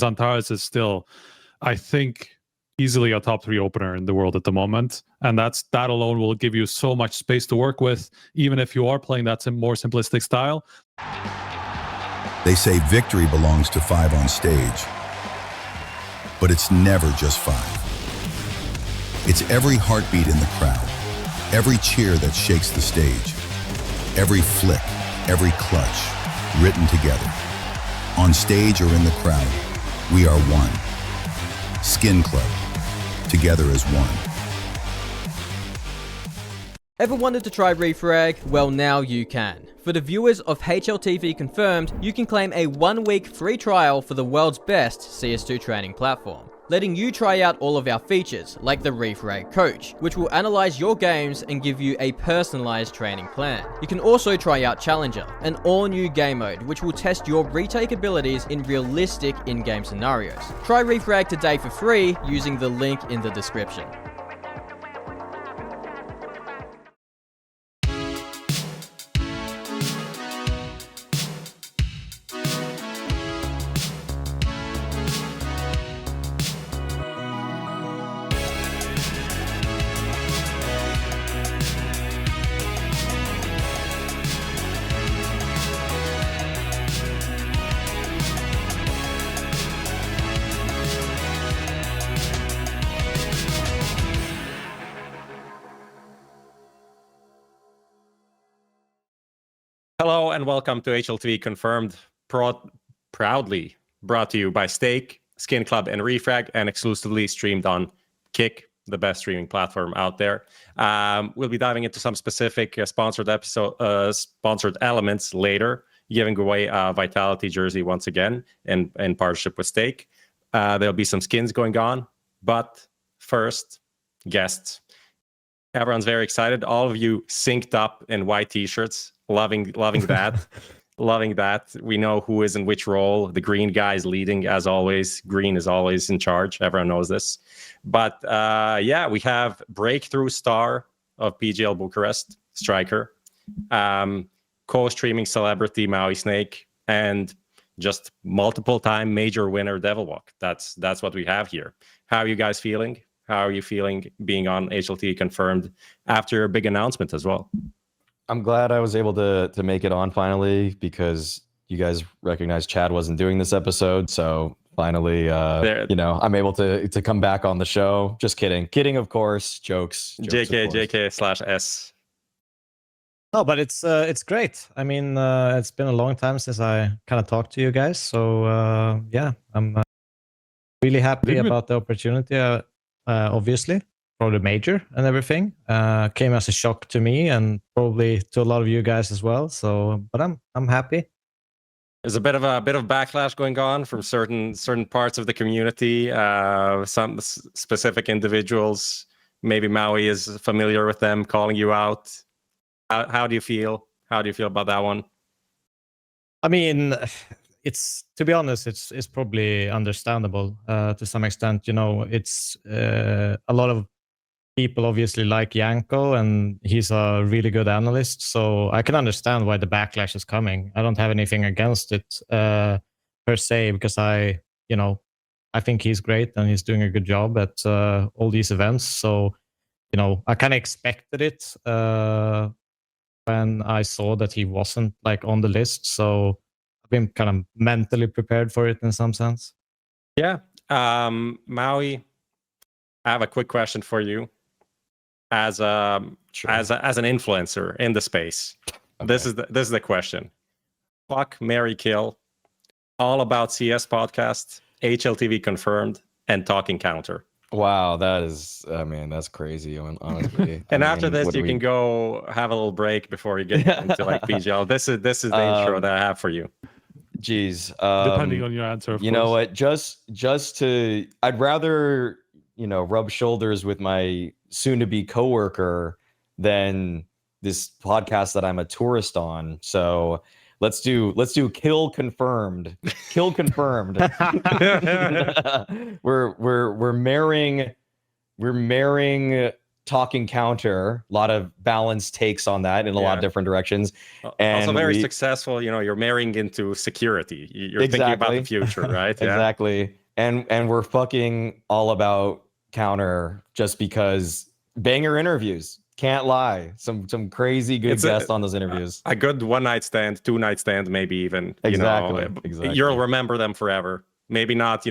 XANTARES is still, I think, easily a top 3 opener in the world at the moment, and that alone will give you so much space to work with, even if you are playing that more simplistic style. They say victory belongs to 5 on stage, but it's never just 5. It's every heartbeat in the crowd, every cheer that shakes the stage, every flick, every clutch, written together. On stage or in the crowd, we are one. Skin Club, together as one. Ever wanted to try Refrag? Well, now you can. For the viewers of HLTV Confirmed, you can claim a 1-week free trial for the world's best CS2 training platform, letting you try out all of our features, like the Refrag Coach, which will analyze your games and give you a personalized training plan. You can also try out Challenger, an all-new game mode, which will test your retake abilities in realistic in-game scenarios. Try Refrag today for free using the link in the description. Hello and welcome to HLTV Confirmed, proudly brought to you by Stake, Skin Club, and Refrag, and exclusively streamed on Kick, the best streaming platform out there. We'll be diving into some specific sponsored elements later, giving away a Vitality jersey once again in partnership with Stake. There'll be some skins going on, but first, guests. Everyone's very excited. All of you synced up in white t-shirts. Loving that. Loving that. We know who is in which role. The green guy is leading, as always. Green is always in charge. Everyone knows this. But yeah, we have breakthrough star of PGL Bucharest, striker, co-streaming celebrity Mauisnake, and just multiple-time major winner Devilwalk. That's what we have here. How are you guys feeling? How are you feeling being on HLT Confirmed after a big announcement as well? I'm glad I was able to make it on finally, because you guys recognized Chad wasn't doing this episode. So finally, you know, I'm able to come back on the show. Just kidding. Kidding, of course. Jokes JK/S. No, but it's great. I mean, it's been a long time since I kind of talked to you guys. So yeah, I'm really happy about the opportunity, obviously. For the major and everything, came as a shock to me and probably to a lot of you guys as well. So, but I'm happy. There's a bit of backlash going on from certain parts of the community. Some specific individuals, maybe Maui is familiar with them, calling you out. How do you feel? How do you feel about that one? I mean, it's, to be honest, it's probably understandable to some extent. You know, it's a lot of people obviously like Yanko, and he's a really good analyst, so I can understand why the backlash is coming. I don't have anything against it per se, because I think he's great and he's doing a good job at all these events. So, you know, I kind of expected it when I saw that he wasn't like on the list. So I've been kind of mentally prepared for it in some sense. Yeah, Maui, I have a quick question for you. As an influencer in the space, okay. This is the question. Fuck, marry, kill. All About CS podcast, HLTV Confirmed, and Talking Counter. Wow, that is, I mean, that's crazy, honestly. And after this, you can go have a little break before you get into like PGL. This is the intro that I have for you. Jeez, depending on your answer, of you course. know what? Just to, I'd rather, you know, rub shoulders with my soon-to-be coworker than this podcast that I'm a tourist on. So let's do kill confirmed. Kill confirmed. we're marrying talking counter, a lot of balanced takes on that in a lot of different directions. And also very successful. You're marrying into security. You're thinking about the future, right? Exactly. And we're fucking all about counter just because banger interviews. Can't lie. Some crazy good guests on those interviews. A good one night stand, 2 night stand, maybe even. Exactly. You'll remember them forever. Maybe not,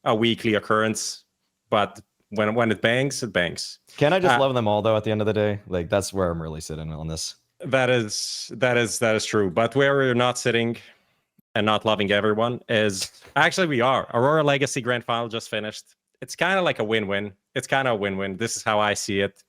a weekly occurrence, but when it bangs, it bangs. Can I just love them all though at the end of the day? Like that's where I'm really sitting on this. That is true. But where we're not sitting and not loving everyone is actually we are. Aurora-Legacy Grand Final just finished. It's kind of like a win-win. It's kind of a win-win. This is how I see it.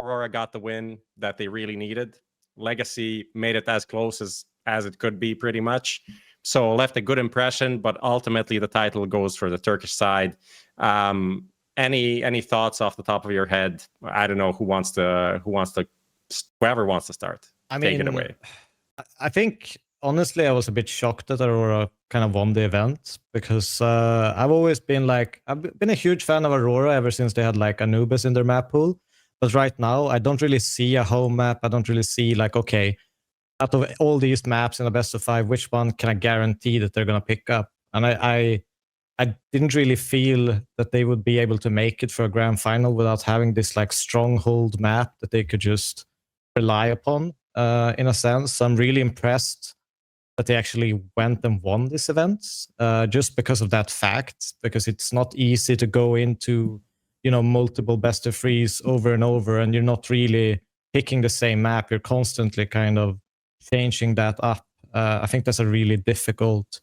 Aurora got the win that they really needed. Legacy made it as close as it could be, pretty much. So left a good impression, but ultimately the title goes for the Turkish side. Any thoughts off the top of your head? I don't know whoever wants to start. Take it away. I think honestly, I was a bit shocked that Aurora kind of won the event because I've always been I've been a huge fan of Aurora ever since they had Anubis in their map pool. But right now, I don't really see a home map. I don't really see okay, out of all these maps in the best of 5, which one can I guarantee that they're going to pick up? And I didn't really feel that they would be able to make it for a grand final without having this stronghold map that they could just rely upon in a sense. So I'm really impressed that they actually went and won this event just because of that fact, because it's not easy to go into multiple best of 3s over and over, and you're not really picking the same map. You're constantly kind of changing that up. I think that's a really difficult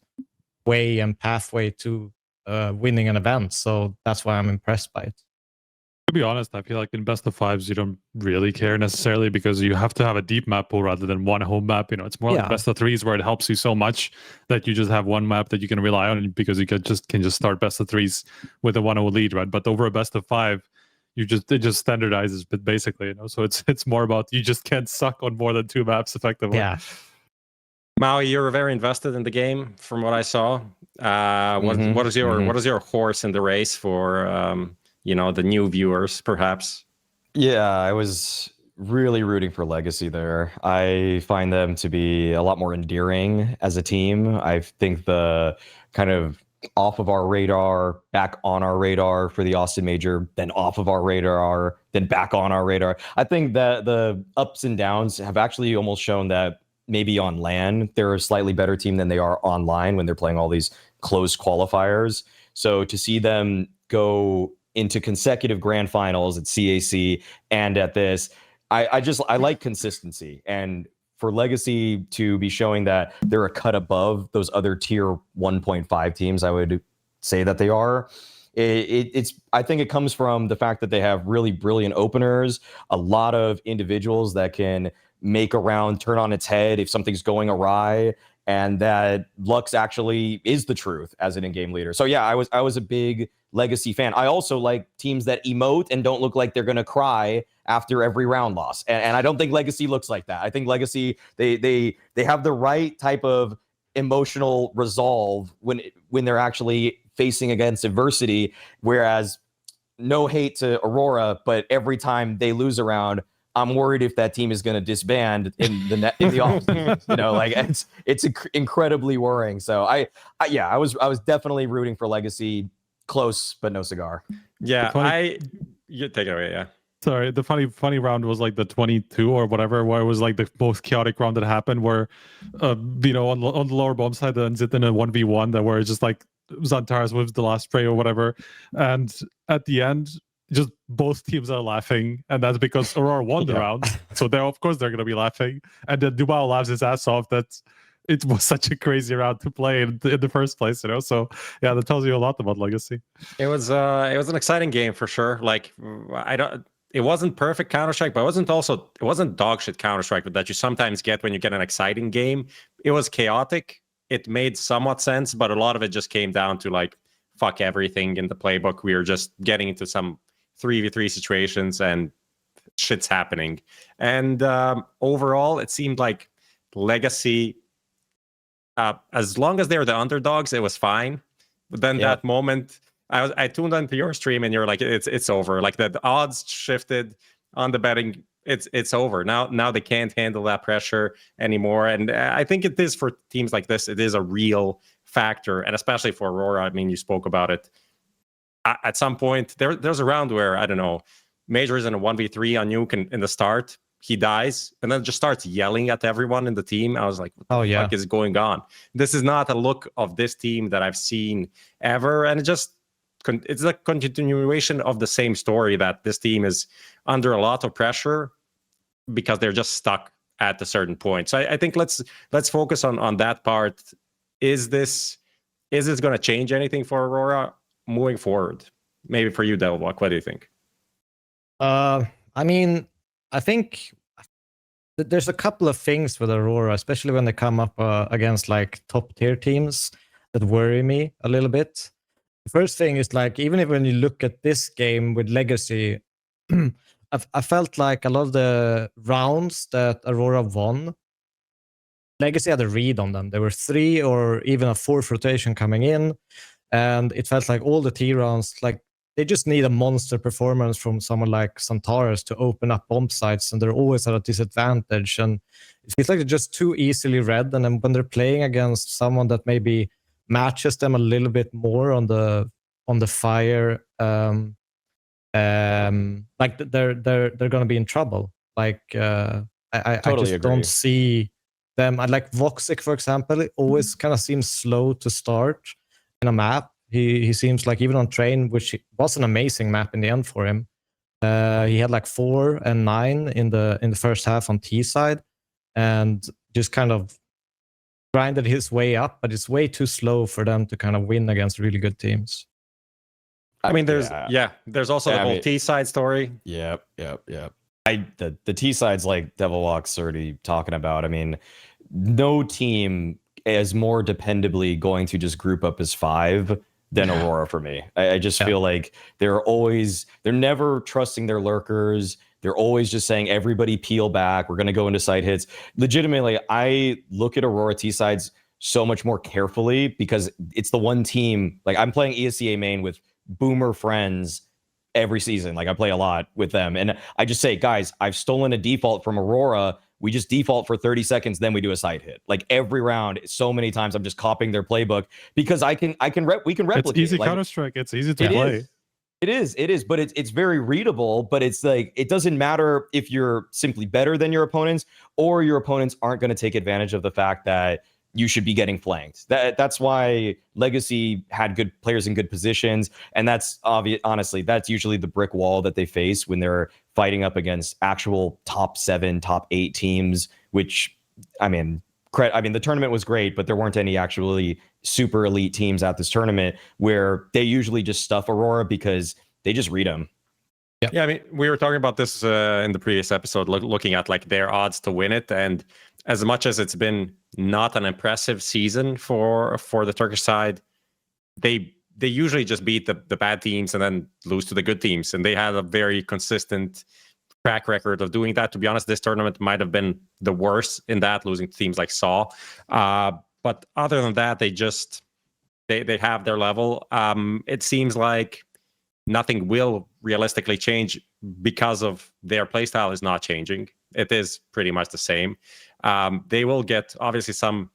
way and pathway to winning an event. So that's why I'm impressed by it. To be honest, I feel like in best of 5s, you don't really care necessarily because you have to have a deep map pool rather than one home map. It's more like best of 3s where it helps you so much that you just have one map that you can rely on because you can just start best of 3s with a 1-0 lead, right? But over a best of 5, it just standardizes, but basically, So it's more about you just can't suck on more than 2 maps effectively. Yeah. Maui, you're very invested in the game from what I saw. What is your horse in the race for the new viewers, perhaps? Yeah, I was really rooting for Legacy there. I find them to be a lot more endearing as a team. I think the kind of off of our radar, back on our radar for the Austin Major, then off of our radar, then back on our radar. I think that the ups and downs have actually almost shown that maybe on LAN, they're a slightly better team than they are online when they're playing all these close qualifiers. So to see them go into consecutive grand finals at CAC and at this, I like consistency. And for Legacy to be showing that they're a cut above those other tier 1.5 teams, I would say that they are. I think it comes from the fact that they have really brilliant openers, a lot of individuals that can make a round turn on its head if something's going awry, and that Lux actually is the truth as an in-game leader. So yeah, I was a big Legacy fan. I also like teams that emote and don't look like they're gonna cry after every round loss. And I don't think Legacy looks like that. I think Legacy, they have the right type of emotional resolve when they're actually facing against adversity. Whereas no hate to Aurora, but every time they lose a round, I'm worried if that team is going to disband in the offseason. It's incredibly worrying. So I was definitely rooting for Legacy. Close, but no cigar. Yeah, you take it away. Yeah. Sorry, the funny round was the 22 or whatever, where it was the most chaotic round that happened, where on the lower bomb side, the Nzit in a 1v1 that where it's just XANTARES with the last spray or whatever, and at the end, just both teams are laughing, and that's because Aurora won the round, so of course they're gonna be laughing, and then Dubao laughs his ass off that it was such a crazy round to play in the first place, So yeah, that tells you a lot about Legacy. It was an exciting game for sure. It wasn't perfect Counter-Strike, but it wasn't dog shit Counter-Strike that you sometimes get when you get an exciting game. It was chaotic. It made somewhat sense, but a lot of it just came down to fuck everything in the playbook. We were just getting into some 3v3 situations and shit's happening. And overall, it seemed like Legacy, as long as they were the underdogs, it was fine. But then that moment, I tuned into your stream and you're like, it's over. Like the odds shifted on the betting. It's over now. They can't handle that pressure anymore, and I think it is for teams like this. It is a real factor, and especially for Aurora. I mean, you spoke about it. At some point, there's a round where I don't know, Major is in a 1v3 on Nuke in the start. He dies and then just starts yelling at everyone in the team. I was like, what the fuck is going on? This is not a look of this team that I've seen ever, and it's a continuation of the same story that this team is under a lot of pressure because they're just stuck at a certain point. So I think let's focus on that part. Is this going to change anything for Aurora moving forward? Maybe for you, Devliwalk, what do you think? I mean, I think there's a couple of things with Aurora, especially when they come up against like top tier teams, that worry me a little bit. The first thing is like, even if when you look at this game with Legacy, I felt like a lot of the rounds that Aurora won, Legacy had a read on them. There were 3 or even a 4th rotation coming in, and it felt like all the T rounds, like they just need a monster performance from someone like XANTARES to open up bomb sites, and they're always at a disadvantage. And it feels like they're just too easily read. And then when they're playing against someone that maybe matches them a little bit more on the fire, like they're going to be in trouble. Like I Totally just agree. don't see them. I like Voxic, for example. It always kind of seems slow to start in a map. He seems like, even on train, which was an amazing map in the end for him, he had like 4 and 9 in the first half on T side, and just kind of grinded his way up, but it's way too slow for them to kind of win against really good teams. I mean, there's also the whole T side story. Yep. The T side's like Devilwalk's already talking about. I mean, no team is more dependably going to just group up as 5 than Aurora for me. I just feel like they're never trusting their lurkers. They're always just saying, everybody peel back. We're going to go into side hits. Legitimately, I look at Aurora T sides so much more carefully because it's the one team, like I'm playing ESCA main with boomer friends every season. Like I play a lot with them. And I just say, guys, I've stolen a default from Aurora. We just default for 30 seconds, then we do a side hit. Like every round, so many times I'm just copying their playbook because we can replicate. It's easy like, Counter-Strike. It's easy to play. It is, but it's very readable. But it's like, it doesn't matter if you're simply better than your opponents or your opponents aren't going to take advantage of the fact that you should be getting flanked. That's why Legacy had good players in good positions, and that's obvious. Honestly, that's usually the brick wall that they face when they're fighting up against actual top 7, top 8 teams. Which, I mean, the tournament was great, but there weren't any actually super elite teams at this tournament where they usually just stuff Aurora because they just read them. Yeah, I mean, we were talking about this in the previous episode, looking at like their odds to win it, and as much as it's been not an impressive season for the Turkish side, they usually just beat the bad teams and then lose to the good teams, and they had a very consistent track record of doing that. To be honest, this tournament might have been the worst in that, losing to teams like SAW. But other than that, they have their level. It seems like nothing will realistically change because of their playstyle is not changing. It is pretty much the same. They will get obviously some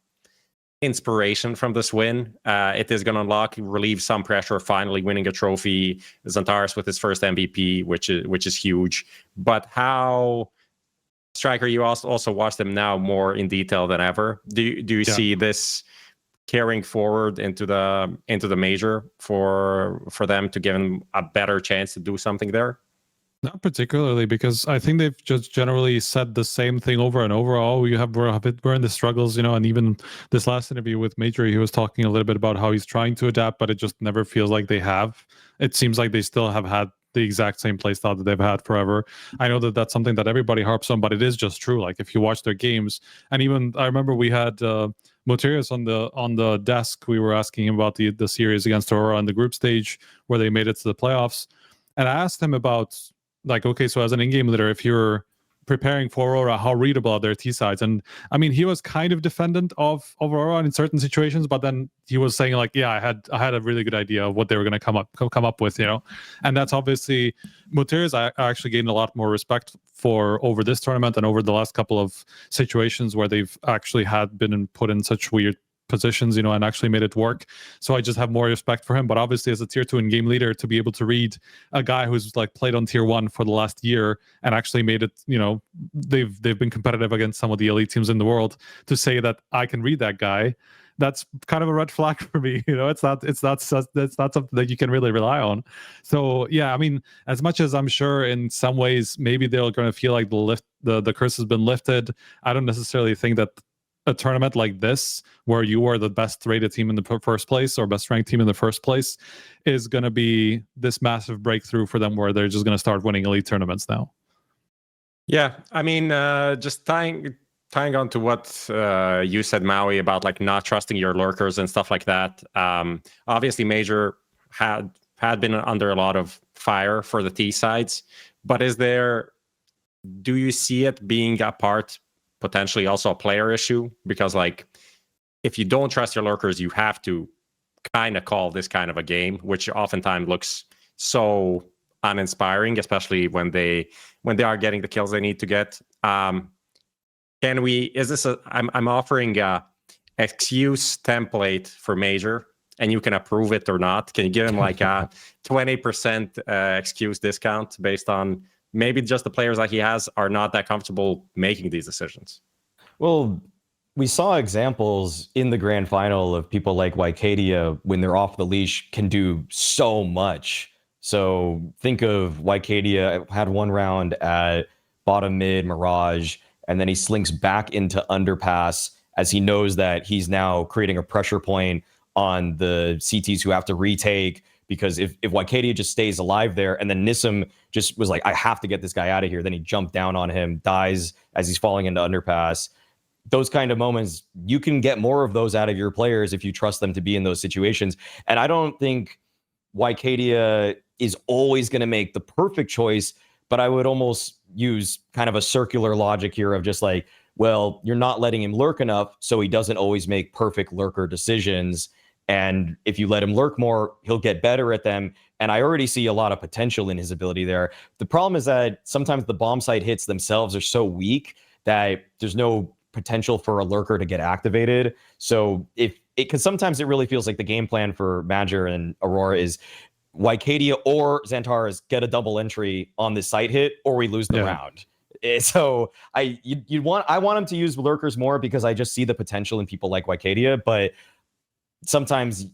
inspiration from this win. It is going to relieve some pressure, finally winning a trophy. XANTARES with his first MVP, which is huge. But how, Striker, you also watch them now more in detail than ever. Do you see this carrying forward into the major for them to give them a better chance to do something there? Not particularly, because I think they've just generally said the same thing over and over. Oh, we're in the struggles, and even this last interview with Major, he was talking a little bit about how he's trying to adapt, but it just never feels like they have. It seems like they still have had the exact same playstyle that they've had forever. I know that that's something that everybody harps on, but it is just true. Like if you watch their games, and even I remember we had Moterius on the desk. We were asking him about the series against Aurora on the group stage where they made it to the playoffs, and I asked him about, like, okay, so as an in-game leader, if you're preparing for Aurora, how readable are their T sides. And I mean, he was kind of defendant of Aurora in certain situations, but then he was saying like, yeah, I had a really good idea of what they were going to come up with, you know. And that's obviously Muters. I actually gained a lot more respect for over this tournament and over the last couple of situations where they've actually been put in such weird positions, you know, and actually made it work. So I just have more respect for him. But obviously, as a tier 2 in-game leader, to be able to read a guy who's like played on tier 1 for the last year and actually made it, you know, they've been competitive against some of the elite teams in the world, to say that I can read that guy, that's kind of a red flag for me. You know, it's not something that you can really rely on. So yeah, I mean, as much as I'm sure in some ways maybe they're going to feel like the curse has been lifted, I don't necessarily think that a tournament like this, where you are the best rated team in the first place or best ranked team in the first place, is going to be this massive breakthrough for them, where they're just going to start winning elite tournaments now. Yeah, I mean, just tying on to what you said, Maui, about like not trusting your lurkers and stuff like that. Obviously, Major had been under a lot of fire for the T sides, but do you see it being a part, potentially also a player issue? Because like, if you don't trust your lurkers, you have to kind of call this kind of a game, which oftentimes looks so uninspiring, especially when they are getting the kills they need to get. I'm offering a excuse template for Major, and you can approve it or not. Can you give him like a 20% excuse discount based on maybe just the players that he has are not that comfortable making these decisions? Well, we saw examples in the grand final of people like Wycadia, when they're off the leash, can do so much. So think of Wycadia had one round at bottom mid Mirage, and then he slinks back into underpass as he knows that he's now creating a pressure point on the CTs who have to retake. Because if Wycadia just stays alive there, and then Nissim just was like, I have to get this guy out of here. Then he jumped down on him, dies as he's falling into underpass. Those kind of moments, you can get more of those out of your players if you trust them to be in those situations. And I don't think Wycadia is always going to make the perfect choice, but I would almost use kind of a circular logic here of just like, well, you're not letting him lurk enough, so he doesn't always make perfect lurker decisions. And if you let him lurk more, he'll get better at them. And I already see a lot of potential in his ability there. The problem is that sometimes the bomb site hits themselves are so weak that there's no potential for a lurker to get activated. So because sometimes it really feels like the game plan for Major and Aurora is Wycadia or XANTARES get a double entry on the site hit, or we lose the round. So I want him to use lurkers more, because I just see the potential in people like Wycadia, but sometimes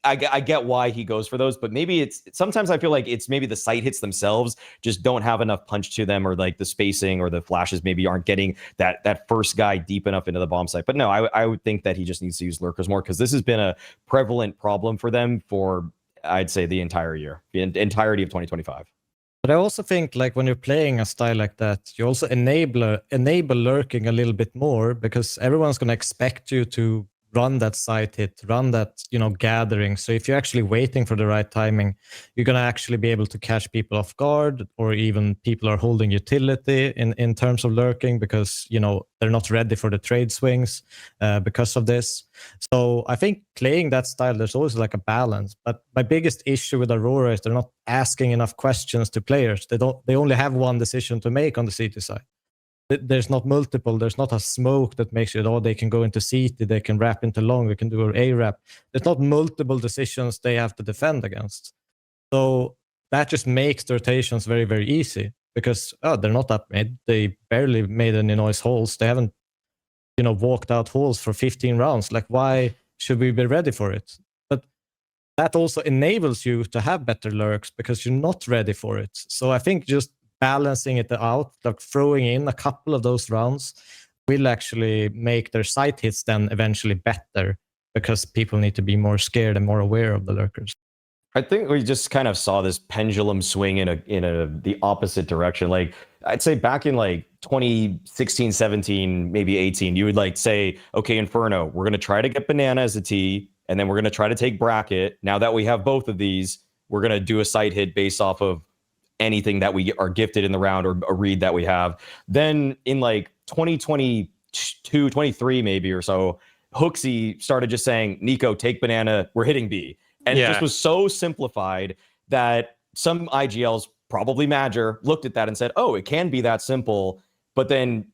I get why he goes for those, but maybe sometimes I feel like it's maybe the site hits themselves just don't have enough punch to them, or like the spacing or the flashes maybe aren't getting that first guy deep enough into the bomb site. But no, I would think that he just needs to use lurkers more, because this has been a prevalent problem for them for, I'd say, the entire year, the entirety of 2025. But I also think, like, when you're playing a style like that, you also enable lurking a little bit more, because everyone's going to expect you to run that site hit, run that, gathering. So if you're actually waiting for the right timing, you're going to actually be able to catch people off guard, or even people are holding utility in terms of lurking, because, they're not ready for the trade swings because of this. So I think playing that style, there's always like a balance. But my biggest issue with Aurora is they're not asking enough questions to players. They only have one decision to make on the CT side. There's not multiple. There's not a smoke that makes it, they can go into CT, they can wrap into long, they can do an A wrap. There's not multiple decisions they have to defend against. So that just makes the rotations very, very easy, because they're not up mid. They barely made any noise holes. They haven't, walked out holes for 15 rounds. Like, why should we be ready for it? But that also enables you to have better lurks, because you're not ready for it. So I think just balancing it out, like throwing in a couple of those rounds, will actually make their site hits then eventually better, because people need to be more scared and more aware of the lurkers. I think we just kind of saw this pendulum swing in the opposite direction. Like, I'd say back in like 2016, 17, maybe 18, you would like say, okay, Inferno, we're going to try to get Banana as a T, and then we're going to try to take Bracket. Now that we have both of these, we're going to do a site hit based off of anything that we are gifted in the round or a read that we have. Then in like 2022, 23 maybe or so, Hooksy started just saying, Nico, take banana, we're hitting B. And it just was so simplified that some IGLs, probably Major, looked at that and said, oh, it can be that simple. But then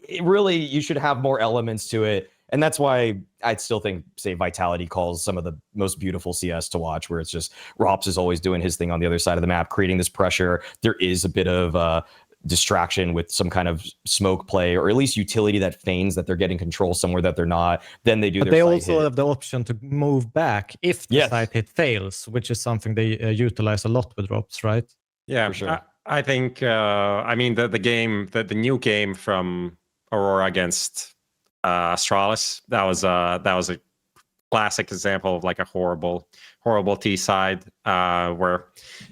you should have more elements to it. And that's why I still think, say, Vitality calls some of the most beautiful CS to watch, where it's just Rops is always doing his thing on the other side of the map, creating this pressure. There is a bit of distraction with some kind of smoke play, or at least utility that feigns that they're getting control somewhere that they're not. Then they do but their they side also hit. have the option to move back if the side hit fails, which is something they utilize a lot with Rops, right? Yeah, for sure. I think, I mean, the new game from Aurora against Astralis, that was a classic example of like a horrible T side where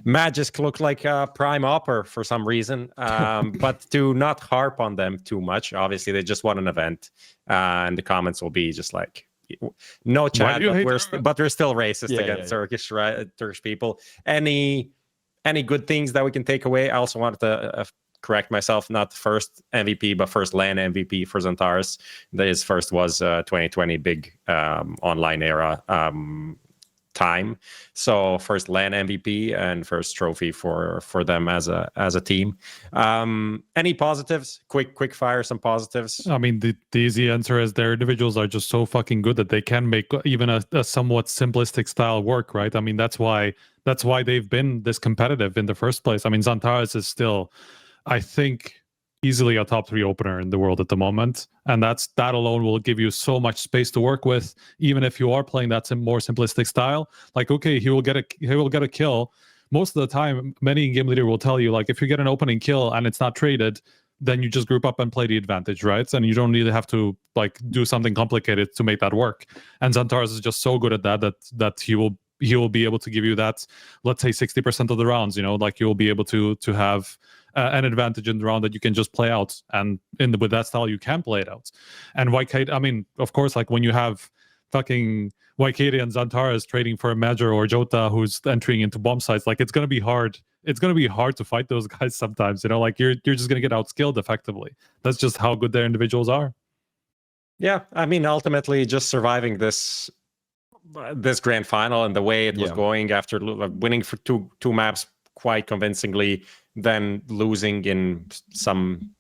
Magisk looked like a prime opper for some reason. But to not harp on them too much, obviously they just won an event, and the comments will be just like, no chat, but we're still racist against Turkish people. Any good things that we can take away? I also wanted to correct myself, not first MVP, but first LAN MVP for XANTARES. His first was 2020 big online era time. So first LAN MVP and first trophy for them as a team. Any positives? Quick fire some positives. I mean, the easy answer is their individuals are just so fucking good that they can make even a somewhat simplistic style work, right? I mean, that's why they've been this competitive in the first place. I mean, XANTARES is still, I think, easily a top 3 opener in the world at the moment, and that alone will give you so much space to work with, even if you are playing that more simplistic style. Like, okay, he will get a kill. Most of the time, many in-game leader will tell you, like, if you get an opening kill and it's not traded, then you just group up and play the advantage, right? And you don't really have to like do something complicated to make that work. And XANTARES is just so good at that he will be able to give you that, let's say 60% of the rounds, like you will be able to have an advantage in the round that you can just play out, and with that style you can play it out. And YK, I mean, of course, like when you have fucking YK and XANTARES trading for a Major or Jota who's entering into bomb sites, like it's gonna be hard to fight those guys sometimes, like you're just gonna get outskilled effectively. That's just how good their individuals are. Yeah, I mean, ultimately just surviving this grand final and the way it was going after winning for two maps quite convincingly, then losing in some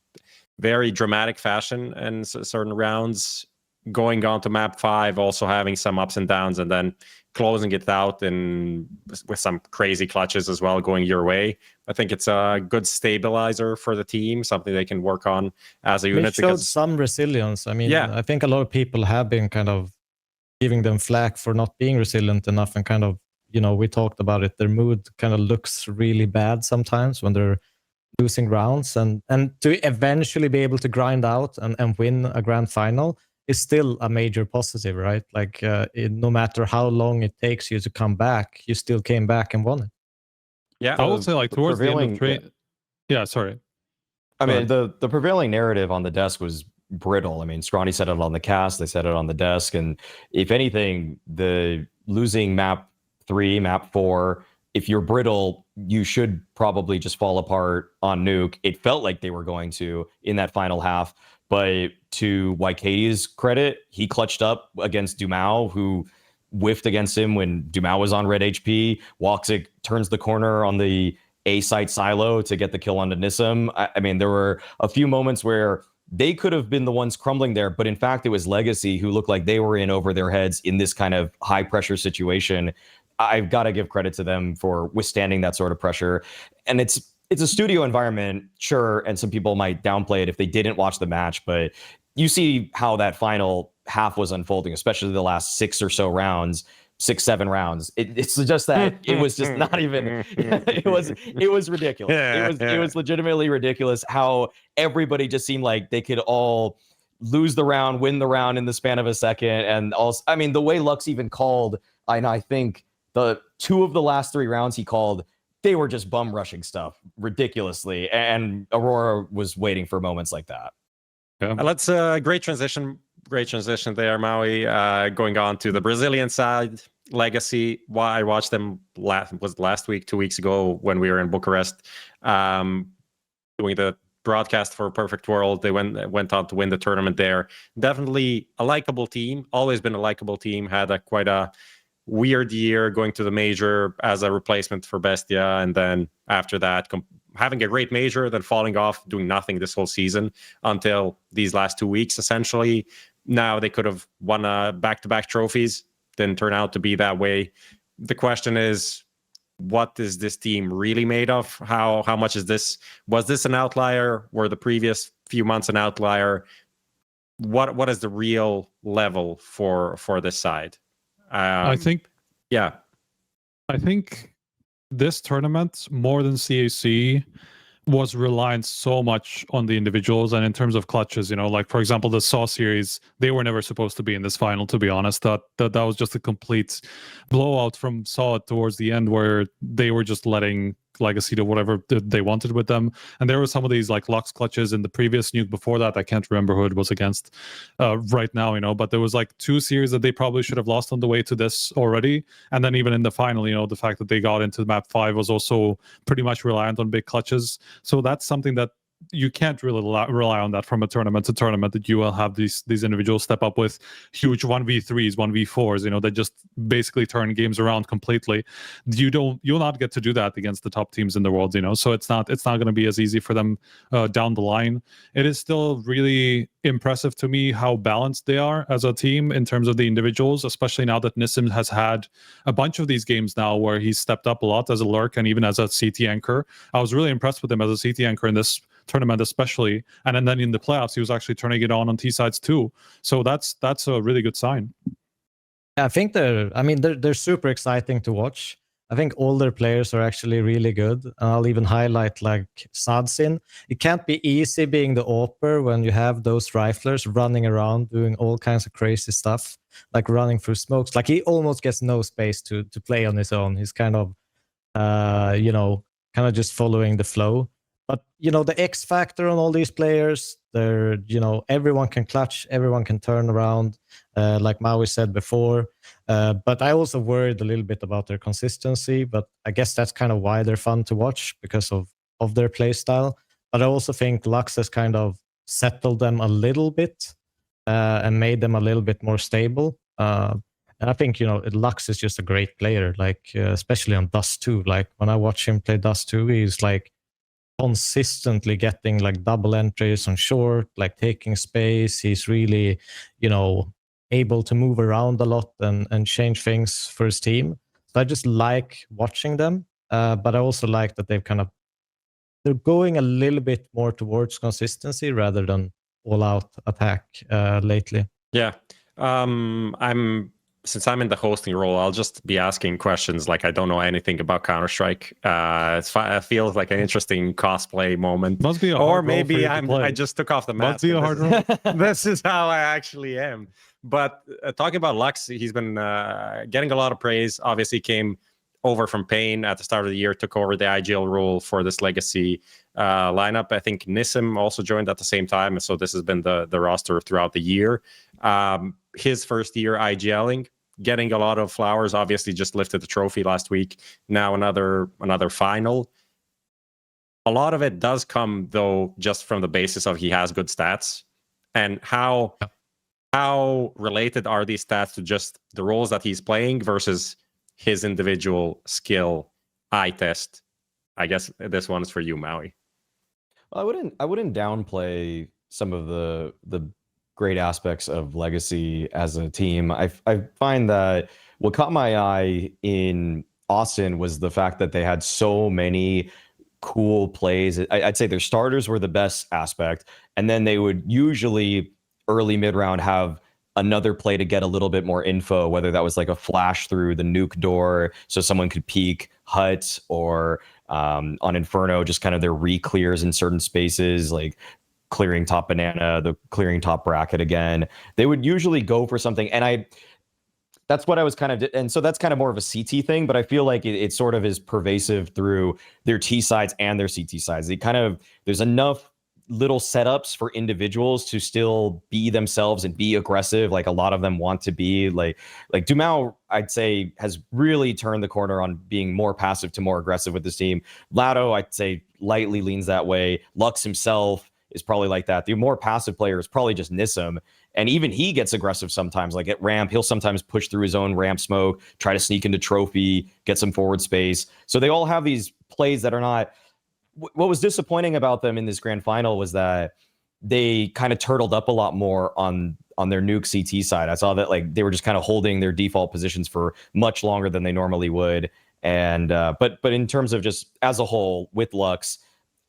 very dramatic fashion in certain rounds, going on to map 5, also having some ups and downs, and then closing it out with some crazy clutches as well going your way. I think it's a good stabilizer for the team, something they can work on as a unit. It showed some resilience. I mean, I think a lot of people have been kind of giving them flack for not being resilient enough, and kind of, we talked about it, their mood kind of looks really bad sometimes when they're losing rounds, and to eventually be able to grind out and win a grand final is still a major positive, right? Like no matter how long it takes you to come back, you still came back and won it. Yeah, I would say like towards the end of trade. Yeah, sorry. I mean, the prevailing narrative on the desk was brittle. I mean, Scrawny said it on the cast, they said it on the desk, and if anything, the losing map 3, map 4, if you're brittle, you should probably just fall apart on nuke. It felt like they were going to in that final half, but to YK's credit, he clutched up against Dumao, who whiffed against him when Dumao was on red HP. Woxic turns the corner on the A site silo to get the kill onto Nissim. I mean, there were a few moments where they could have been the ones crumbling there, but in fact, it was Legacy who looked like they were in over their heads in this kind of high pressure situation. I've got to give credit to them for withstanding that sort of pressure. And it's a studio environment, sure, and some people might downplay it if they didn't watch the match, but you see how that final half was unfolding, especially the last 6 or so rounds, 6-7 rounds. It's just that it was just not even. It was ridiculous. It was legitimately ridiculous how everybody just seemed like they could all lose the round, win the round in the span of a second, and also, I mean, the way Lux even called, and I think the 2 of the last 3 rounds he called, they were just bum rushing stuff ridiculously, and Aurora was waiting for moments like that. Yeah. Let's great transition there, Maui. Going on to the Brazilian side, Legacy. Why I watched them last week, 2 weeks ago when we were in Bucharest, doing the broadcast for Perfect World. They went on to win the tournament there. Definitely a likable team. Always been a likable team. Had quite a weird year going to the major as a replacement for Bestia, and then after that having a great major, then falling off, doing nothing this whole season until these last 2 weeks essentially. Now they could have won back-to-back trophies. Didn't turn out to be that way. The question is, what is this team really made of? How much is this? Was this an outlier? Were the previous few months an outlier? What is the real level for this side? I think this tournament, more than CAC, was reliant so much on the individuals, and in terms of clutches, like for example the SAW series, they were never supposed to be in this final, to be honest. That was just a complete blowout from SAW towards the end, where they were just letting Legacy do whatever they wanted with them. And there were some of these like Lux clutches in the previous nuke before that. I can't remember who it was against right now, but there was like 2 series that they probably should have lost on the way to this already. And then even in the final, the fact that they got into map 5 was also pretty much reliant on big clutches. So that's something that you can't really rely on that from a tournament to tournament, that you will have these individuals step up with huge 1v3s, 1v4s, that just basically turn games around completely. You'll not get to do that against the top teams in the world, so it's not going to be as easy for them down the line. It is still really impressive to me how balanced they are as a team in terms of the individuals, especially now that Nissim has had a bunch of these games now where he's stepped up a lot as a lurk and even as a CT anchor. I was really impressed with him as a CT anchor in this tournament especially, and then in the playoffs he was actually turning it on T sides too, so that's a really good sign. I think they're super exciting to watch. I think all their players are actually really good. I'll even highlight like Sadsin. It can't be easy being the AWPer when you have those riflers running around doing all kinds of crazy stuff, like running through smokes. Like he almost gets no space to play on his own. He's kind of just following the flow. But the X factor on all these players, they're everyone can clutch, everyone can turn around, like Maui said before. But I also worried a little bit about their consistency. But I guess that's kind of why they're fun to watch, because of their play style. But I also think Lux has kind of settled them a little bit and made them a little bit more stable. And I think Lux is just a great player, like especially on Dust 2. Like when I watch him play Dust 2, he's like consistently getting like double entries on short, like taking space. He's really, able to move around a lot and change things for his team. So I just like watching them. But I also like that they're going a little bit more towards consistency rather than all out attack lately. Yeah. Since I'm in the hosting role, I'll just be asking questions like I don't know anything about Counter-Strike. It feels like an interesting cosplay moment. Must be a hard or role maybe for you to play. I just took off the mask. Must be a hard role. This is how I actually am. But talking about Lux, he's been getting a lot of praise. Obviously came over from Pain at the start of the year, took over the IGL role for this Legacy lineup. I think Nissim also joined at the same time. So this has been the roster throughout the year. His first year IGLing, getting a lot of flowers, obviously just lifted the trophy last week. Now another final. A lot of it does come, though, just from the basis of he has good stats. And how related are these stats to just the roles that he's playing versus his individual skill eye test? I guess this one is for you, Maui. I wouldn't downplay some of the great aspects of Legacy as a team. I find that what caught my eye in Austin was the fact that they had so many cool plays. I'd say their starters were the best aspect, and then they would usually early mid-round have another play to get a little bit more info, whether that was like a flash through the nuke door so someone could peek hut, or on Inferno, just kind of their re-clears in certain spaces, like clearing top banana, the clearing top bracket again. They would usually go for something, and that's what I was kind of, and so that's kind of more of a CT thing, but I feel like it sort of is pervasive through their T sides and their CT sides. There's enough little setups for individuals to still be themselves and be aggressive, like a lot of them want to be. Like Dumao, I'd say, has really turned the corner on being more passive to more aggressive with this team. WATO, I'd say, lightly leans that way. Lux himself is probably like that. The more passive player is probably just Nissim. And even he gets aggressive sometimes. Like at ramp, he'll sometimes push through his own ramp smoke, try to sneak into trophy, get some forward space. So they all have these plays that are not... What was disappointing about them in this grand final was that they kind of turtled up a lot more on their nuke CT side. I saw that like they were just kind of holding their default positions for much longer than they normally would. And but in terms of just as a whole with Lux,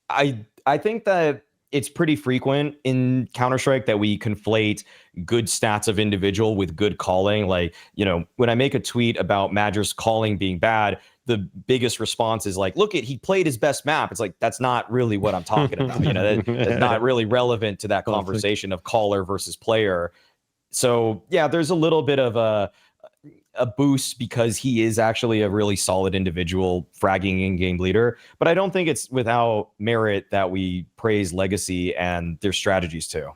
I think that it's pretty frequent in Counter-Strike that we conflate good stats of individual with good calling. Like, you know, when I make a tweet about Madger's calling being bad, the biggest response is like, look, he played his best map. It's like, that's not really what I'm talking about. You know, that's not really relevant to that conversation of caller versus player. So yeah, there's a little bit of a boost because he is actually a really solid individual fragging in-game leader. But I don't think it's without merit that we praise Legacy and their strategies too.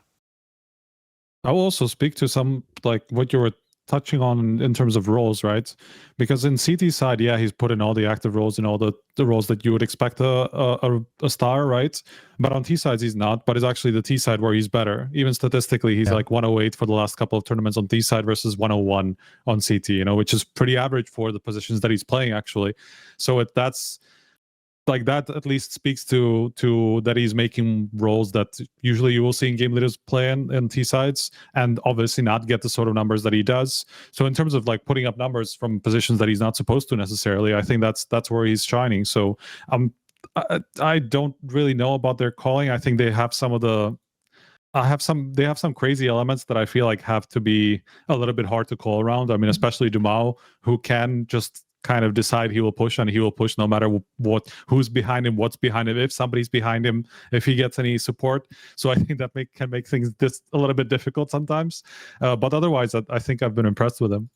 I will also speak to some, like what you were touching on in terms of roles, right? Because in CT side, yeah, he's put in all the active roles and all the roles that you would expect a star, right? But on T sides, he's not. But it's actually the T side where he's better. Even statistically, he's like 108 for the last couple of tournaments on T side versus 101 on CT, you know, which is pretty average for the positions that he's playing, actually. So that's like that at least speaks to that he's making roles that usually you will see in game leaders play in T sides, and obviously not get the sort of numbers that he does. So in terms of like putting up numbers from positions that he's not supposed to necessarily, I think that's where he's shining. So I don't really know about their calling. I think they have they have some crazy elements that I feel like have to be a little bit hard to call around. I mean, especially Dumao, who can just kind of decide he will push, and he will push no matter who's behind him, what's behind him, if somebody's behind him, if he gets any support. So I think that can make things just a little bit difficult sometimes. But otherwise, I think I've been impressed with him.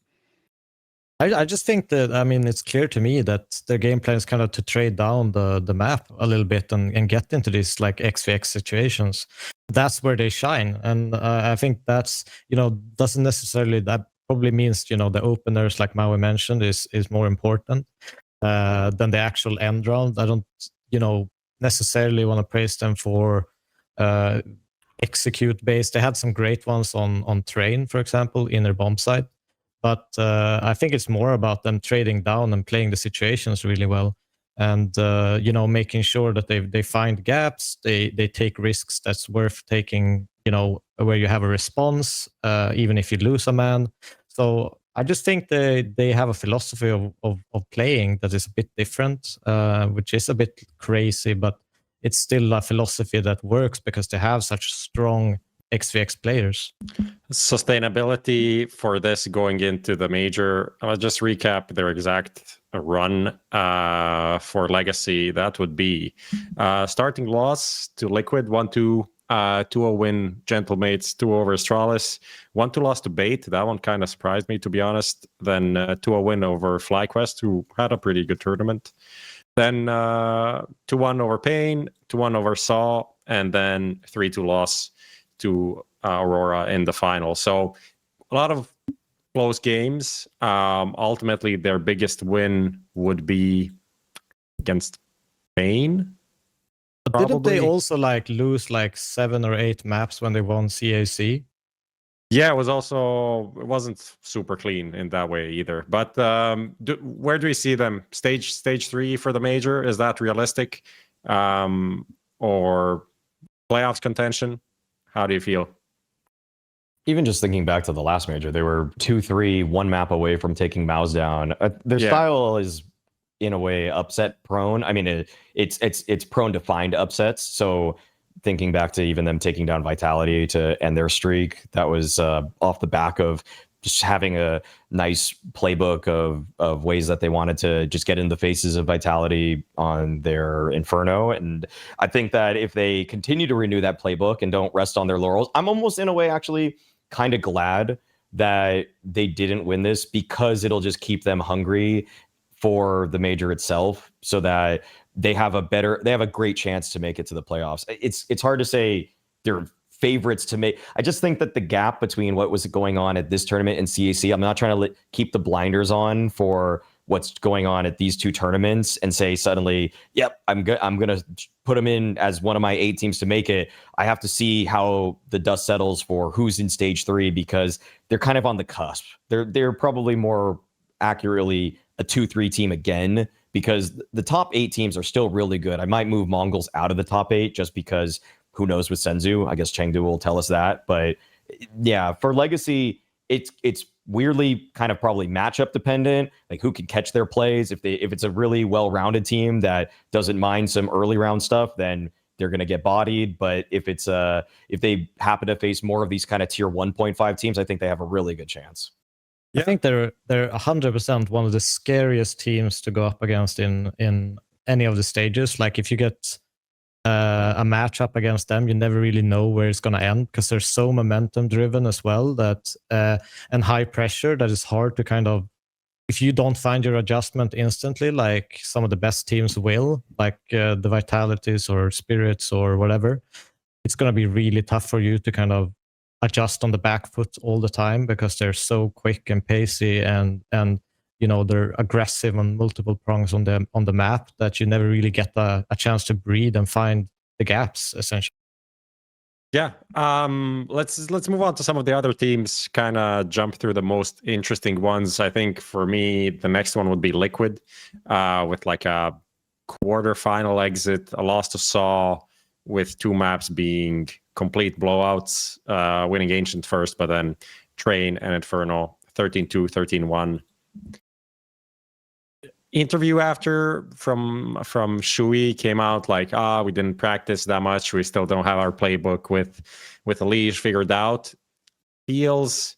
I just think that, I mean, it's clear to me that their game plan is kind of to trade down the map a little bit and get into these like XVX situations. That's where they shine. And I think that's, you know, doesn't necessarily, that probably means, you know, the openers like Maui mentioned is more important than the actual end round. I don't, you know, necessarily want to praise them for execute based. They had some great ones on train, for example, in their bomb site. But I think it's more about them trading down and playing the situations really well, and you know, making sure that they find gaps, they take risks that's worth taking, you know, where you have a response, even if you lose a man. So I just think they have a philosophy of playing that is a bit different, which is a bit crazy, but it's still a philosophy that works because they have such strong XVX players. Sustainability for this going into the major, I'll just recap their exact run for Legacy. That would be starting loss to Liquid, 1-2, 2-0 win Gentlemates, 2 over Astralis, 1-2 loss to Bait. That one kind of surprised me, to be honest. Then 2-0 win over FlyQuest, who had a pretty good tournament. Then 2-1 over Pain, 2-1 over Saw, and then 3-2 loss to Aurora in the final. So a lot of close games. Ultimately, their biggest win would be against Pain. But didn't they also like lose like 7 or 8 maps when they won CAC? Yeah, it wasn't super clean in that way either. But where do we see them? Stage 3 for the major? Is that realistic? Or playoffs contention? How do you feel? Even just thinking back to the last major, they were 2-3, 1 map away from taking Maus down. Their style is, in a way, upset prone. I mean, it's prone to find upsets. So thinking back to even them taking down Vitality to end their streak, that was off the back of just having a nice playbook of ways that they wanted to just get in the faces of Vitality on their Inferno. And I think that if they continue to renew that playbook and don't rest on their laurels, I'm almost in a way actually kind of glad that they didn't win this, because it'll just keep them hungry for the major itself, so that they have a great chance to make it to the playoffs. It's hard to say they're favorites to make. I just think that the gap between what was going on at this tournament and CAC, I'm not trying to keep the blinders on for what's going on at these two tournaments and say suddenly, yep, I'm gonna put them in as one of my 8 teams to make it. I have to see how the dust settles for who's in stage 3, because they're kind of on the cusp. They're probably more accurately a 2-3 team again, because the top 8 teams are still really good. I might move MongolZ out of the top 8 just because who knows with Senzu. I guess Chengdu will tell us that. But yeah, for Legacy, it's weirdly kind of probably matchup dependent, like who can catch their plays. If it's a really well-rounded team that doesn't mind some early round stuff, then they're going to get bodied. But if they happen to face more of these kind of tier 1.5 teams, I think they have a really good chance. I think they're 100% one of the scariest teams to go up against in any of the stages. Like if you get a matchup against them, you never really know where it's going to end, because they're so momentum driven as well, that and high pressure, that it's hard to kind of, if you don't find your adjustment instantly like some of the best teams will, like the Vitalities or Spirits or whatever, it's going to be really tough for you to kind of adjust on the back foot all the time, because they're so quick and pacey, and you know, they're aggressive on multiple prongs on the map, that you never really get a chance to breathe and find the gaps, essentially. Yeah. Let's move on to some of the other teams, kind of jump through the most interesting ones. I think for me, the next one would be Liquid, with like a quarterfinal exit, a loss to Saw, with 2 maps being complete blowouts, winning Ancient first, but then Train and Inferno 13-2, 13-1. Interview after from Shui came out like, we didn't practice that much, we still don't have our playbook with Elige figured out. Feels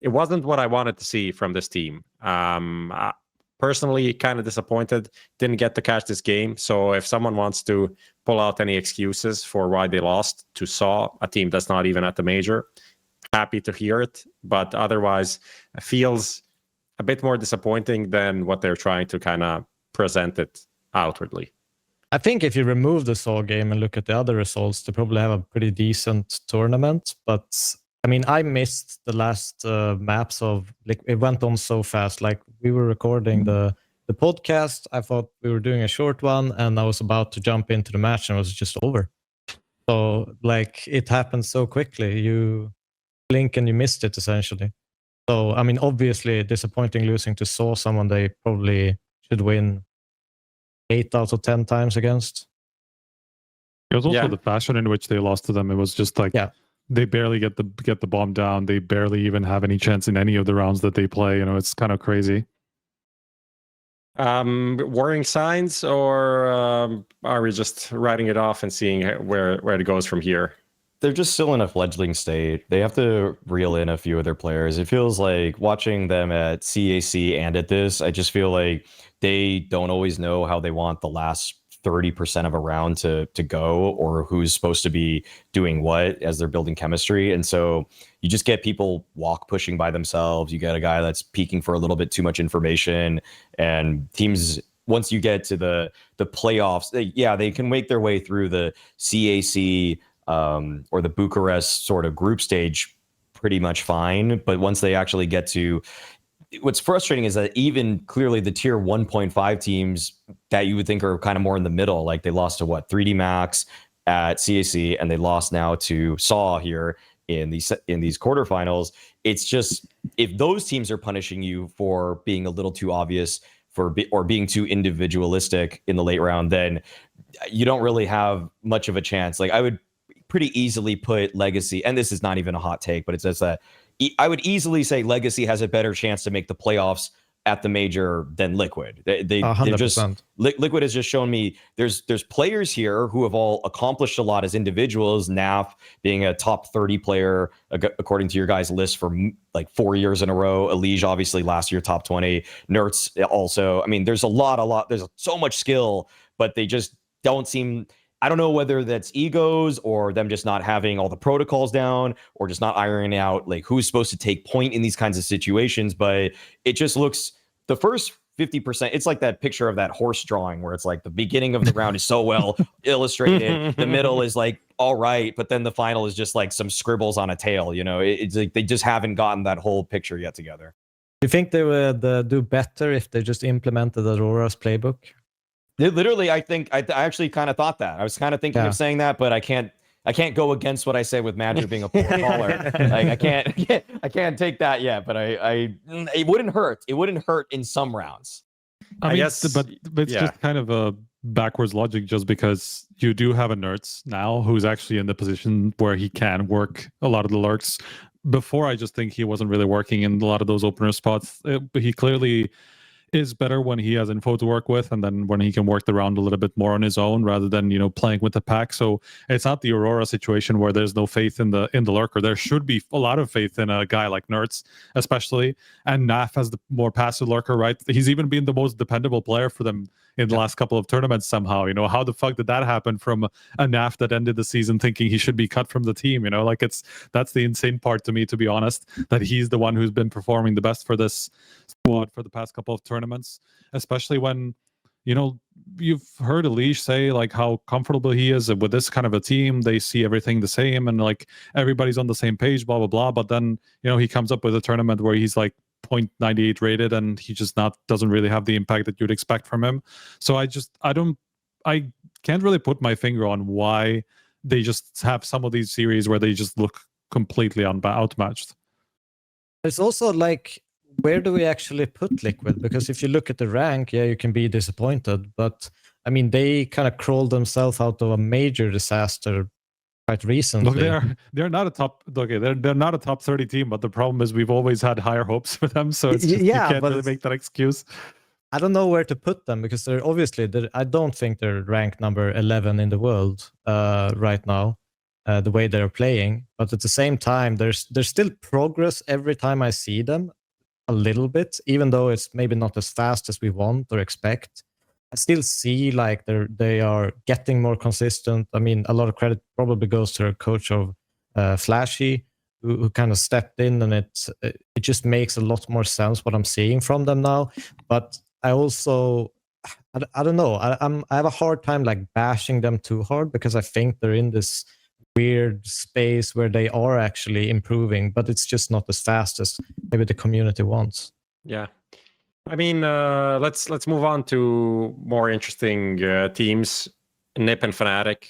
it wasn't what I wanted to see from this team. Personally kind of disappointed, didn't get to catch this game. So if someone wants to pull out any excuses for why they lost to Saw, a team that's not even at the major, happy to hear it. But otherwise, it feels a bit more disappointing than what they're trying to kind of present it outwardly. I think if you remove the Saw game and look at the other results, they probably have a pretty decent tournament. But I mean, I missed the last maps of, like, it went on so fast. Like, we were recording the podcast, I thought we were doing a short one, and I was about to jump into the match and it was just over. So like, it happened so quickly. You blink and you missed it, essentially. So, I mean, obviously disappointing losing to Saw, someone they probably should win 8 out of 10 times against. It was also the fashion in which they lost to them. It was just like, they barely get the bomb down. They barely even have any chance in any of the rounds that they play. You know, it's kind of crazy. Worrying signs, or are we just writing it off and seeing where it goes from here? They're just still in a fledgling state. They have to reel in a few of their players. It feels like watching them at CAC and at this, I just feel like they don't always know how they want the last 30% of a round to go, or who's supposed to be doing what as they're building chemistry. And so you just get people walk pushing by themselves. You get a guy that's peeking for a little bit too much information, and teams, once you get to the playoffs, they can make their way through the CAC or the Bucharest sort of group stage pretty much fine. But once they actually get to, what's frustrating is that even clearly the tier 1.5 teams that you would think are kind of more in the middle, like they lost to 3D Max at CAC, and they lost now to Saw here in these quarterfinals. It's just, if those teams are punishing you for being a little too obvious or being too individualistic in the late round, then you don't really have much of a chance. Like, I would pretty easily put Legacy, and this is not even a hot take, but it's just that I would easily say Legacy has a better chance to make the playoffs at the major than Liquid. They're just, Liquid has just shown me there's players here who have all accomplished a lot as individuals. NAF being a top 30 player according to your guys' list for like 4 years in a row. Elige obviously last year top 20. Nerds also. I mean, there's a lot. There's so much skill, but they just don't seem. I don't know whether that's egos or them just not having all the protocols down, or just not ironing out like who's supposed to take point in these kinds of situations. But it just looks, the first 50%. It's like that picture of that horse drawing where it's like the beginning of the round is so well illustrated, the middle is like all right, but then the final is just like some scribbles on a tail. You know, it's like they just haven't gotten that whole picture yet together. Do you think they would do better if they just implemented Aurora's playbook? Literally, I think I actually kind of thought that. I was kind of thinking of saying that, but I can't go against what I say with Madger being a poor caller. Like I can't take that yet. But it wouldn't hurt. It wouldn't hurt in some rounds. I mean, guess, but it's just kind of a backwards logic, just because you do have a Nerds now who's actually in the position where he can work a lot of the lurks. Before, I just think he wasn't really working in a lot of those opener spots. But he clearly is better when he has info to work with, and then when he can work the round a little bit more on his own rather than, you know, playing with the pack. So it's not the Aurora situation where there's no faith in the lurker. There should be a lot of faith in a guy like Nerds, especially, and NAF as the more passive lurker, right? He's even been the most dependable player for them in the last couple of tournaments somehow. You know, how the fuck did that happen from a NAF that ended the season thinking he should be cut from the team? You know, like that's the insane part to me, to be honest, that he's the one who's been performing the best for this squad for the past couple of tournaments, especially when, you know, you've heard Elish say like how comfortable he is with this kind of a team. They see everything the same and like everybody's on the same page, blah blah blah. But then, you know, he comes up with a tournament where he's like 0.98 rated and he just doesn't really have the impact that you'd expect from him. So I can't really put my finger on why they just have some of these series where they just look completely outmatched. It's also like, where do we actually put Liquid? Because if you look at the rank, yeah, you can be disappointed, but I mean, they kind of crawled themselves out of a major disaster quite recently. Look, they're not a top. Okay, they're not a top 30 team, but the problem is we've always had higher hopes for them, so it's just, you can't really make that excuse. I don't know where to put them because they're obviously I don't think they're ranked number 11 in the world right now, the way they're playing. But at the same time, there's still progress every time I see them. A little bit, even though it's maybe not as fast as we want or expect. I still see like they are getting more consistent. I mean, a lot of credit probably goes to their coach of Flashy, who kind of stepped in, and it just makes a lot more sense what I'm seeing from them now. But I also, I don't know, I have a hard time like bashing them too hard because I think they're in this weird space where they are actually improving, but it's just not as fast as maybe the community wants. Yeah, I mean, let's move on to more interesting teams. NIP and Fnatic,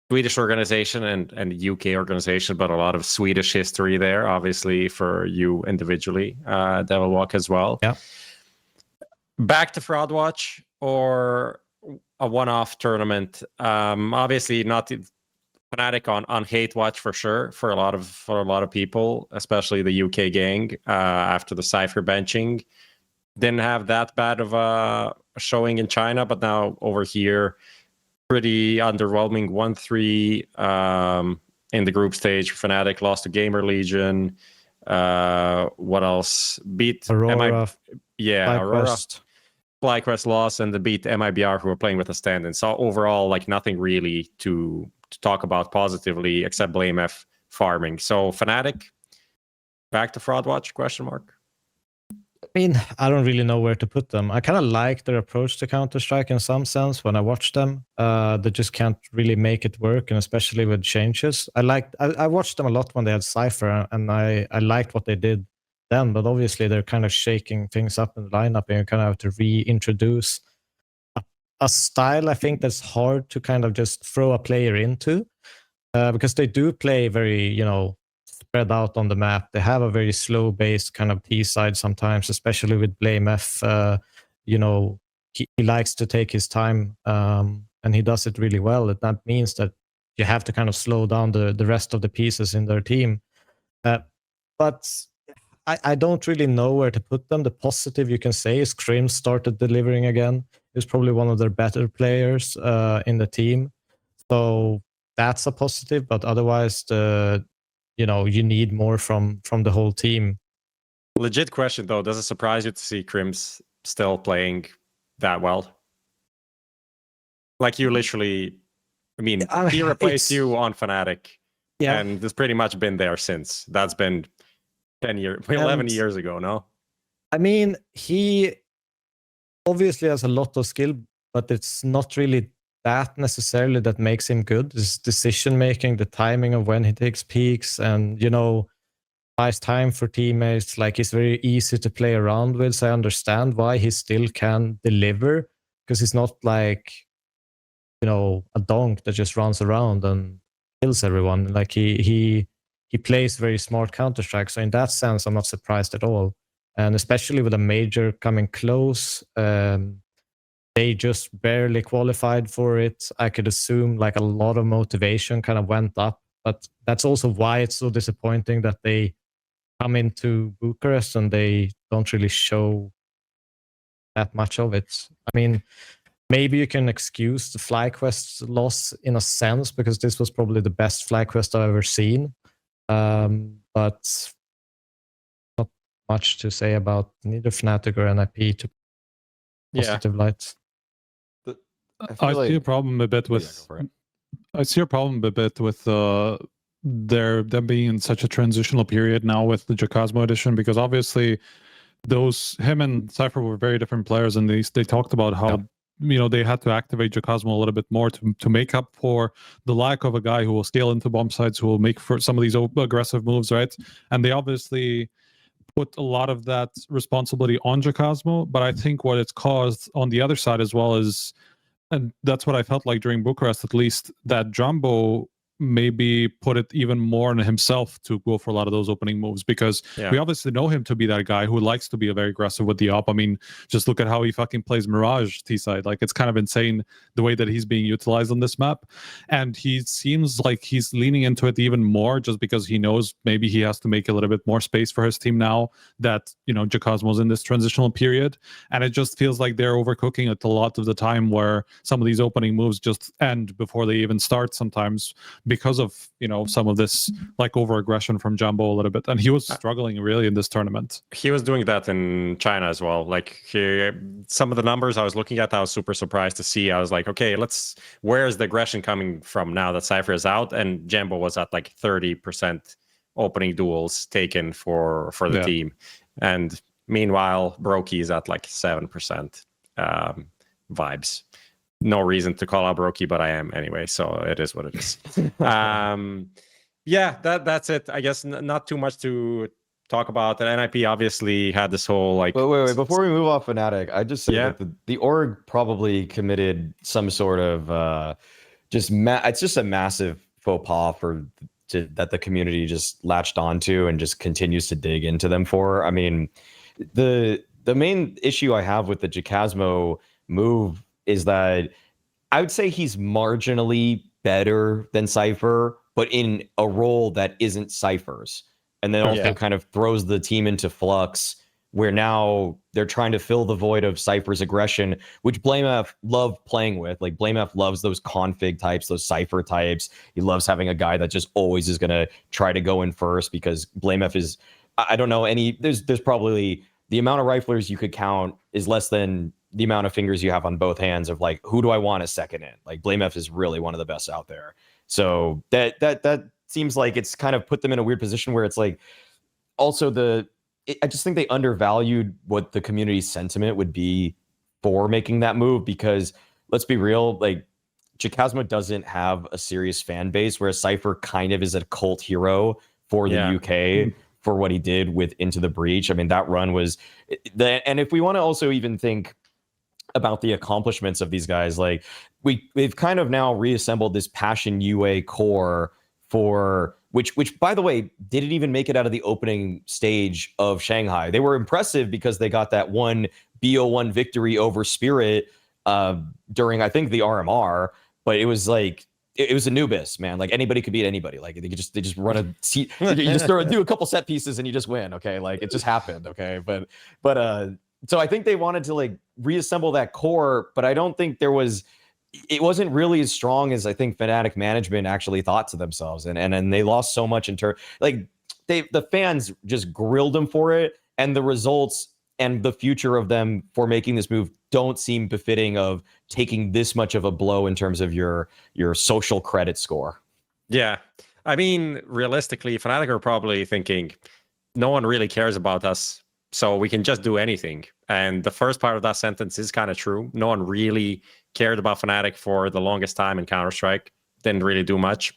Swedish organization and UK organization, but a lot of Swedish history there, obviously for you individually, Devilwalk as well. Yeah. Back to Fraud Watch or a one-off tournament? Obviously not Fnatic on hate watch for sure for a lot of people, especially the UK gang after the Cypher benching. Didn't have that bad of a showing in China, but now over here, pretty underwhelming 1-3 in the group stage. Fnatic lost to Gamer Legion. What else? Beat Aurora. Aurora. FlyQuest lost and the beat MIBR, who were playing with a stand-in. So overall, like nothing really to talk about positively except blame F farming. So Fnatic, back to Fraud Watch, question mark? I mean, I don't really know where to put them. I kind of like their approach to Counter-Strike in some sense when I watch them. They just can't really make it work, and especially with changes. I watched them a lot when they had Cypher, and I liked what they did then, but obviously they're kind of shaking things up in the lineup, and you kind of have to reintroduce a style. I think that's hard to kind of just throw a player into because they do play very, you know, spread out on the map. They have a very slow based kind of T side sometimes, especially with Blame F. You know, he likes to take his time and he does it really well. And that means that you have to kind of slow down the rest of the pieces in their team. But I don't really know where to put them. The positive you can say is KRIMZ started delivering again. He's probably one of their better players in the team. So that's a positive, but otherwise, you know, you need more from the whole team. Legit question though, does it surprise you to see KRIMZ still playing that well? Like you literally, I mean, he replaced you on Fnatic, yeah, and it's pretty much been there since. That's been 10 years, 11 years ago, no? I mean, he obviously has a lot of skill, but it's not really that necessarily that makes him good. His decision making, the timing of when he takes peaks, and nice time for teammates. Like, he's very easy to play around with. So I understand why he still can deliver, because he's not like a donk that just runs around and kills everyone. Like he plays very smart Counter-Strike. So in that sense, I'm not surprised at all. And especially with a major coming close, they just barely qualified for it. I could assume like a lot of motivation kind of went up, but that's also why it's so disappointing that they come into Bucharest and they don't really show that much of it. I mean, maybe you can excuse the FlyQuest loss in a sense, because this was probably the best FlyQuest I've ever seen. But not much to say about neither Fnatic or NIP to positive light. I see a problem a bit with. I see a problem a bit with them being in such a transitional period now with the jackasmo edition, because obviously him and Cypher were very different players, and they talked about how they had to activate jackasmo a little bit more to make up for the lack of a guy who will scale into bomb sites, who will make for some of these aggressive moves, right? And they obviously put a lot of that responsibility on jackasmo, but I think what it's caused on the other side as well is, and that's what I felt like during Bucharest, at least, that Jumbo maybe put it even more on himself to go for a lot of those opening moves, because we obviously know him to be that guy who likes to be very aggressive with the op. I mean, just look at how he fucking plays Mirage T-side. Like, it's kind of insane the way that he's being utilized on this map, and he seems like he's leaning into it even more just because he knows maybe he has to make a little bit more space for his team now that jackasmo's in this transitional period, and it just feels like they're overcooking it a lot of the time, where some of these opening moves just end before they even start sometimes, because of some of this like over aggression from Jumbo a little bit, and he was struggling really in this tournament. He was doing that in China as well. Like, some of the numbers I was looking at, I was super surprised to see. I was like, okay, where's the aggression coming from now that Cypher is out? And Jumbo was at like 30% opening duels taken for the team, and meanwhile Brokey is at like 7% vibes. No reason to call out Brokey, but I am anyway, so it is what it is. That's it. I guess not too much to talk about. The NIP obviously had this whole like. Wait. Before we move off Fnatic, I just say that the org probably committed some sort of it's just a massive faux pas that the community just latched onto and just continues to dig into them for. I mean, the main issue I have with the jackasmo move is that I would say he's marginally better than Cypher, but in a role that isn't Cypher's. And then also kind of throws the team into flux, where now they're trying to fill the void of Cypher's aggression, which BlameF love playing with. Like, BlameF loves those config types, those Cypher types. He loves having a guy that just always is going to try to go in first, because BlameF is, I don't know, there's probably the amount of riflers you could count is less than the amount of fingers you have on both hands of like, who do I want a second in? Like, BlameF is really one of the best out there. So that seems like it's kind of put them in a weird position where it's like, also I just think they undervalued what the community sentiment would be for making that move, because let's be real, like, jackasmo doesn't have a serious fan base, whereas Cypher kind of is a cult hero for the UK for what he did with Into the Breach. I mean, that run was and if we want to also even think about the accomplishments of these guys, like, we've kind of now reassembled this Passion UA core for which by the way didn't even make it out of the opening stage of Shanghai. They were impressive because they got that one BO1 victory over Spirit during, I think, the RMR, but it was like, it was Anubis, man. Like, anybody could beat anybody. Like, they just run a seat, you just do a couple set pieces and you just win. Okay, like, it just happened. Okay, but so I think they wanted to like reassemble that core, but I don't think it wasn't really as strong as I think Fnatic management actually thought to themselves, and they lost so much in turn. Like, the fans just grilled them for it, and the results and the future of them for making this move don't seem befitting of taking this much of a blow in terms of your social credit score. Yeah, I mean, realistically, Fnatic are probably thinking, no one really cares about us so we can just do anything. And the first part of that sentence is kind of true. No one really cared about Fnatic for the longest time in Counter-Strike. Didn't really do much.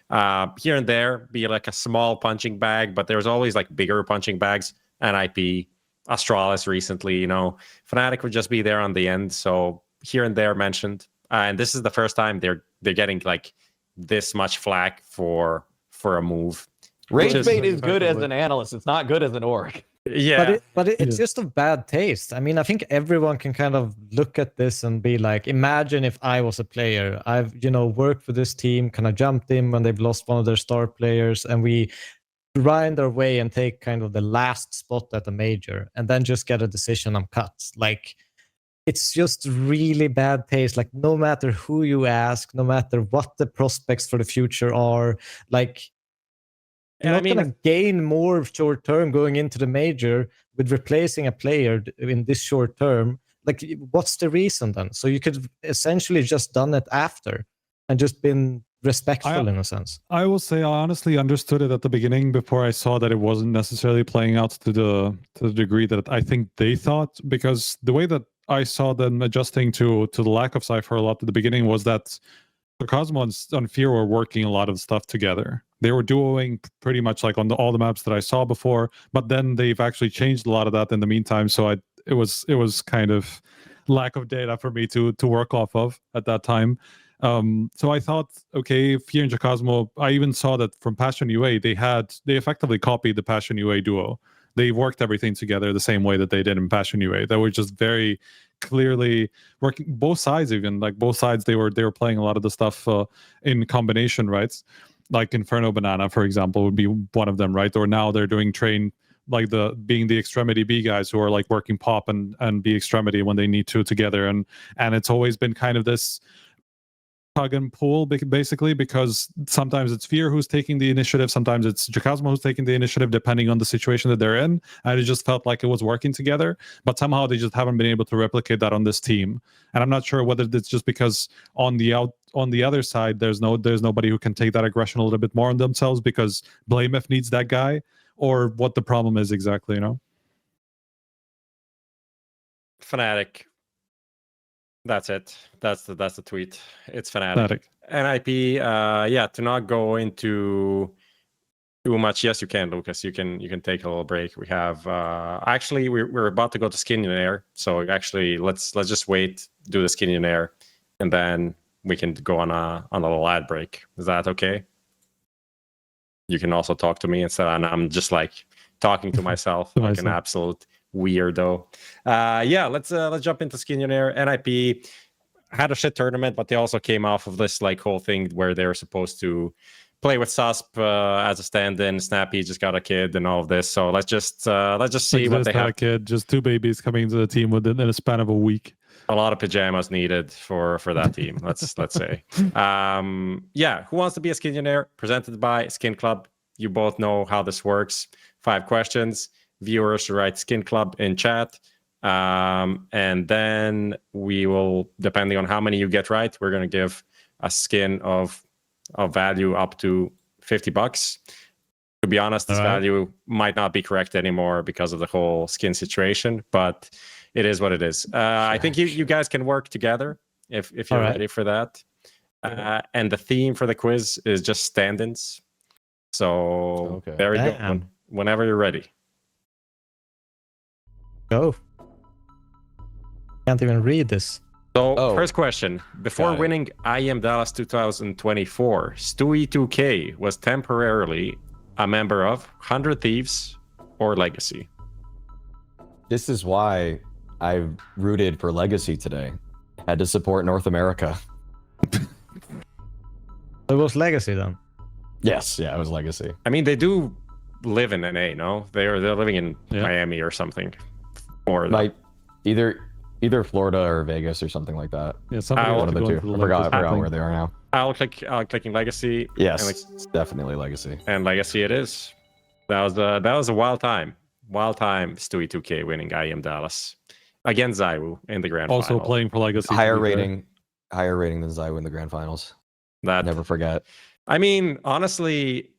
Here and there, be like a small punching bag, but there's always like bigger punching bags. NIP, Astralis recently, you know, Fnatic would just be there on the end. So here and there mentioned, and this is the first time they're getting like this much flack for a move. Rage bait is good as an analyst. It's not good as an org. Yeah, but it's just of bad taste. I mean, I think everyone can kind of look at this and be like, imagine if I was a player. I've, you know, worked for this team, kind of jumped in when they've lost one of their star players, and we grind our way and take kind of the last spot at the major, and then just get a decision on cuts. Like, it's just really bad taste. Like, no matter who you ask, no matter what the prospects for the future are, like, you're not going to gain more short term going into the major with replacing a player in this short term. Like, what's the reason then? So you could essentially just done it after and just been respectful in a sense. I will say I honestly understood it at the beginning before I saw that it wasn't necessarily playing out to the degree that I think they thought, because the way that I saw them adjusting to the lack of Cypher a lot at the beginning was that jackasmo and Fear were working a lot of stuff together. They were duoing pretty much like on all the maps that I saw before, but then they've actually changed a lot of that in the meantime. So it was kind of lack of data for me to work off of at that time. So I thought, okay, Fear and jackasmo, I even saw that from Passion UA, they effectively copied the Passion UA duo. They worked everything together the same way that they did in Passion UA. They were just very clearly working both sides, even like both sides. They were playing a lot of the stuff in combination, right? Like Inferno Banana, for example, would be one of them, right? Or now they're doing Train, like being the Extremity B guys who are like working Pop and B Extremity when they need to together. And it's always been kind of this tug and pull, basically, because sometimes it's Fear who's taking the initiative, sometimes it's jackasmo who's taking the initiative, depending on the situation that they're in, and it just felt like it was working together, but somehow they just haven't been able to replicate that on this team. And I'm not sure whether it's just because on the other side there's nobody who can take that aggression a little bit more on themselves, because Blamef needs that guy, or what the problem is exactly, you know. Fnatic. That's it. That's the tweet. It's Fnatic. NIP, yeah, to not go into too much. Yes, you can, Lucas. You can take a little break. We have actually we're about to go to Skinionaire. So actually let's just wait, do the Skinionaire, and then we can go on a little ad break. Is that okay? You can also talk to me instead, and I'm just like talking to myself like an absolute weirdo. Yeah, let's jump into Skinionaire. NIP had a shit tournament, but they also came off of this like whole thing where they were supposed to play with Susp as a stand-in. Snappy just got a kid and all of this. So let's just see what they have. A kid, just 2 babies coming into the team within a span of a week. A lot of pajamas needed for that team. let's say. Yeah, who wants to be a Skinionaire? Presented by Skin Club. You both know how this works. 5 questions. Viewers write Skin Club in chat, and then we will, depending on how many you get right, we're going to give a skin of value up to $50. To be honest, this value might not be correct anymore because of the whole skin situation, but it is what it is. I think you guys can work together if you're ready for that. And the theme for the quiz is just stand-ins. So there we go. Whenever you're ready. Go. Can't even read this. So, first question. Before winning IEM Dallas 2024, Stewie2K was temporarily a member of 100 Thieves or Legacy. This is why I rooted for Legacy today. Had to support North America. It was Legacy then? Yes, yeah, it was Legacy. I mean, they do live in NA, no? They're living in Miami or something. Or like either Florida or Vegas or something like that. Yeah, one of the two. I forgot where they are now. I'll clicking Legacy. Yes, it's definitely Legacy. And Legacy it is. That was a wild time. Wild time. Stewie 2K winning IEM Dallas against Zaiwu in the grand also final. Also playing for Legacy. Higher rating than Zaiwu in the grand finals. That never forget. I mean, honestly,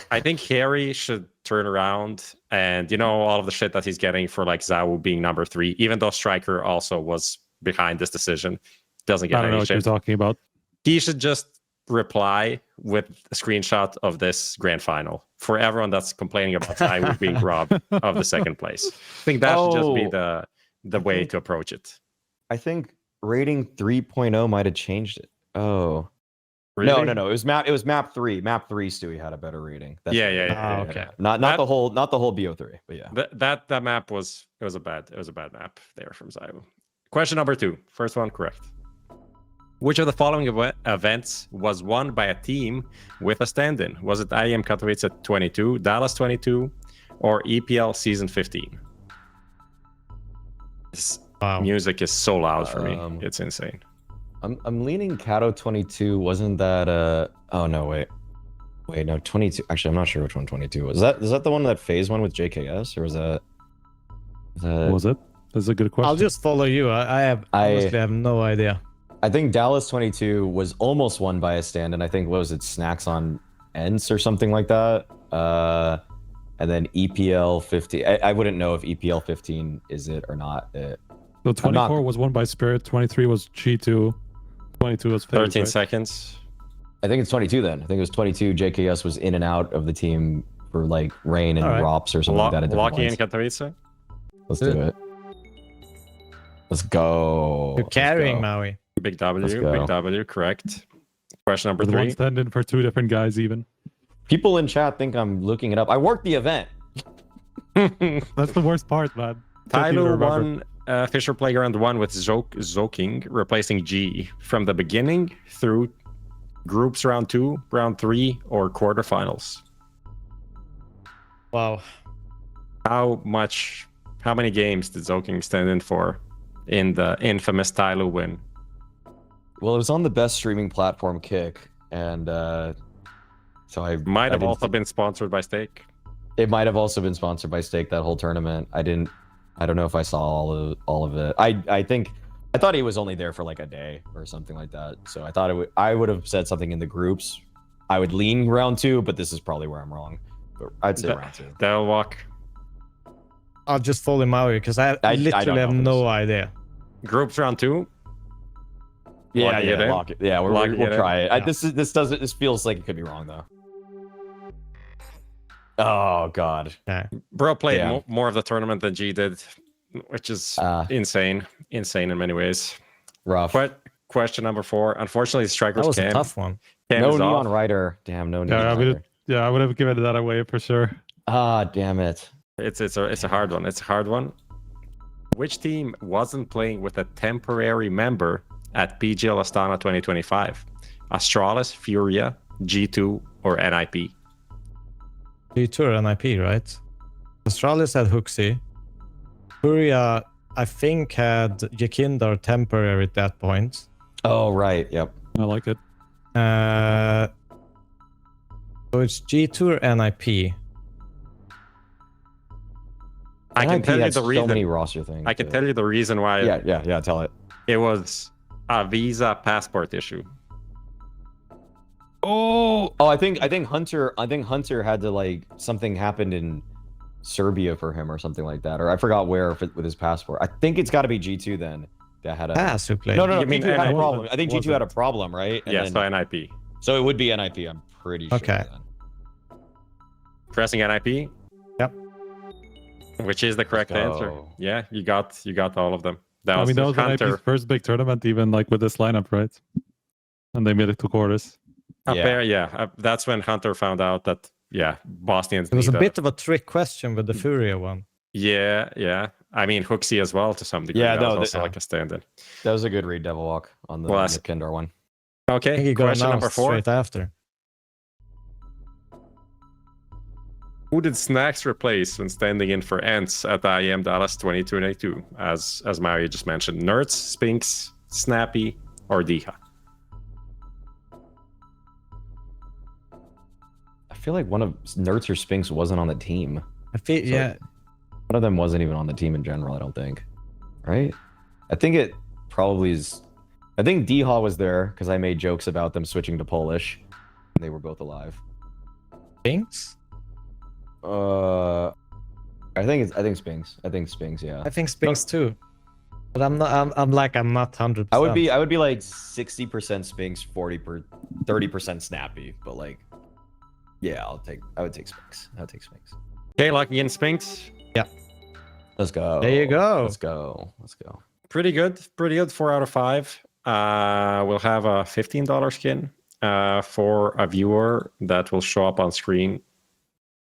I think Harry should turnaround, and all of the shit that he's getting for like Zawu being number 3, even though Striker also was behind this decision, doesn't get I don't know any what shit. you're talking about. He should just reply with a screenshot of this grand final for everyone that's complaining about Zawu being robbed of the second place. I think that should just be the way to approach it. I think rating 3.0 might have changed it. Oh. Really? No. It was map 3. Map 3 Stewie had a better rating. That's Yeah. Okay. Not the whole BO3, but yeah. That map was a bad map there from Zawu. Question number 2. First one correct. Which of the following events was won by a team with a stand-in? Was it IEM Katowice 22, Dallas 22, or EPL Season 15? This music is so loud for me. It's insane. I'm leaning Kato 22. Wasn't that oh no, wait, no, 22. Actually, I'm not sure which one 22 was. Is that the one that phase one with JKS, or was that What was it? That's a good question. I'll just follow you. I honestly have no idea. I think Dallas 22 was almost won by a stand, and I think, what was it, Snacks on Ents or something like that. And then EPL 15. I wouldn't know if EPL 15 is it or not. So 24 was won by Spirit, 23 was G2, 22 was FaZe, 13 right? seconds. I think it's 22 then. I think it was 22. JKS was in and out of the team for like rain and ROPS or something like that. Locking in Katowice. Let's do it. Let's go. You're carrying Maui. Big W, correct. Question number 3. One stand-in for 2 different guys even. People in chat think I'm looking it up. I worked the event. That's the worst part, man. Tyler won Fisher Playground 1 with Zoking, replacing G from the beginning through groups round 2, round 3, or quarterfinals. Wow. How many games did Zoking stand in for in the infamous Tyloo win? Well, it was on the best streaming platform, Kick, and so I might have also been sponsored by Stake. It might have also been sponsored by Stake, that whole tournament. I don't know if I saw all of it. I thought he was only there for like a day or something like that. So I thought I would have said something in the groups. I would lean round 2, but this is probably where I'm wrong. But I'd say round 2. Devilwalk. I'll just follow Maui because I literally have no idea. Groups round 2. Yeah, lock it. Yeah, we'll try it. Yeah. This feels like it could be wrong though. Oh god. Okay. Bro played more of the tournament than G did, which is insane in many ways. Rough. But question number 4. Unfortunately, Strikers that was a tough one. No Neon Rider. Damn, no Neon Rider. I would have given that away for sure. Ah, damn it. It's a hard one. It's a hard one. Which team wasn't playing with a temporary member at PGL Astana 2025? Astralis, Furia, G2, or NIP? G2 or NIP, right? Astralis had Hooksy. Furia, I think, had Jakindar temporary at that point. Oh, right. Yep. I like it. So it's G2 or NIP? I can tell you the reason. So many roster things. I can tell you the reason why. Yeah. Tell it. It was a visa passport issue. Oh, I think Hunter had to, like, something happened in Serbia for him or something like that, or I forgot where with his passport. I think it's got to be G2 then that had a who played. No, mean G2 had a NIP? problem. I think G2 had a problem, right? And Yes, then, so NIP. so it would be NIP. I'm pretty sure. Okay. Then. Pressing NIP. Yep. Which is the correct answer. Yeah, you got all of them. That was NIP's first big tournament, even like with this lineup, right? And they made it to quarters. That's when Hunter found out that Bosnians. It was a bit of a trick question with the Furia one. Yeah. I mean, Hooksy as well to some degree. Yeah, that was also like a stand-in. That was a good read, Devilwalk, on the Kindar one. Okay, question number 4. Straight after. Who did Snacks replace when standing in for Ents at the IEM Dallas 2022? As Mario just mentioned, Nerds, Spinks, Snappy, or Diha? I feel like one of Nerds or Spinks wasn't on the team. One of them wasn't even on the team in general, I don't think. Right? I think it probably is. I think Diha was there because I made jokes about them switching to Polish. And they were both alive. Spinks? I think Spinks. I think Spinks. Yeah. I think Spinks too. But I'm not 100%. I would be like 60% Spinks, 30% Snappy. But like, yeah, I would take Spinks. I would take Spinks. Okay, locking in Spinks. Yeah. Let's go. There you go. Let's go. Let's go. Pretty good. Pretty good. 4 out of 5. We'll have a $15 skin for a viewer that will show up on screen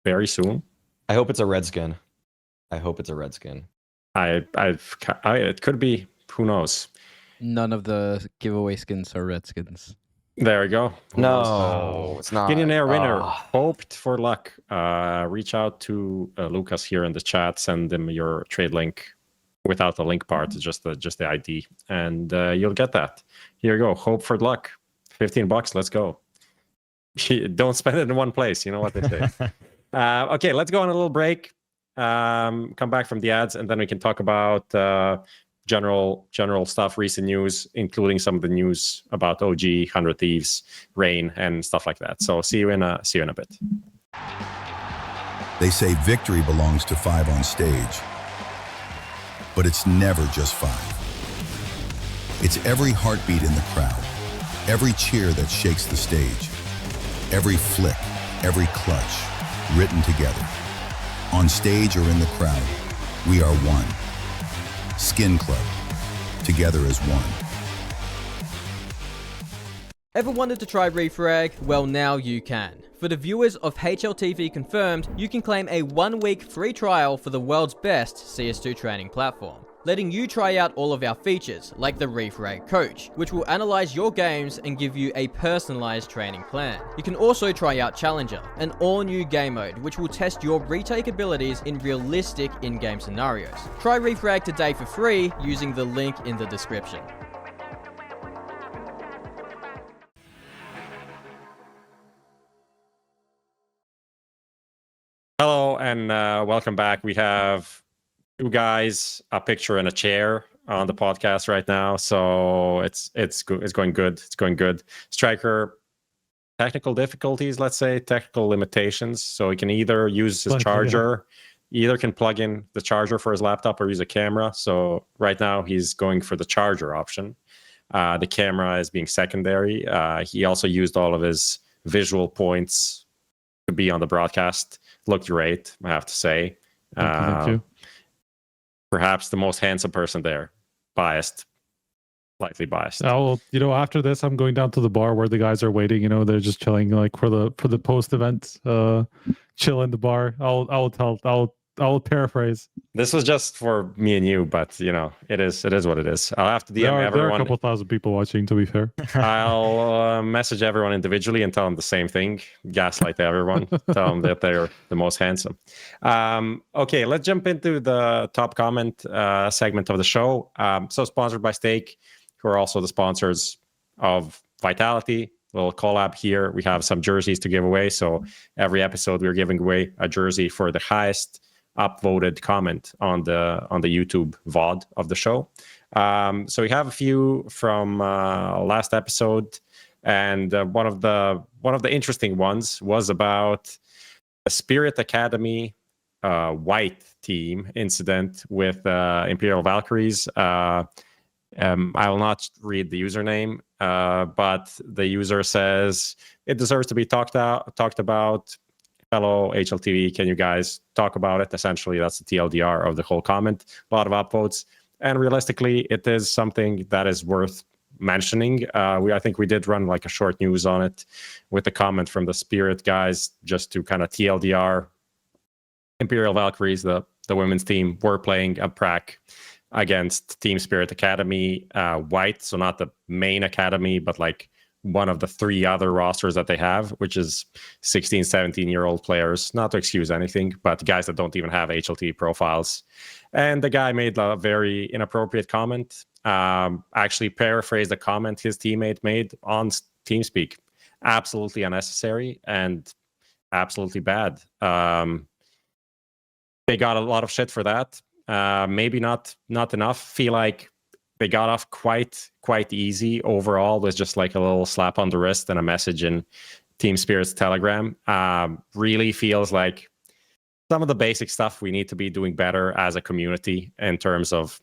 very soon. I hope it's a red skin. I hope it's a red skin. It could be. Who knows? None of the giveaway skins are red skins. There we go. Who knows? No, it's not. Skinionaire winner. Hoped for luck. Reach out to Lucas here in the chat. Send him your trade link without the link part, just the ID, and you'll get that. Here you go. Hope for luck. $15. Let's go. Don't spend it in one place. You know what they say. Okay, let's go on a little break. Come back from the ads, and then we can talk about general stuff, recent news, including some of the news about OG, 100 Thieves, Rain, and stuff like that. So see you in a bit. They say victory belongs to 5 on stage, but it's never just 5. It's every heartbeat in the crowd, every cheer that shakes the stage, every flick, every clutch, written together. On stage or in the crowd, we are one. Skin Club, together as one. Ever wanted to try Refrag? Well, now you can. For the viewers of HLTV Confirmed, you can claim a 1-week free trial for the world's best CS2 training platform, letting you try out all of our features, like the Refrag Coach, which will analyze your games and give you a personalized training plan. You can also try out Challenger, an all-new game mode, which will test your retake abilities in realistic in-game scenarios. Try Refrag today for free using the link in the description. Hello and welcome back. We have 2 guys, a picture, and a chair on the podcast right now. So it's going good. It's going good. Striker, technical difficulties, let's say, technical limitations. So he can either use his charger, either can plug in the charger for his laptop or use a camera. So right now he's going for the charger option. The camera is being secondary. He also used all of his visual points to be on the broadcast. Looked great, I have to say. Thank you. Perhaps the most handsome person there. Biased. Slightly biased. Well, after this, I'm going down to the bar where the guys are waiting. They're just chilling, like for the post event, chill in the bar. I'll paraphrase. This was just for me and you, but it is what it is. I'll have to DM everyone. There are a couple thousand people watching, to be fair. I'll message everyone individually and tell them the same thing. Gaslight everyone. Tell them that they're the most handsome. Okay, let's jump into the top comment segment of the show. So sponsored by Stake, who are also the sponsors of Vitality. Little collab here. We have some jerseys to give away. So every episode we're giving away a jersey for the highest upvoted comment on the YouTube VOD of the show. So we have a few from last episode, and one of the interesting ones was about the Spirit Academy white team incident with Imperial Valkyries. I will not read the username, but the user says it deserves to be talked about. Hello, HLTV, can you guys talk about it? Essentially, that's the TLDR of the whole comment. A lot of upvotes. And realistically, it is something that is worth mentioning. I think we did run like a short news on it with the comment from the Spirit guys, just to kind of TLDR. Imperial Valkyries, the women's team, were playing a prac against Team Spirit Academy white. So not the main academy, but like one of the 3 other rosters that they have, which is 16, 17-year-old players. Not to excuse anything, but guys that don't even have HLT profiles. And the guy made a very inappropriate comment. Actually paraphrased the comment his teammate made on TeamSpeak. Absolutely unnecessary and absolutely bad. They got a lot of shit for that. Maybe not enough. Feel like they got off quite easy overall, with just like a little slap on the wrist and a message in Team Spirit's Telegram. Really feels like some of the basic stuff we need to be doing better as a community in terms of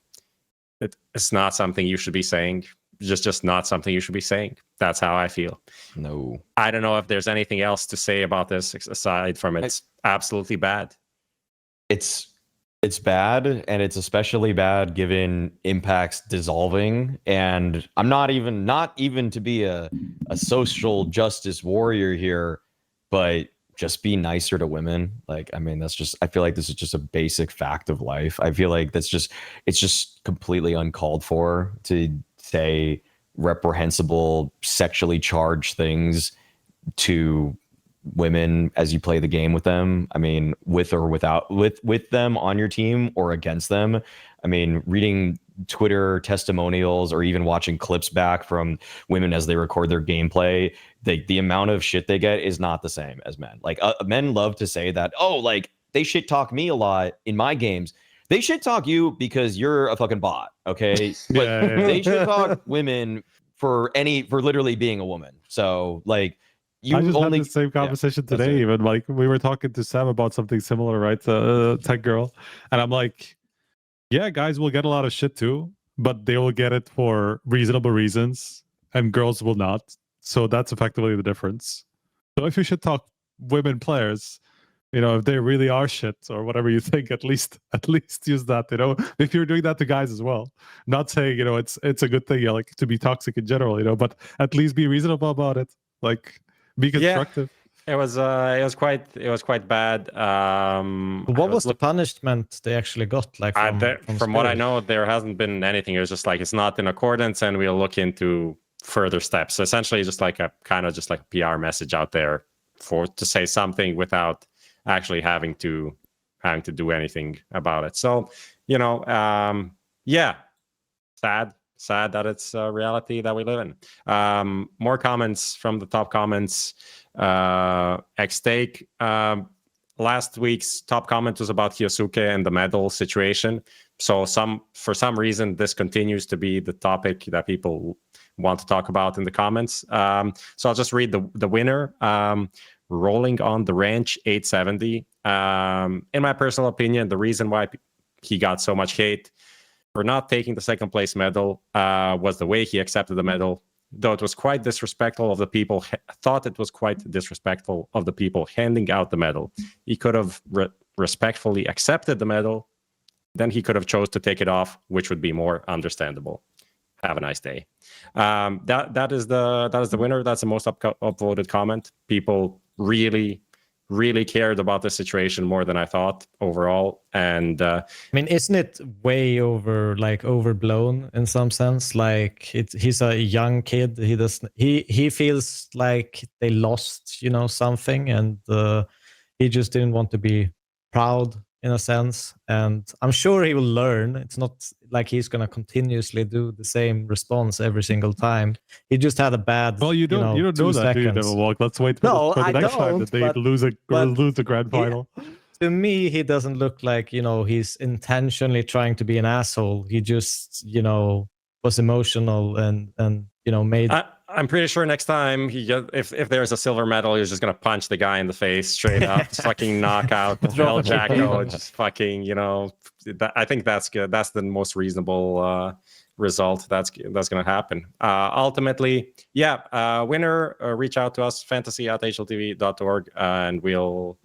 it's not something you should be saying. Just not something you should be saying. That's how I feel. No. I don't know if there's anything else to say about this aside from it's absolutely bad. It's bad, and it's especially bad given Impact's dissolving. And I'm not even to be a social justice warrior here, but just be nicer to women. Like, I mean, I feel like this is just a basic fact of life. I feel like it's just completely uncalled for to say reprehensible, sexually charged things to women as you play the game with them. I mean, with or without, with them on your team or against them. I mean, reading Twitter testimonials or even watching clips back from women as they record their gameplay, the amount of shit they get is not the same as men. Like, men love to say that, oh, like, they shit talk me a lot in my games. They shit talk you because you're a fucking bot, okay? But they shit talk women for literally being a woman. So, like, I just had the same conversation today. Even like we were talking to Sam about something similar, right? Tech girl, and I'm like, yeah, guys will get a lot of shit too, but they will get it for reasonable reasons, and girls will not. So that's effectively the difference. So if you should talk women players, you know, if they really are shit or whatever you think, at least use that. You know, if you're doing that to guys as well, not saying, you know, it's a good thing, like to be toxic in general, you know, but at least be reasonable about it. Like, be constructive. Yeah, it was quite bad. What was the punishment they actually got? Like from what I know, there hasn't been anything. It was just like it's not in accordance, and we'll look into further steps. So essentially, just like a PR message out there to say something without actually having to do anything about it. So, you know, yeah, sad that it's a reality that we live in. More comments from the top comments. Xtake. Last week's top comment was about Hyosuke and the medal situation. So for some reason, this continues to be the topic that people want to talk about in the comments. So I'll just read the winner. Rolling on the Ranch 870. In my personal opinion, the reason why he got so much hate for not taking the second place medal was the way he accepted the medal. Though it was quite disrespectful of the people, thought it was quite disrespectful of the people handing out the medal. He could have respectfully accepted the medal, then he could have chose to take it off, which would be more understandable. Have a nice day. That is the winner. That's the most upvoted comment. People really cared about the situation more than I thought overall. And I mean, isn't it way overblown in some sense? Like he's a young kid. He feels like they lost, you know, something, and he just didn't want to be proud in a sense. And I'm sure he will learn. It's not like he's going to continuously do the same response every single time. He just had a bad. Well, you don't know that, do you, Devilwalk? Let's wait for the next time that they lose the grand final. To me, he doesn't look like, you know, he's intentionally trying to be an asshole. He just, you know, was emotional and you know, made. I'm pretty sure next time if there's a silver medal, he's just gonna punch the guy in the face straight up, just fucking knock out El Jacko, just fucking, you know. I think that's good. That's the most reasonable result that's gonna happen. Ultimately, winner, reach out to us, fantasy@hltv.org, and we'll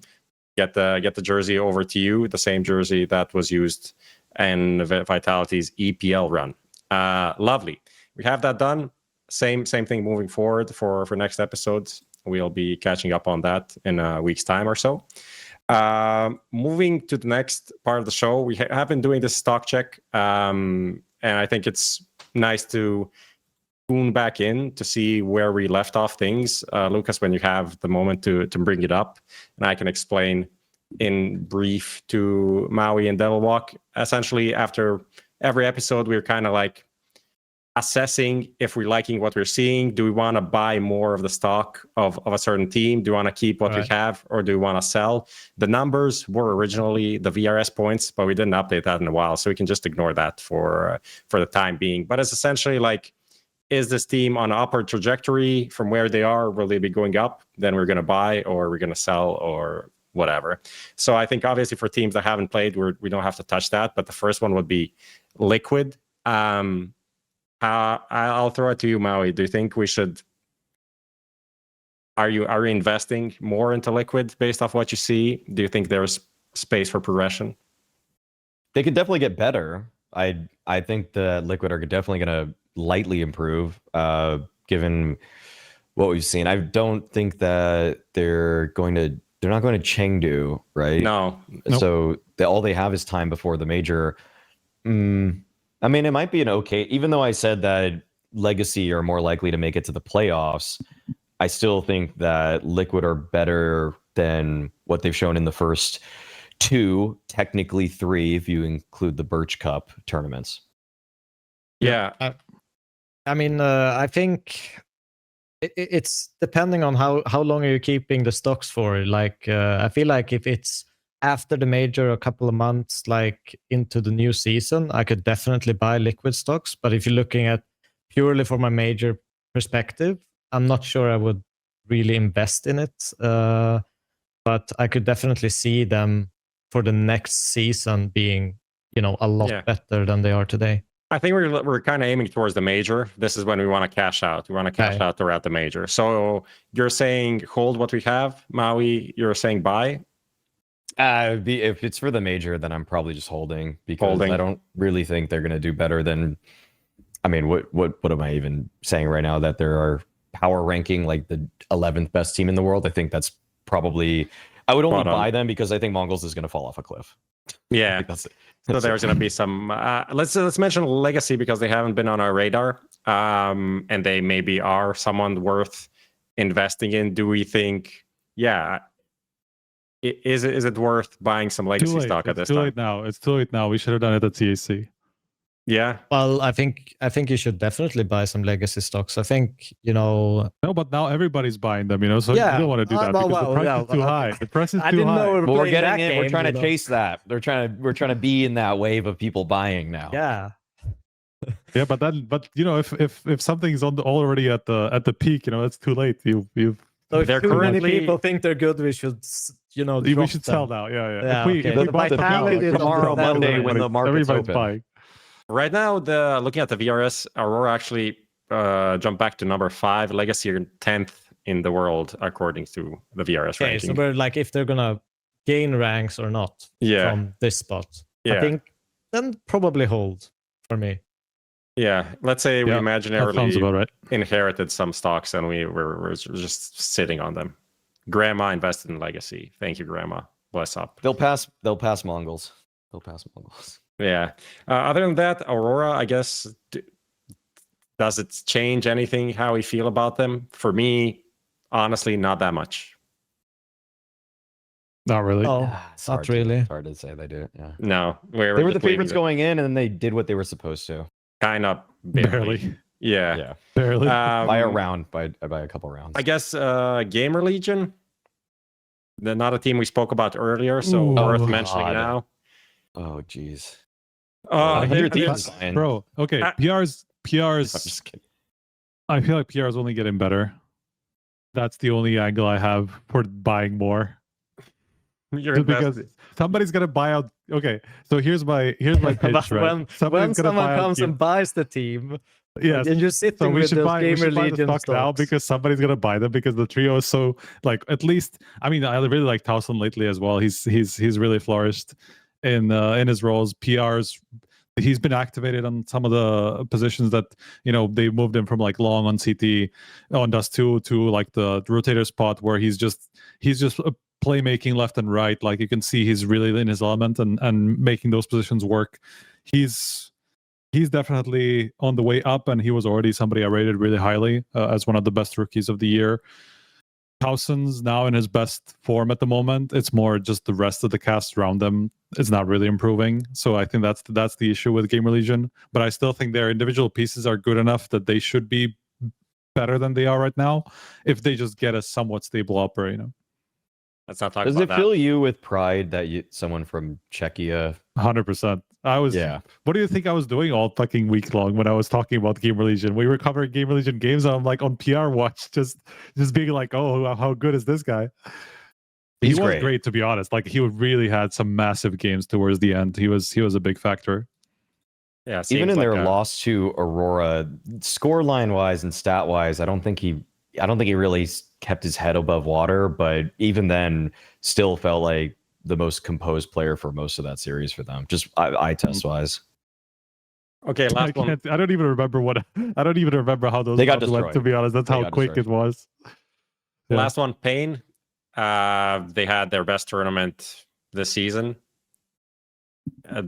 get the jersey over to you, the same jersey that was used in Vitality's EPL run. Lovely. We have that done. Same thing moving forward for next episodes. We'll be catching up on that in a week's time or so. Moving to the next part of the show, we have been doing this stock check, and I think it's nice to tune back in to see where we left off things. Lucas, when you have the moment to bring it up, and I can explain in brief to Maui and Devilwalk. Essentially, after every episode, we're kind of like assessing if we're liking what we're seeing. Do we want to buy more of the stock of a certain team? Do we want to keep what we have, or do we want to sell? The numbers were originally the VRS points, but we didn't update that in a while, so we can just ignore that for the time being. But it's essentially like, is this team on an upward trajectory from where they are? Will they be going up? Then we're going to buy, or we're going to sell, or whatever. So I think obviously for teams that haven't played, we don't have to touch that. But the first one would be Liquid. I'll throw it to you, Maui. Do you think we should? Are you investing more into Liquid based off what you see? Do you think there's space for progression? They could definitely get better. I think the Liquid are definitely going to lightly improve, given what we've seen. I don't think that they're not going to Chengdu, right? No. So all they have is time before the major. I mean, it might be an okay, even though I said that Legacy are more likely to make it to the playoffs, I still think that Liquid are better than what they've shown in the first 2, technically 3, if you include the Birch Cup tournaments. Yeah. I mean, I think it's depending on how long are you keeping the stocks for. Like, I feel like if it's after the major, a couple of months, like into the new season, I could definitely buy Liquid stocks. But if you're looking at purely from a major perspective, I'm not sure I would really invest in it. But I could definitely see them for the next season being, a lot better than they are today. I think we're kind of aiming towards the major. This is when we want to cash out. We want to cash out throughout the major. So you're saying hold what we have, Maui. You're saying buy. If it's for the major, then I'm probably just holding because I don't really think they're going to do better than. I mean, what am I even saying right now? That there are power ranking like the 11th best team in the world. I think that's probably. I would only buy them because I think MongolZ is going to fall off a cliff. Yeah, that's it. So there's going to be some. Let's mention Legacy because they haven't been on our radar, and they maybe are someone worth investing in. Do we think? Yeah. Is it worth buying some Legacy stock at this time? It's too late now. We should have done it at TAC. Yeah. Well, I think you should definitely buy some Legacy stocks. I think, No, but now everybody's buying them, so you don't want to do that because the price is too high. The price is too high. We're getting it. We're trying to chase that. We're trying to be in that wave of people buying now. Yeah. Yeah, but if something's already at the peak, it's too late. So if too many people think they're good, we should, we should sell now. Yeah. Okay. If we buy tomorrow, Monday, when the market's open. Buying. Right now, looking at the VRS, Aurora actually jumped back to number 5. Legacy are 10th in the world according to the VRS ranking. So we're like, if they're gonna gain ranks or not from this spot, I think then probably hold for me. Yeah, let's say we imaginarily right. inherited some stocks and we're just sitting on them. Grandma invested in Legacy. Thank you, Grandma. Bless up. They'll pass MongolZ. Yeah. Other than that, Aurora, I guess, does it change anything how we feel about them? For me, honestly, not that much. Not really. Oh, not really. It's hard to say they do. Yeah. No, they were the favorites going in, and then they did what they were supposed to. Kind of barely. Yeah. Barely. By a round, by a couple rounds. I guess Gamer Legion. They're not a team we spoke about earlier, so worth mentioning now. Oh, jeez. Bro, okay. PR's. I'm just kidding. I feel like PR is only getting better. That's the only angle I have for buying more. Because somebody's gonna buy out. Okay, so here's my pitch. Right? When someone comes and buys the team, yes, and you're sitting with those Gamer Legion stocks now because somebody's gonna buy them because the trio is so at least. I mean, I really like Towson lately as well. He's really flourished in his roles. PR's. He's been activated on some of the positions that they moved him from long on CT on Dust 2 to the rotator spot where he's just playmaking left and right. Like you can see he's really in his element and making those positions work. He's definitely on the way up, and he was already somebody I rated really highly as one of the best rookies of the year. Towson's now in his best form at the moment. It's more just the rest of the cast around them is not really improving. So I think that's the issue with Gamer Legion. But I still think their individual pieces are good enough that they should be better than they are right now if they just get a somewhat stable upper. Let's not talk about that. Does it fill you with pride that someone from Czechia? 100%. I was. Yeah. What do you think I was doing all fucking week long when I was talking about Gamer Legion? We were covering Gamer Legion games, and I'm on PR watch, just being like, "Oh, how good is this guy?" He He's was great. great, to be honest. Like he really had some massive games towards the end. He was a big factor. Yeah, Even seems in like their loss to Aurora, score line wise and stat wise, I don't think he really kept his head above water. But even then, still felt like the most composed player for most of that series for them, just eye test wise. Okay, last one. I don't even remember I don't even remember how those They got rounds went, to destroyed. be honest. That's They how got quick destroyed. it was. Yeah. Last one, Pain. They had their best tournament this season.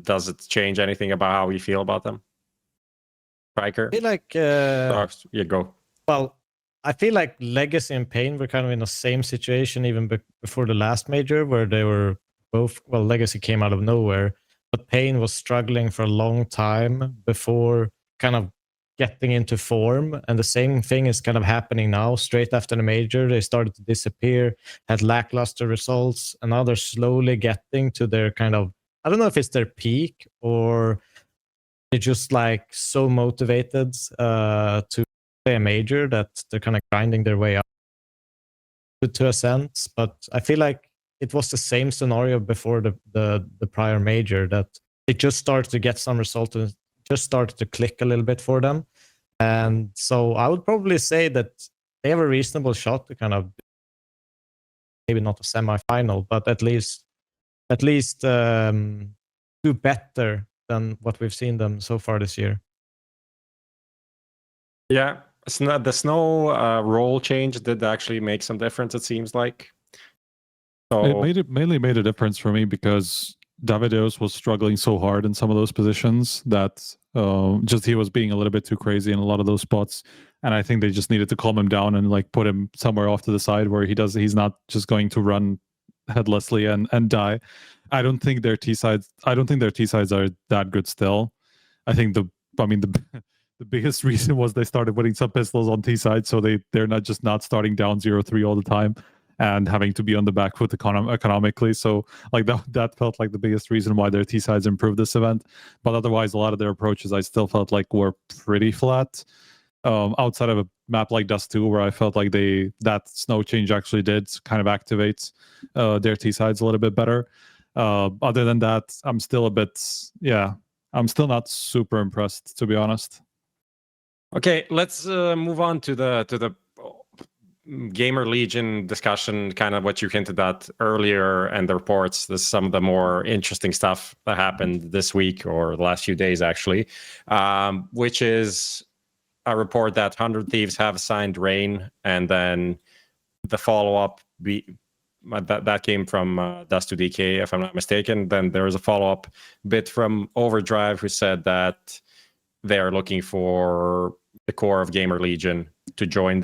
Does it change anything about how we feel about them? Striker? I feel like Yeah, go. well, I feel like Legacy and Pain were kind of in the same situation even before the last major, where they were both. Well, Legacy came out of nowhere, but Pain was struggling for a long time before kind of getting into form. And the same thing is kind of happening now. Straight after the major, they started to disappear, had lackluster results, and now they're slowly getting to their kind of, I don't know if it's their peak or they're just like so motivated to play a major that they're kind of grinding their way up to Ascent. But I feel like it was the same scenario before the prior major, that it just started to get some results and just started to click a little bit for them. And so I would probably say that they have a reasonable shot to kind of, maybe not a semi-final, but at least do better than what we've seen them so far this year. Yeah, the snow roll change did actually make some difference, it seems like. So It mainly made a difference for me because Davidos was struggling so hard in some of those positions that just he was being a little bit too crazy in a lot of those spots, and I think they just needed to calm him down and like put him somewhere off to the side where he's not just going to run headlessly and die. I don't think their T sides are that good still. I think the biggest reason was they started winning some pistols on T side, so they're not starting down 0-3 all the time and having to be on the back foot economically. So like that felt like the biggest reason why their T sides improved this event. But otherwise, a lot of their approaches I still felt like were pretty flat. Outside of a map like Dust 2, where I felt like that snow change actually did kind of activate their T sides a little bit better. Other than that, I'm still not super impressed, to be honest. okay, let's move on to the Gamer Legion discussion, kind of what you hinted at earlier, and the reports. This is some of the more interesting stuff that happened this week or the last few days, actually, which is a report that 100 Thieves have signed Rain, and then the follow-up that came from Dust2DK, if I'm not mistaken. Then there was a follow-up bit from Overdrive, who said that they are looking for the core of Gamer Legion to join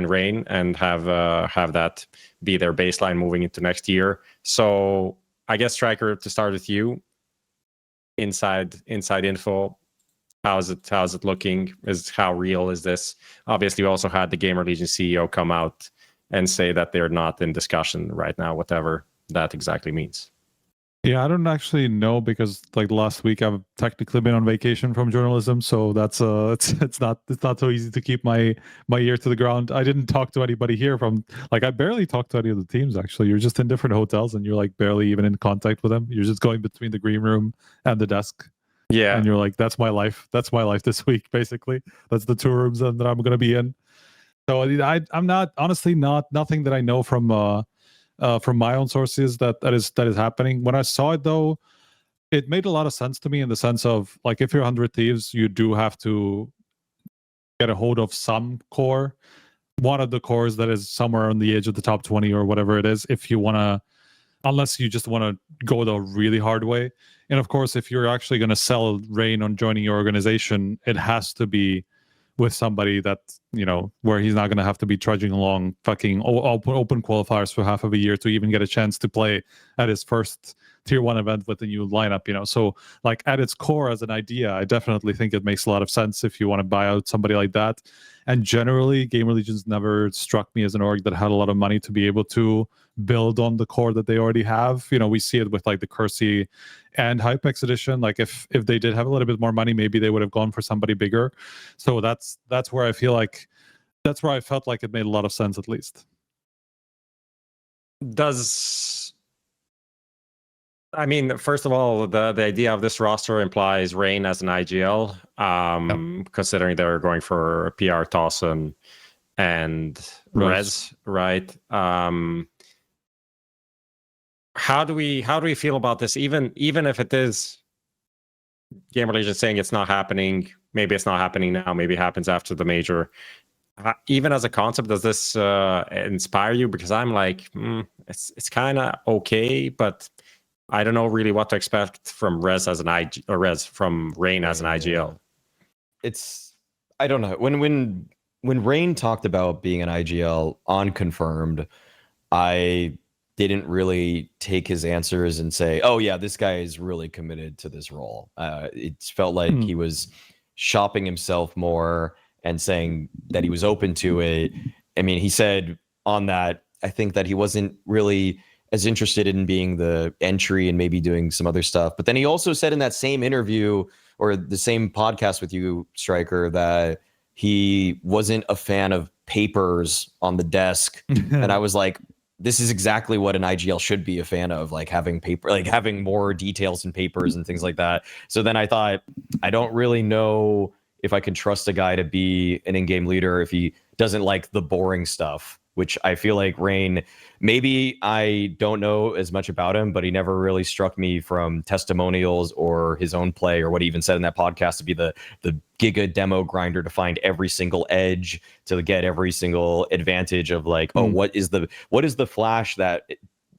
Rain and have that be their baseline moving into next year. So I guess, Striker, to start with you, inside info, how's it looking? How real is this? Obviously, we also had the Gamer Legion CEO come out and say that they're not in discussion right now, whatever that exactly means. Yeah, I don't actually know, because like last week I've technically been on vacation from journalism, so that's it's not so easy to keep my ear to the ground. I didn't talk to anybody here from, like, I barely talked to any of the teams actually. You're just in different hotels and you're like barely even in contact with them. You're just going between the green room and the desk. Yeah, And you're like, that's my life. That's my life this week, basically. That's the 2 rooms that I'm gonna be in. So I'm not, honestly, nothing that I know from my own sources that is happening. When I saw it, though, it made a lot of sense to me, in the sense of, like, if you're 100 Thieves, you do have to get a hold of some core, one of the cores that is somewhere on the edge of the top 20 or whatever it is, if you want to, unless you just want to go the really hard way. And of course, if you're actually going to sell Rain on joining your organization, it has to be with somebody that, where he's not going to have to be trudging along fucking open qualifiers for half of a year to even get a chance to play at his first tier 1 event with a new lineup. So, like, at its core, as an idea, I definitely think it makes a lot of sense if you want to buy out somebody like that. And generally, Gamer Legion's never struck me as an org that had a lot of money to be able to build on the core that they already have. We see it with like the Kersey and Hypex edition. Like, if they did have a little bit more money, maybe they would have gone for somebody bigger. So that's where I feel like, that's where I felt like it made a lot of sense, at least. Does I mean, first of all, the idea of this roster implies Rain as an IGL, considering they're going for PR Tawson and Res, right? How do we feel about this? Even if it is Gamer Legion saying it's not happening, maybe it's not happening now, maybe it happens after the major. Even as a concept, does this inspire you? Because I'm like, it's kind of okay, but I don't know really what to expect from Res as an IG or Res from Rain as an IGL. I don't know. When Rain talked about being an IGL on Confirmed, I didn't really take his answers and say, oh yeah, this guy is really committed to this role. It felt like he was shopping himself more and saying that he was open to it. I mean, he said on that, I think that he wasn't really as interested in being the entry and maybe doing some other stuff. But then he also said in that same interview or the same podcast with you, Striker, that he wasn't a fan of papers on the desk. And I was like, this is exactly what an IGL should be a fan of, like having paper, like having more details in papers and things like that. So then I thought, I don't really know if I can trust a guy to be an in-game leader if he doesn't like the boring stuff, which I feel like Rain, maybe I don't know as much about him, but he never really struck me from testimonials or his own play or what he even said in that podcast to be the giga demo grinder to find every single edge, to get every single advantage of like, oh, what is the flash that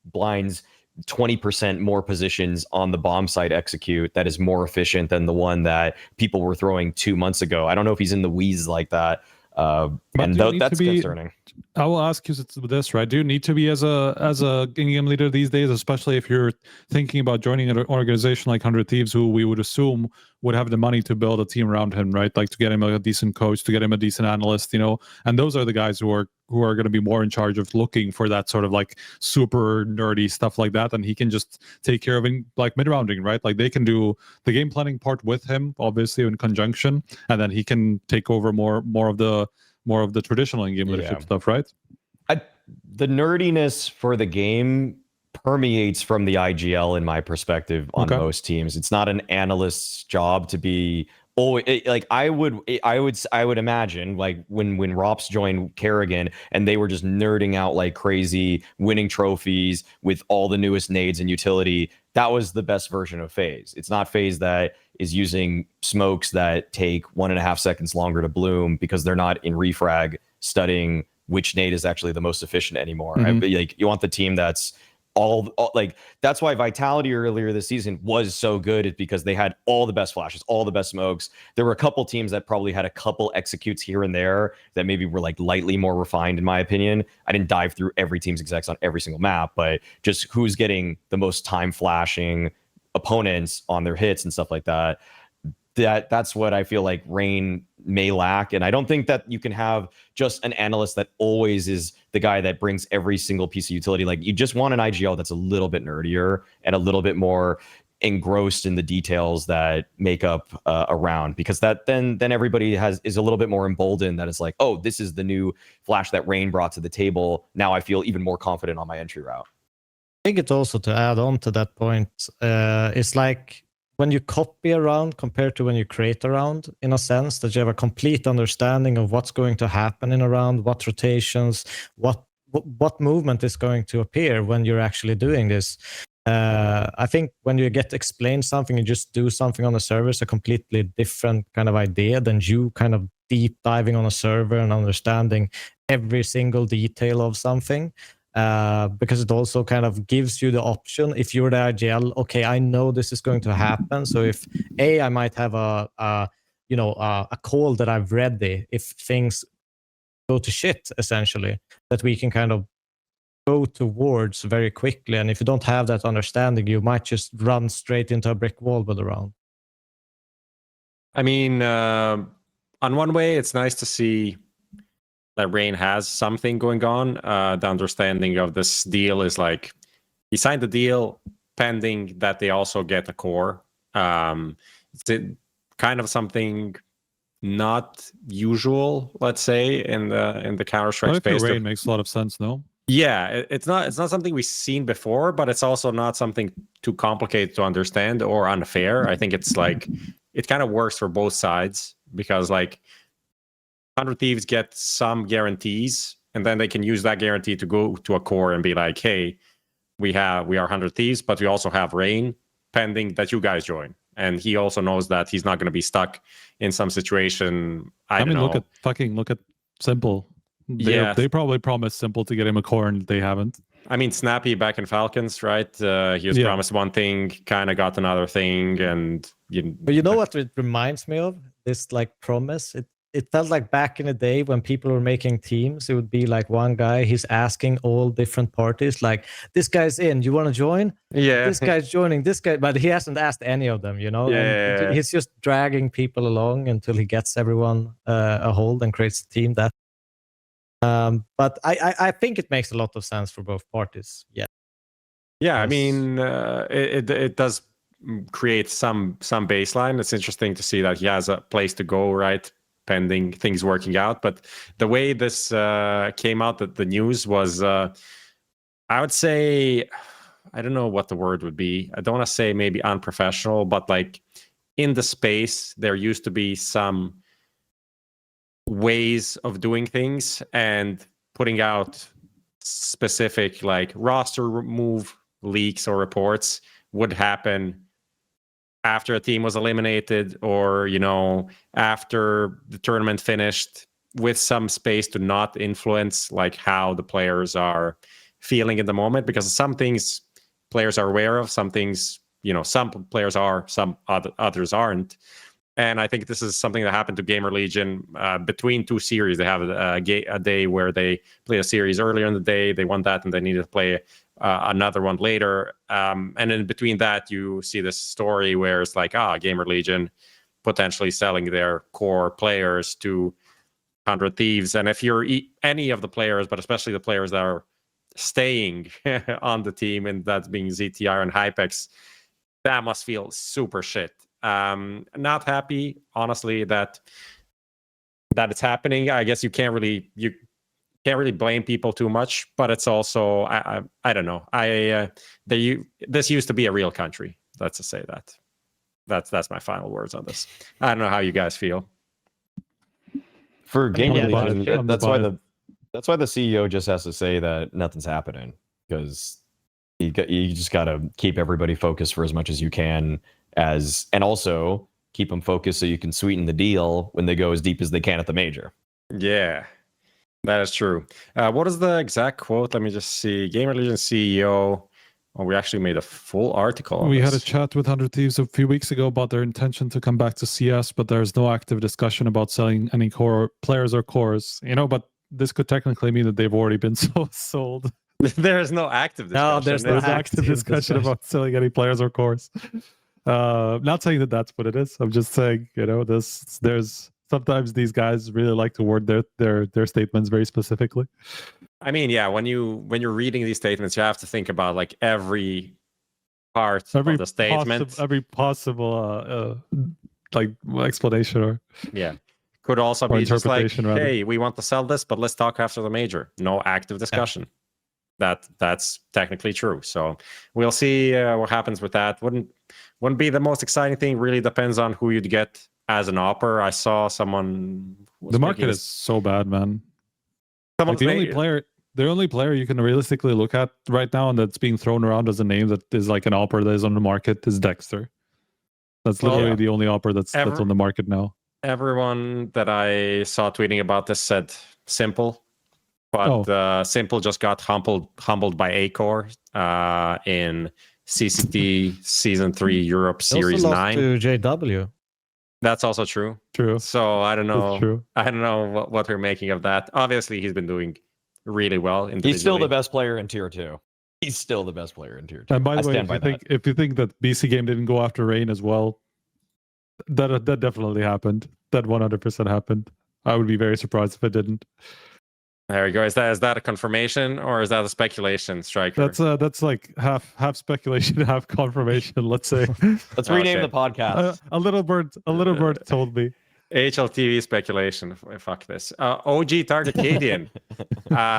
blinds 20% more positions on the bomb site execute that is more efficient than the one that people were throwing 2 months ago. I don't know if he's in the weeds like that. And that's concerning. I will ask you this, right? Do you need to be as a in-game leader these days, especially if you're thinking about joining an organization like 100 Thieves, who we would assume would have the money to build a team around him, right? Like to get him a decent coach, to get him a decent analyst, you know. And those are the guys who are going to be more in charge of looking for that sort of like super nerdy stuff like that, and he can just take care of it, like mid-rounding, right? Like they can do the game planning part with him, obviously in conjunction, and then he can take over more of the traditional in-game leadership stuff, right? The nerdiness for the game permeates from the IGL in my perspective on most teams. It's not an analyst's job to be like I would imagine like when Rops joined Kerrigan and they were just nerding out like crazy, winning trophies with all the newest nades and utility. That was the best version of FaZe. It's not FaZe that is using smokes that take 1.5 seconds longer to bloom because they're not in refrag studying which nade is actually the most efficient anymore. Like you want the team that's all like, that's why Vitality earlier this season was so good, is because they had all the best flashes, all the best smokes. There were a couple teams that probably had a couple executes here and there that maybe were like lightly more refined, in my opinion. I didn't dive through every team's execs on every single map, but just who's getting the most time flashing opponents on their hits and stuff like that. That's what I feel like Rain may lack. And I don't think that you can have just an analyst that always is the guy that brings every single piece of utility. Like you just want an IGL that's a little bit nerdier and a little bit more engrossed in the details that make up a round, because that then everybody is a little bit more emboldened that it's like, oh, this is the new flash that Rain brought to the table. Now I feel even more confident on my entry route. I think it's also, to add on to that point, it's like when you copy a round compared to when you create a round, in a sense that you have a complete understanding of what's going to happen in a round, what rotations, what movement is going to appear when you're actually doing this. I think when you get explained something, you just do something on the server, it's a completely different kind of idea than you kind of deep diving on a server and understanding every single detail of something. Because it also kind of gives you the option, if you're the IGL, okay, I know this is going to happen. So if I might have a call that I've ready, if things go to shit, essentially, that we can kind of go towards very quickly. And if you don't have that understanding, you might just run straight into a brick wall with a round. I mean, on one way, it's nice to see that Rain has something going on. The understanding of this deal is like, he signed the deal pending that they also get a core. It's kind of something not usual, let's say, in the Counter-Strike space. Rain makes a lot of sense, no? Yeah, it's not something we've seen before, but it's also not something too complicated to understand or unfair. I think it's like it kind of works for both sides because like 100 Thieves get some guarantees, and then they can use that guarantee to go to a core and be like, hey, we are 100 Thieves, but we also have Rain pending that you guys join. And he also knows that he's not going to be stuck in some situation. I don't know. Look at Simple. They probably promised Simple to get him a core, and they haven't. I mean, Snappy back in Falcons, right? He was promised one thing, kind of got another thing, and but you know what it reminds me of? This like promise. It felt like back in the day when people were making teams, it would be like one guy, he's asking all different parties, like, this guy's in, you want to join? Yeah. This guy's joining, this guy, but he hasn't asked any of them, you know? Yeah. And he's just dragging people along until he gets everyone a hold and creates a team that. But I think it makes a lot of sense for both parties. Yeah. Yeah, I mean, it does create some baseline. It's interesting to see that he has a place to go, right? Pending things working out. But the way this came out, that the news was, I would say, I don't know what the word would be. I don't want to say maybe unprofessional, but like in the space, there used to be some ways of doing things, and putting out specific like roster move leaks or reports would happen after a team was eliminated, or after the tournament finished, with some space to not influence like how the players are feeling in the moment, because some things players are aware of, some things some players are, some others aren't. And I think this is something that happened to Gamer Legion between two series. They have a day where they play a series earlier in the day. They won that, and they needed to play another one later. And in between that, you see this story where it's like, Gamer Legion potentially selling their core players to 100 Thieves. And if you're any of the players, but especially the players that are staying on the team, and that's being ZTR and Hypex, that must feel super shit. Not happy, honestly, that it's happening. I guess you can't really blame people too much, but it's also I don't know. This used to be a real country. Let's just say that. That's my final words on this. I don't know how you guys feel. For Gamer Legion, that's why the CEO just has to say that nothing's happening, because you just got to keep everybody focused for as much as you can, and also keep them focused so you can sweeten the deal when they go as deep as they can at the major. Yeah, that is true. What is the exact quote? Let me just see. Gamer Legion CEO. Oh, we actually made a full article on We this. had a chat with 100 Thieves a few weeks ago about their intention to come back to CS, but there's no active discussion about selling any core players or cores. But this could technically mean that they've already been There sold. is no active discussion. No, there's no active discussion about selling any players or cores. Not saying that that's what it is. I'm just saying, there's sometimes these guys really like to word their statements very specifically. I mean, yeah, when you're reading these statements, you have to think about like every part of the statement. Every possible like explanation or could also be just like, rather. Hey, we want to sell this, but let's talk after the major. No active discussion. That's technically true. So we'll see what happens with that. Wouldn't be the most exciting thing. Really depends on who you'd get as an offer. I saw someone. The market is so bad, man. Like the only player you can realistically look at right now and that's being thrown around as a name that is like an offer that is on the market is dexter. That's literally the only offer that's on the market now. Everyone that I saw tweeting about this said Simple, but Simple just got humbled by Acor in CCT Season 3 Europe Series 9. To JW. That's also true. True. So I don't know. That's true. I don't know what we're making of that. Obviously, he's been doing really well. He's still the best player in Tier 2. He's still the best player in Tier 2. And by the way, if you think that BC Game didn't go after Rain as well, that definitely happened. That 100% happened. I would be very surprised if it didn't. There we go. Is that a confirmation or is that a speculation, Striker? That's like half speculation, half confirmation. Let's say. Let's rename the podcast. A little bird told me. HLTV speculation. Fuck this. OG target cadiaN.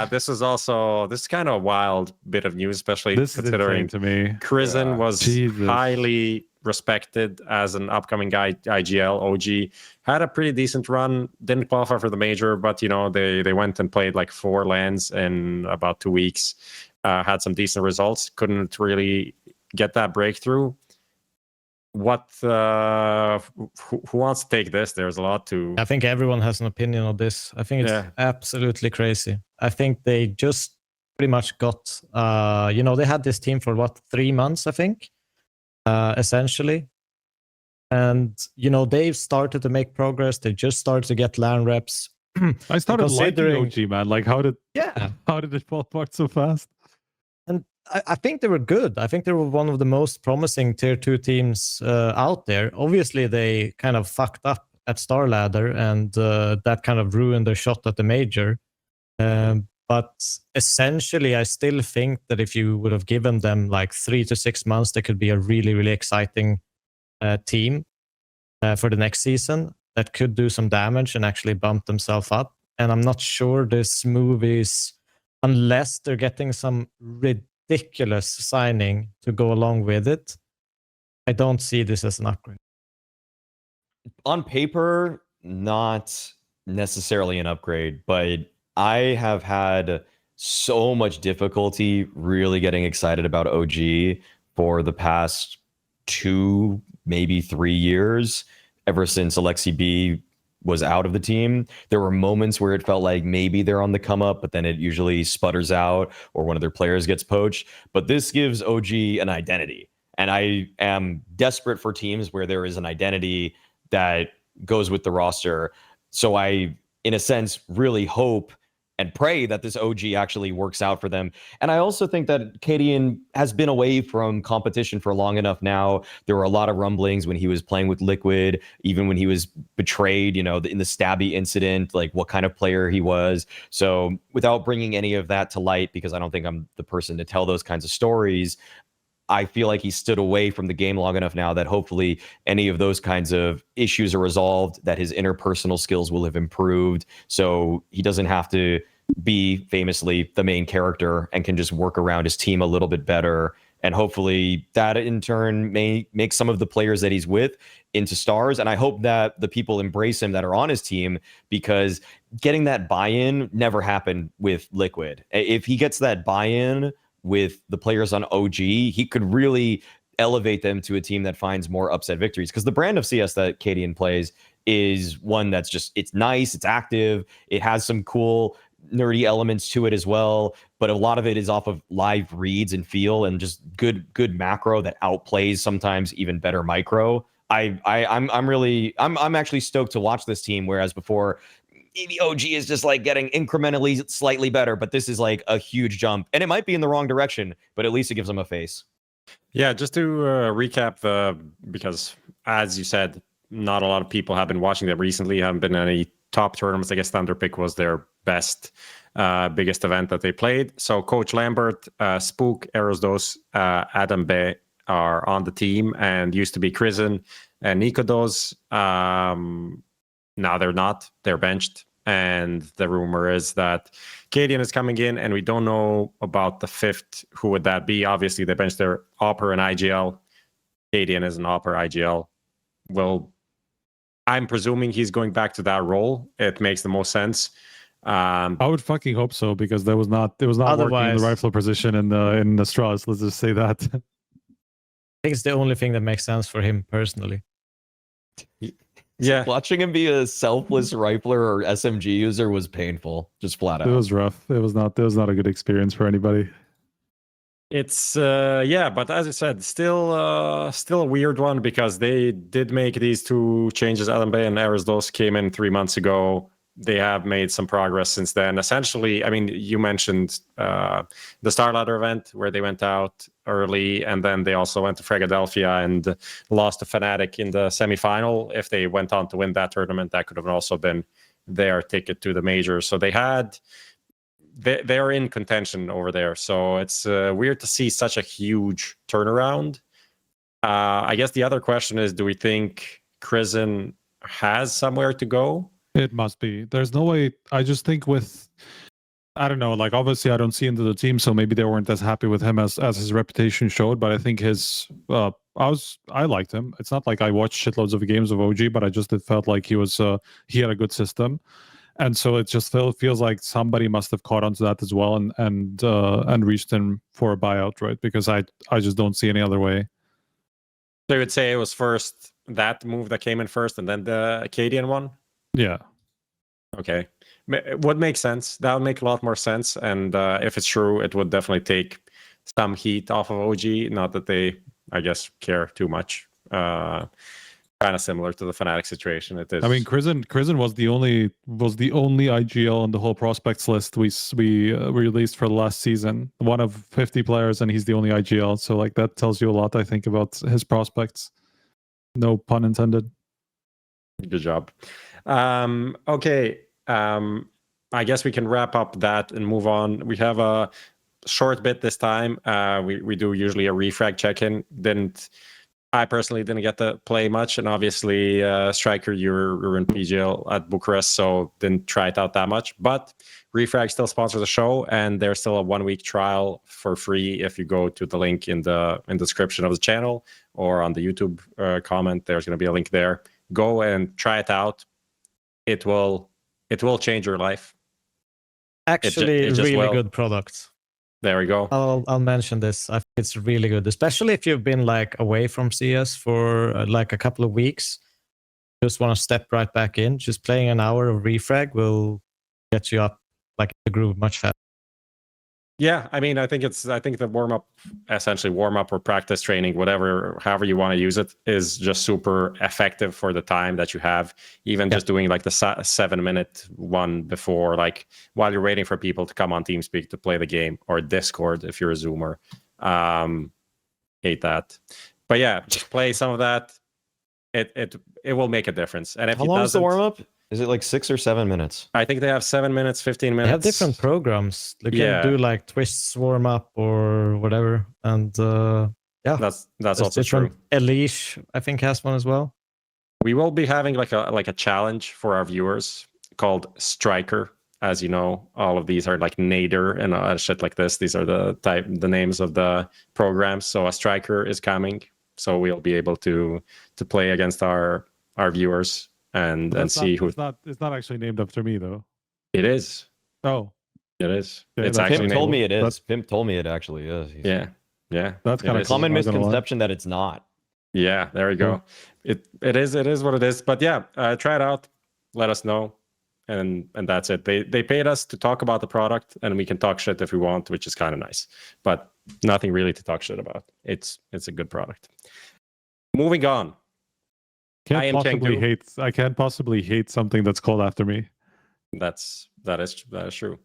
This is kind of a wild bit of news, especially This is considering insane to me. KRIMZ was Jesus. highly respected as an upcoming guy. IGL OG had a pretty decent run, didn't qualify for the major, but you know they went and played like 4 lands in about 2 weeks, had some decent results, couldn't really get that breakthrough. What who wants to take this? There's a lot to. I think everyone has an opinion on this. I think it's absolutely crazy. I think they just pretty much got, they had this team for 3 months, I think, essentially. And, they've started to make progress. They just started to get LAN reps. I started liking OG, man. Like, how did it fall apart so fast? And I think they were good. I think they were one of the most promising tier 2 teams out there. Obviously, they kind of fucked up at Star Ladder, and that kind of ruined their shot at the major. But essentially, I still think that if you would have given them like 3 to 6 months, they could be a really, really exciting team for the next season that could do some damage and actually bump themselves up. And I'm not sure this move is, unless they're getting some ridiculous signing to go along with it, I don't see this as an upgrade. On paper, not necessarily an upgrade, but I have had so much difficulty really getting excited about OG for the past 2, maybe 3 years, ever since Alexi B was out of the team. There were moments where it felt like maybe they're on the come up, but then it usually sputters out or one of their players gets poached. But this gives OG an identity. And I am desperate for teams where there is an identity that goes with the roster. So I, in a sense, really hope and pray that this OG actually works out for them. And I also think that cadiaN has been away from competition for long enough now. There were a lot of rumblings when he was playing with Liquid, even when he was betrayed, in the Stabby incident, like what kind of player he was. So without bringing any of that to light, because I don't think I'm the person to tell those kinds of stories, I feel like he stood away from the game long enough now that hopefully any of those kinds of issues are resolved, that his interpersonal skills will have improved, so he doesn't have to be famously the main character and can just work around his team a little bit better. And hopefully that in turn may make some of the players that he's with into stars. And I hope that the people embrace him that are on his team, because getting that buy-in never happened with Liquid. If he gets that buy-in with the players on OG, he could really elevate them to a team that finds more upset victories. Because the brand of CS that cadiaN plays is one that's just, it's nice, it's active, it has some cool nerdy elements to it as well, but a lot of it is off of live reads and feel and just good macro that outplays sometimes even better micro. I'm actually stoked to watch this team, whereas before maybe OG is just like getting incrementally slightly better, but this is like a huge jump, and it might be in the wrong direction, but at least it gives them a face. Yeah, just to recap, because as you said, not a lot of people have been watching them recently, haven't been any top tournaments. I guess Thunder Pick was their best, biggest event that they played. So Coach Lambert, Spook, Erosdos, Adam Bay are on the team and used to be KRIMZ and Nikodos. Now they're not, they're benched. And the rumor is that cadiaN is coming in, and we don't know about the 5th. Who would that be? Obviously, they benched their Opper and IGL. cadiaN is an Opper IGL. Well, I'm presuming he's going back to that role. It makes the most sense. I would fucking hope so, because there was not working in the rifle position in the Strauss. Let's just say that. I think it's the only thing that makes sense for him personally. Yeah, watching him be a selfless rifler or SMG user was painful, just flat out. It was rough. It was not a good experience for anybody. It's but as I said, still a weird one, because they did make these 2 changes. Adam Bay and Erosdos came in 3 months ago. They have made some progress since then. Essentially, I mean, you mentioned the Star Ladder event where they went out early, and then they also went to Philadelphia and lost to fnatic in the semifinal. If they went on to win that tournament, that could have also been their ticket to the major. So they're in contention over there. So it's weird to see such a huge turnaround. I guess the other question is, do we think KRIMZ has somewhere to go. It must be. There's no way. I just think with, I don't know, like obviously I don't see into the team, so maybe they weren't as happy with him as his reputation showed. But I think I liked him. It's not like I watched shitloads of games of OG, but it felt like he had a good system, and so it just feels like somebody must have caught onto that as well and reached him for a buyout, right? Because I just don't see any other way. So you would say it was first that move that came in first, and then the cadiaN one. Yeah. Okay. It would make sense. That would make a lot more sense. And if it's true, it would definitely take some heat off of OG. Not that they, I guess, care too much. Kind of similar to the fnatic situation. It is. I mean, KRIMZ was the only IGL on the whole prospects list we released for the last season. One of 50 players, and he's the only IGL. So like that tells you a lot, I think, about his prospects. No pun intended. Good job. Okay. I guess we can wrap up that and move on. We have a short bit this time. We do usually a refrag check-in. I personally didn't get to play much, and obviously, Striker, you're in PGL at Bucharest, so didn't try it out that much. But Refrag still sponsors the show, and there's still a 1-week trial for free if you go to the link in the description of the channel or on the YouTube comment. There's going to be a link there. Go and try it out. It will change your life. Actually, it just really will. good product. There we go. I'll mention this. I think it's really good, especially if you've been like away from CS for like a couple of weeks. Just want to step right back in. Just playing an hour of Refrag will get you up like the groove much faster. Yeah, I mean, I think the warm up or practice training, however you want to use it, is just super effective for the time that you have. Even just doing like the 7-minute one before, like while you're waiting for people to come on TeamSpeak to play the game, or Discord if you're a Zoomer. Hate that, but yeah, just play some of that. It will make a difference. And if how long is the warm up? Is it like 6 or 7 minutes? I think they have 7 minutes, 15 minutes. They have different programs. They can do like twists warm up or whatever, and yeah, that's also true. Elish, I think, has one as well. We will be having like a challenge for our viewers called Striker. As you know, all of these are like Nader and shit like this. These are the names of the programs. So a Striker is coming, so we'll be able to play against our viewers and see who. It's not actually named after me though. It is. Oh, it is. Yeah, it's actually Pimp told me it is. Pimp told me it actually is. Yeah. That's kind of common misconception that it's not. Yeah, there we go. It is what it is. But yeah, try it out. Let us know, and that's it. They paid us to talk about the product, and we can talk shit if we want, which is kind of nice. But nothing really to talk shit about. It's a good product. Moving on. I can't possibly hate something that's called after me. That is true.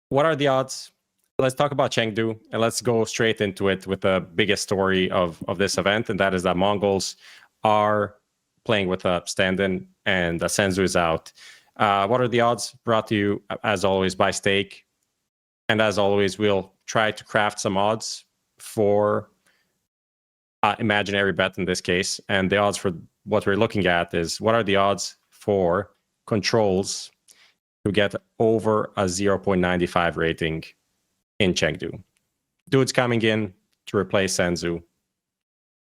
What are the odds? Let's talk about Chengdu, and let's go straight into it with the biggest story of this event, and that is that MongolZ are playing with a stand-in, and Senzu is out. What are the odds? Brought to you, as always, by Stake. And as always, we'll try to craft some odds for imaginary bet in this case. And the odds for what we're looking at is, what are the odds for controlez to get over a 0.95 rating in Chengdu? Dude's coming in to replace Senzu.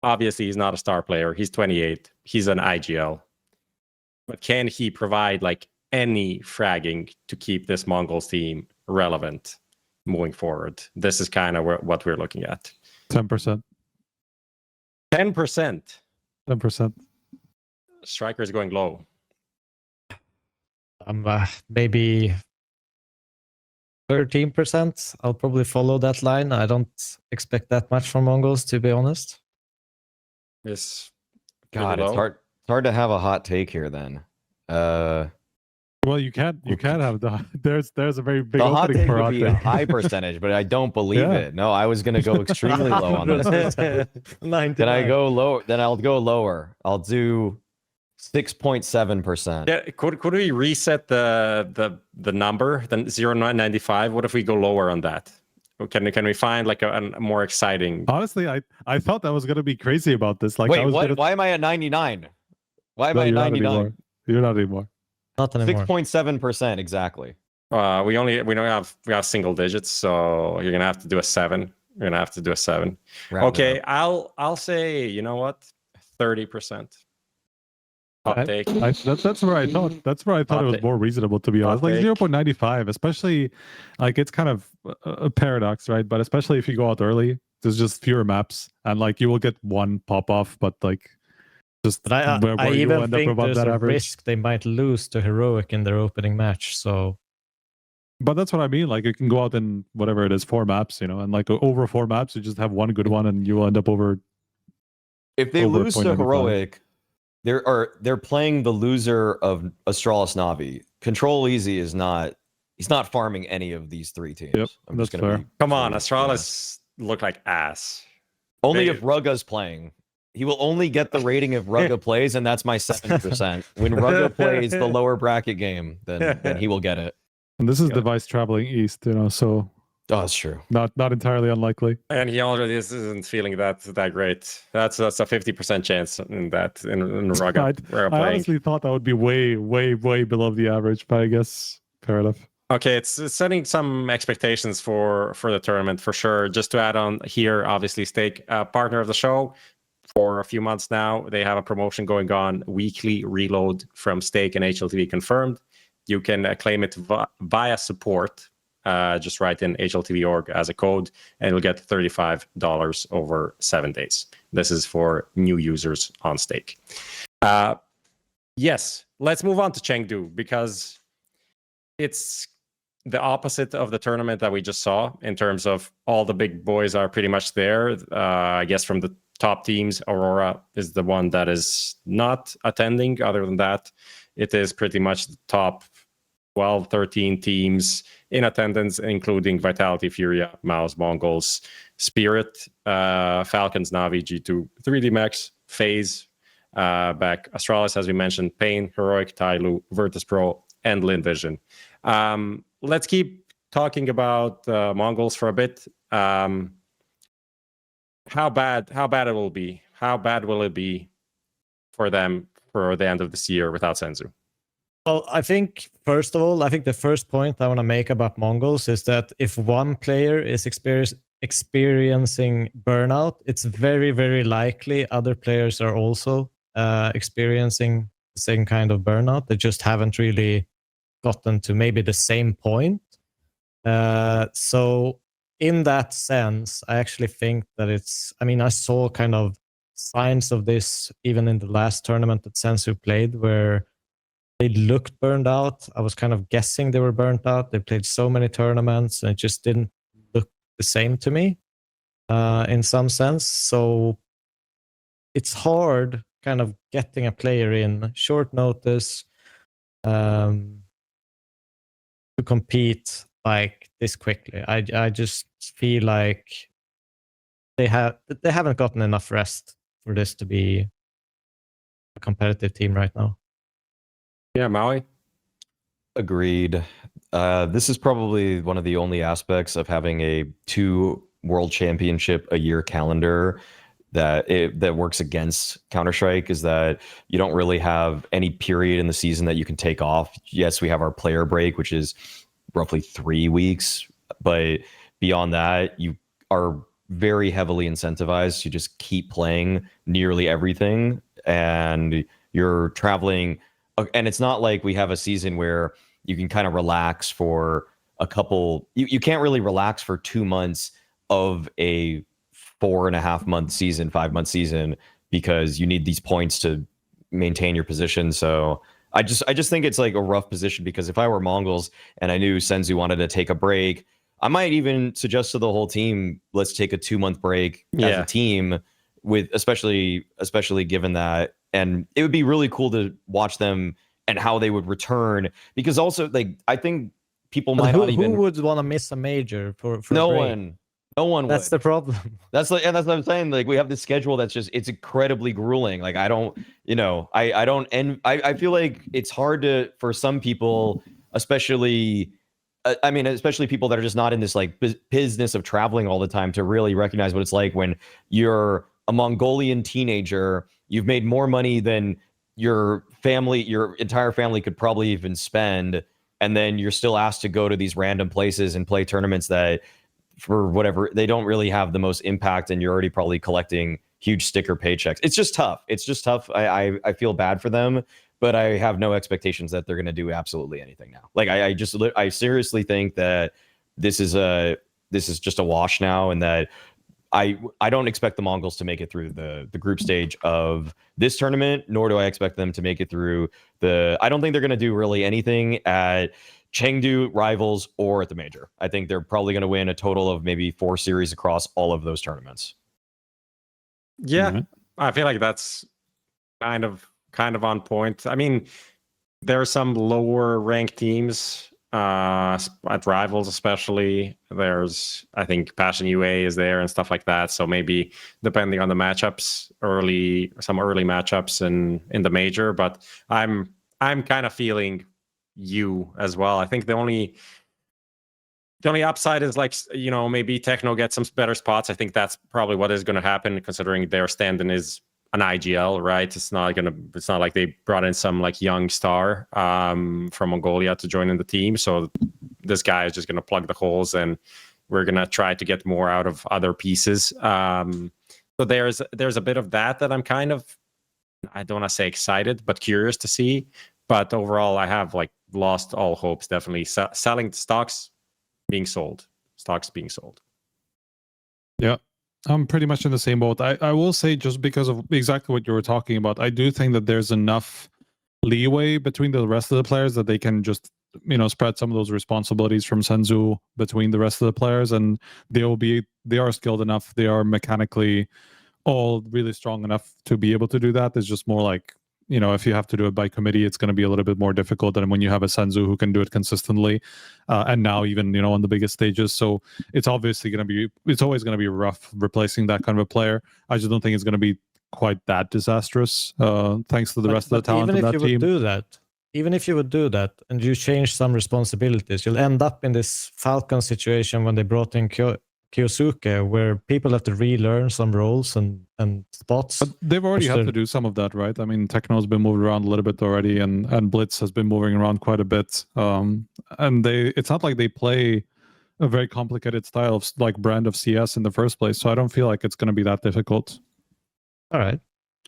Obviously, he's not a star player. He's 28. He's an IGL. But can he provide like any fragging to keep this MongolZ team relevant moving forward? This is kind of what we're looking at. 10%. 10%. 10%. Striker's going low. Maybe 13%. I'll probably follow that line. I don't expect that much from MongolZ, to be honest. It's God, it's hard to have a hot take here then. Well, you can't have the there's a very big the hot opening take for would be a high percentage, but I don't believe it. No, I was gonna go extremely low on this. Then I go low. Then I'll go lower. I'll do 6.7%. Yeah, could we reset the number? Then 0.95. What if we go lower on that? Can we find like a more exciting? Honestly, I thought that was gonna be crazy about this. Like, wait, what? Why am I at 99? Why am No, I you're not 99? anymore. You're not anymore. Not anymore. 6.7% exactly. We have single digits, so you're gonna have to do a 7. You're gonna have to do a 7. Round it Okay, up. I'll say, you know what, 30%. Hot Okay. take. That's where I thought. That's where I thought Hot it was take. more reasonable, to be honest. Hot Like take. 0.95, especially like it's kind of a paradox, right? But especially if you go out early, there's just fewer maps, and like you will get one pop off, but like just But I you even will end up think above there's that a average. risk they might lose to Heroic in their opening match. So But that's what I mean. Like you can go out in whatever it is, 4 maps, and like over 4 maps, you just have one good one, and you will end up over. If they Over lose to 0.95. Heroic, they're playing the loser of Astralis Navi. controlez is not. He's not farming any of these 3 teams. Yep, I'm that's just gonna fair. be Come on, fully Astralis look like ass. Only They- if Rugga's playing. He will only get the rating if Rugga plays, and that's my 7%. When Rugga plays the lower bracket game, then he will get it. And this is Yeah. device traveling east, so Oh, that's true. not entirely unlikely. And he already isn't feeling that great. That's a 50% chance in Rugga. I honestly thought that would be way, way, way below the average, but I guess fair enough. Okay, it's setting some expectations for the tournament for sure. Just to add on here, obviously, Stake, partner of the show for a few months now. They have a promotion going on, weekly reload from Stake and HLTV Confirmed. You can claim it via support. Just write in HLTV.org as a code, and you'll get $35 over 7 days. This is for new users on Stake. Yes, let's move on to Chengdu, because it's the opposite of the tournament that we just saw in terms of all the big boys are pretty much there. I guess from the top teams, Aurora is the one that is not attending. Other than that, it is pretty much the top 12, 13 teams in attendance, including Vitality, Furia, Mouse, MongolZ, Spirit, Falcons, Navi, G2, 3D Max, FaZe, back Astralis, as we mentioned, Pain, Heroic, Tyloo, Virtus Pro, and Lin Vision. Let's keep talking about MongolZ for a bit. How bad it will be? How bad will it be for them for the end of this year without Senzu? Well, I think, first of all, the first point I want to make about MongolZ is that if one player is experiencing burnout, it's very, very likely other players are also experiencing the same kind of burnout. They just haven't really gotten to maybe the same point. So in that sense, I actually think that I saw kind of signs of this even in the last tournament that Senzu played, where they looked burned out. I was kind of guessing they were burnt out. They played so many tournaments and it just didn't look the same to me in some sense. So it's hard kind of getting a player in short notice to compete like this quickly. I just feel like they haven't gotten enough rest for this to be a competitive team right now. Yeah, Maui? Agreed. This is probably one of the only aspects of having a 2 world championship a year calendar that works against Counter-Strike, is that you don't really have any period in the season that you can take off. Yes, we have our player break, which is roughly 3 weeks, but beyond that, you are very heavily incentivized to just keep playing nearly everything, and you're traveling. And it's not like we have a season where you can kind of relax for a couple. You can't really relax for 2 months of a 4.5 month season, 5 month season, because you need these points to maintain your position. So I just think it's like a rough position, because if I were MongolZ and I knew Senzu wanted to take a break, I might even suggest to the whole team, let's take a 2 month break as a team, with especially given that. And it would be really cool to watch them and how they would return, because also, like, I think people might not even. Who would want to miss a major for no a break? one? No one. That's would. the problem. That's what I'm saying. Like, we have this schedule that's just, it's incredibly grueling. Like, I don't, I don't, and I feel like it's hard for some people, especially people that are just not in this like business of traveling all the time, to really recognize what it's like when you're a Mongolian teenager. You've made more money than your entire family could probably even spend, and then you're still asked to go to these random places and play tournaments that, for whatever, they don't really have the most impact, and you're already probably collecting huge sticker paychecks. It's just tough. I feel bad for them, but I have no expectations that they're going to do absolutely anything now. Like I seriously think that this is just a wash now, and that I don't expect the Mongols to make it through the group stage of this tournament, nor do I expect them to make it through I don't think they're going to do really anything at Chengdu, Rivals, or at the Major. I think they're probably going to win a total of maybe 4 series across all of those tournaments. Yeah, I feel like that's kind of on point. I mean, there are some lower ranked teams at Rivals, especially. There's, I think, Passion UA is there and stuff like that. So maybe depending on the matchups, some early matchups in the Major. But I'm kind of feeling you as well. I think the only upside is, like, you know, maybe Techno gets some better spots. I think that's probably what is going to happen, considering their stand-in is an IGL, right? It's not like they brought in some like young star from Mongolia to join in the team. So this guy is just going to plug the holes, and we're going to try to get more out of other pieces. So there's a bit of that I'm kind of, I don't want to say excited, but curious to see. But overall, I have like lost all hopes. Definitely selling stocks being sold. Yeah, I'm pretty much in the same boat. I will say, just because of exactly what you were talking about, I do think that there's enough leeway between the rest of the players that they can just, you know, spread some of those responsibilities from Senzu between the rest of the players, and they are skilled enough. They are mechanically all really strong enough to be able to do that. It's just more like, you know, if you have to do it by committee, it's going to be a little bit more difficult than when you have a Senzu who can do it consistently, and now even, you know, on the biggest stages. So it's always going to be rough replacing that kind of a player. I just don't think it's going to be quite that disastrous, thanks to the rest of the talent in that team. Even if you would do that and you change some responsibilities, you'll end up in this Falcon situation when they brought in Kyosuke, where people have to relearn some roles and spots. But they've already had to do some of that, right? I mean, Techno's been moved around a little bit already, and Blitz has been moving around quite a bit. And it's not like they play a very complicated style of, like, brand of CS in the first place. So I don't feel like it's going to be that difficult. All right.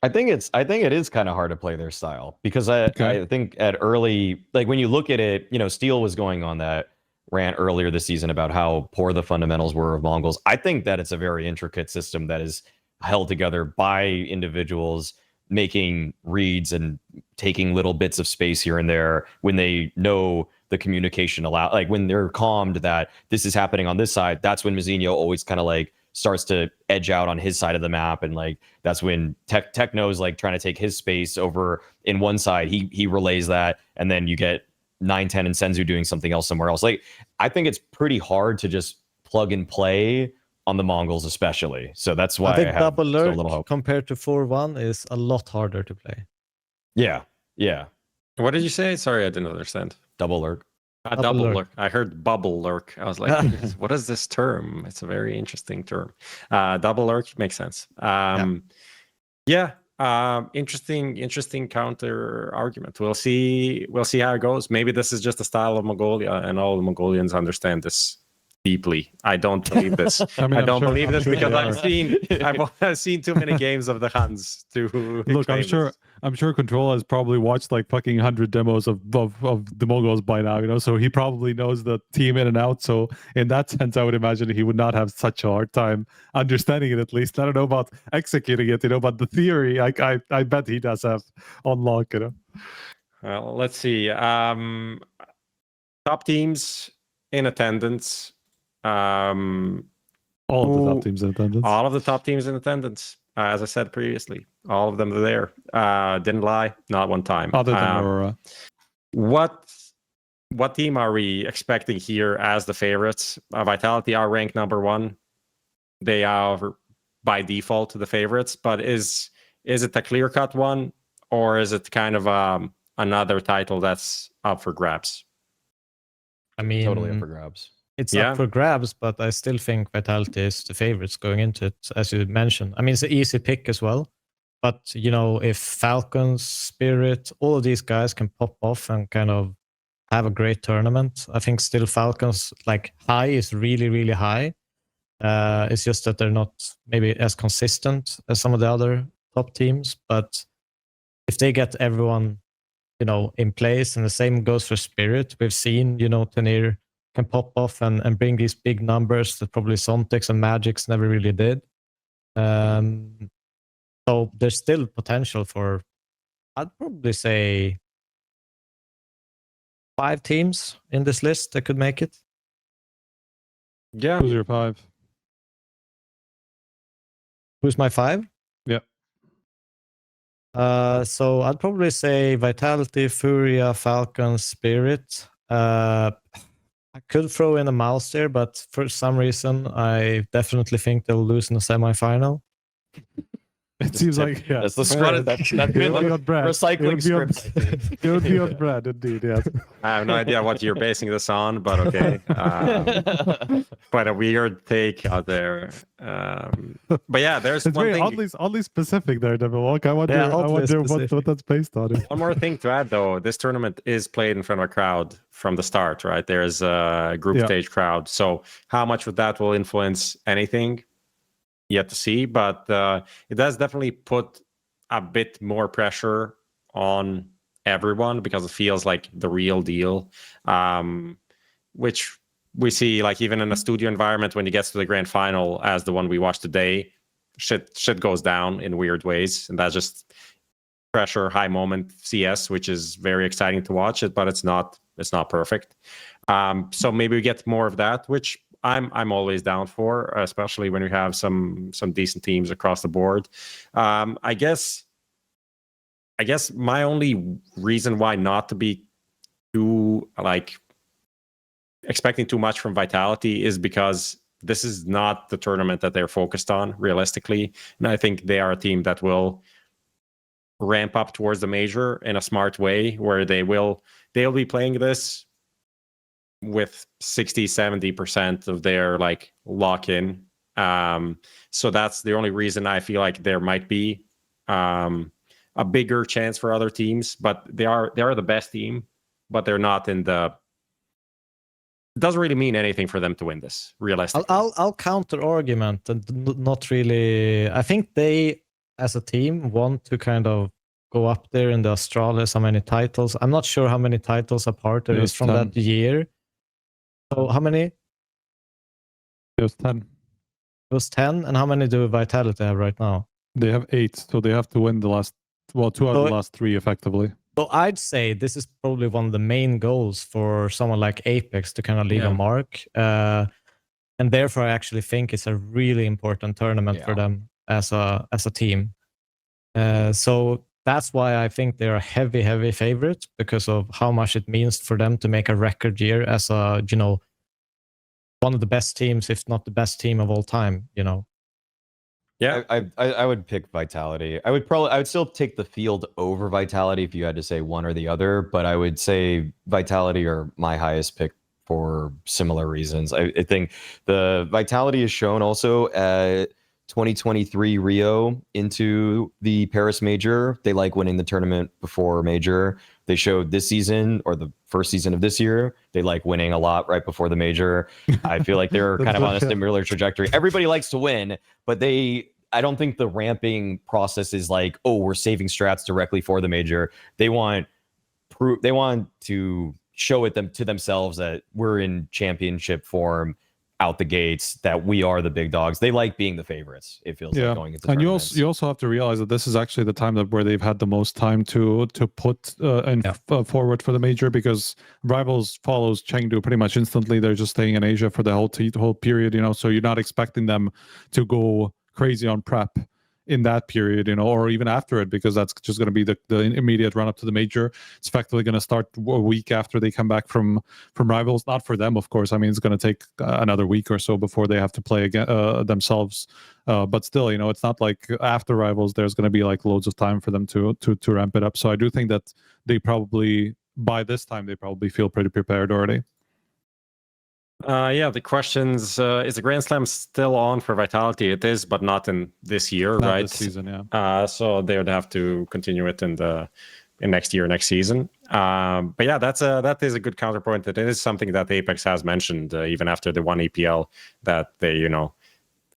I think it is kind of hard to play their style, because I think at early, like, when you look at it, you know, Steel was going on that rant earlier this season about how poor the fundamentals were of Mongols. I think that it's a very intricate system that is held together by individuals making reads and taking little bits of space here and there when they know the communication like when they're calmed that this is happening on this side. That's when Mizinho always kind of like starts to edge out on his side of the map, and like that's when Techno's like trying to take his space over in one side. He relays that, and then you get 9-10 and Senzu doing something else somewhere else. Like, I think it's pretty hard to just plug and play on the Mongols, especially. So that's why I think Double Lurk compared to 4-1 is a lot harder to play. Yeah. What did you say? Sorry, I didn't understand. Double Lurk. Double lurk. I heard bubble lurk. I was like, what is this term? It's a very interesting term. Double lurk makes sense. Interesting counter argument. We'll see how it goes. Maybe this is just the style of Mongolia, and all the Mongolians understand this deeply. I don't believe this. I don't believe this because I've seen too many games of the Huns to look. I'm sure Control has probably watched like fucking 100 demos of the Mongols by now, you know, so he probably knows the team in and out. So in that sense, I would imagine he would not have such a hard time understanding it, at least. I don't know about executing it, you know, but the theory, I bet he does have on lock, you know. Well, let's see. Top teams in attendance. All of the top teams in attendance. All of the top teams in attendance. As I said previously, all of them are there. Didn't lie, not one time. Other than Aurora. What team are we expecting here as the favorites? Vitality are ranked number 1. They are by default the favorites, but is it a clear-cut one, or is it kind of another title that's up for grabs? I mean, totally up for grabs. It's up for grabs, but I still think Vitality is the favorites going into it, as you mentioned. I mean, it's an easy pick as well. But you know, if Falcons, Spirit, all of these guys can pop off and kind of have a great tournament, I think still Falcons like high is really, really high. It's just that they're not maybe as consistent as some of the other top teams. But if they get everyone, you know, in place, and the same goes for Spirit, we've seen, you know, Tenir can pop off and bring these big numbers that probably Sontex and Magic's never really did. So there's still potential for, I'd probably say, 5 teams in this list that could make it. Yeah. Who's your 5? Who's my 5? Yeah. So I'd probably say Vitality, Furia, Falcons, Spirit. I could throw in a mouse there, but for some reason, I definitely think they'll lose in the semifinal. It seems like, yeah. That's the script. That's been the recycling script. It would be on brand, indeed, yes. I have no idea what you're basing this on, but okay. Quite a weird take out there. But yeah, there's It's one very thing. oddly specific there, Devilwalk. I wonder what that's based on. One more thing to add, though. This tournament is played in front of a crowd from the start, right? There's a group stage crowd. So how much of that will influence anything? Yet to see, but it does definitely put a bit more pressure on everyone because it feels like the real deal, which we see like even in a studio environment when you get to the grand final as the one we watched today, shit goes down in weird ways, and that's just pressure, high moment CS, which is very exciting to watch it, but it's not perfect. So maybe we get more of that, which I'm always down for, especially when we have some decent teams across the board. I guess my only reason why not to be too like expecting too much from Vitality is because this is not the tournament that they're focused on realistically, and I think they are a team that will ramp up towards the major in a smart way, where they'll be playing this with 60-70% of their like lock-in. So that's the only reason I feel like there might be a bigger chance for other teams, but they are the best team, but they're not in the. It doesn't really mean anything for them to win this, realistically. I'll counter argument and not really. I think they, as a team, want to kind of go up there in the Astralis. How many titles? I'm not sure how many titles apart there is from 10. that year. So how many? It was 10. It was 10. And how many do Vitality have right now? They have 8, so they have to win the last, 2 out of the last 3, effectively. So I'd say this is probably one of the main goals for someone like Apex to kind of leave a mark. And therefore, I actually think it's a really important tournament for them as a team. So that's why I think they're a heavy favorite, because of how much it means for them to make a record year as a, you know, one of the best teams, if not the best team of all time, you know. Yeah, I would pick Vitality. I would still take the field over Vitality if you had to say one or the other, but I would say Vitality are my highest pick for similar reasons. I think the Vitality is shown also at 2023 Rio into the Paris Major. They like winning the tournament before Major. They showed this season, or the first season of this year, they like winning a lot right before the Major. I feel like they're kind of on a similar trajectory. Everybody likes to win, but I don't think the ramping process is like, oh, we're saving strats directly for the Major. They want to show it to themselves that we're in championship form out the gates, that we are the big dogs. They like being the favorites, it feels like, going into tournaments. And you also have to realize that this is actually the time where they've had the most time to put forward for the Major, because Rivals follows Chengdu pretty much instantly. They're just staying in Asia for the whole period, you know, so you're not expecting them to go crazy on prep in that period, you know, or even after it, because that's just going to be the immediate run up to the Major. It's effectively going to start a week after they come back from Rivals. Not for them, of course. I mean, it's going to take another week or so before they have to play again themselves. But still, you know, it's not like after Rivals there's going to be like loads of time for them to ramp it up. So I do think that they probably, by this time, they probably feel pretty prepared already. Yeah, the questions, is the Grand Slam still on for Vitality? It is, but not in this year, Not right? this season, yeah. So they would have to continue it in next year, next season. But yeah, that is a good counterpoint. That it is something that Apex has mentioned even after the one EPL, that they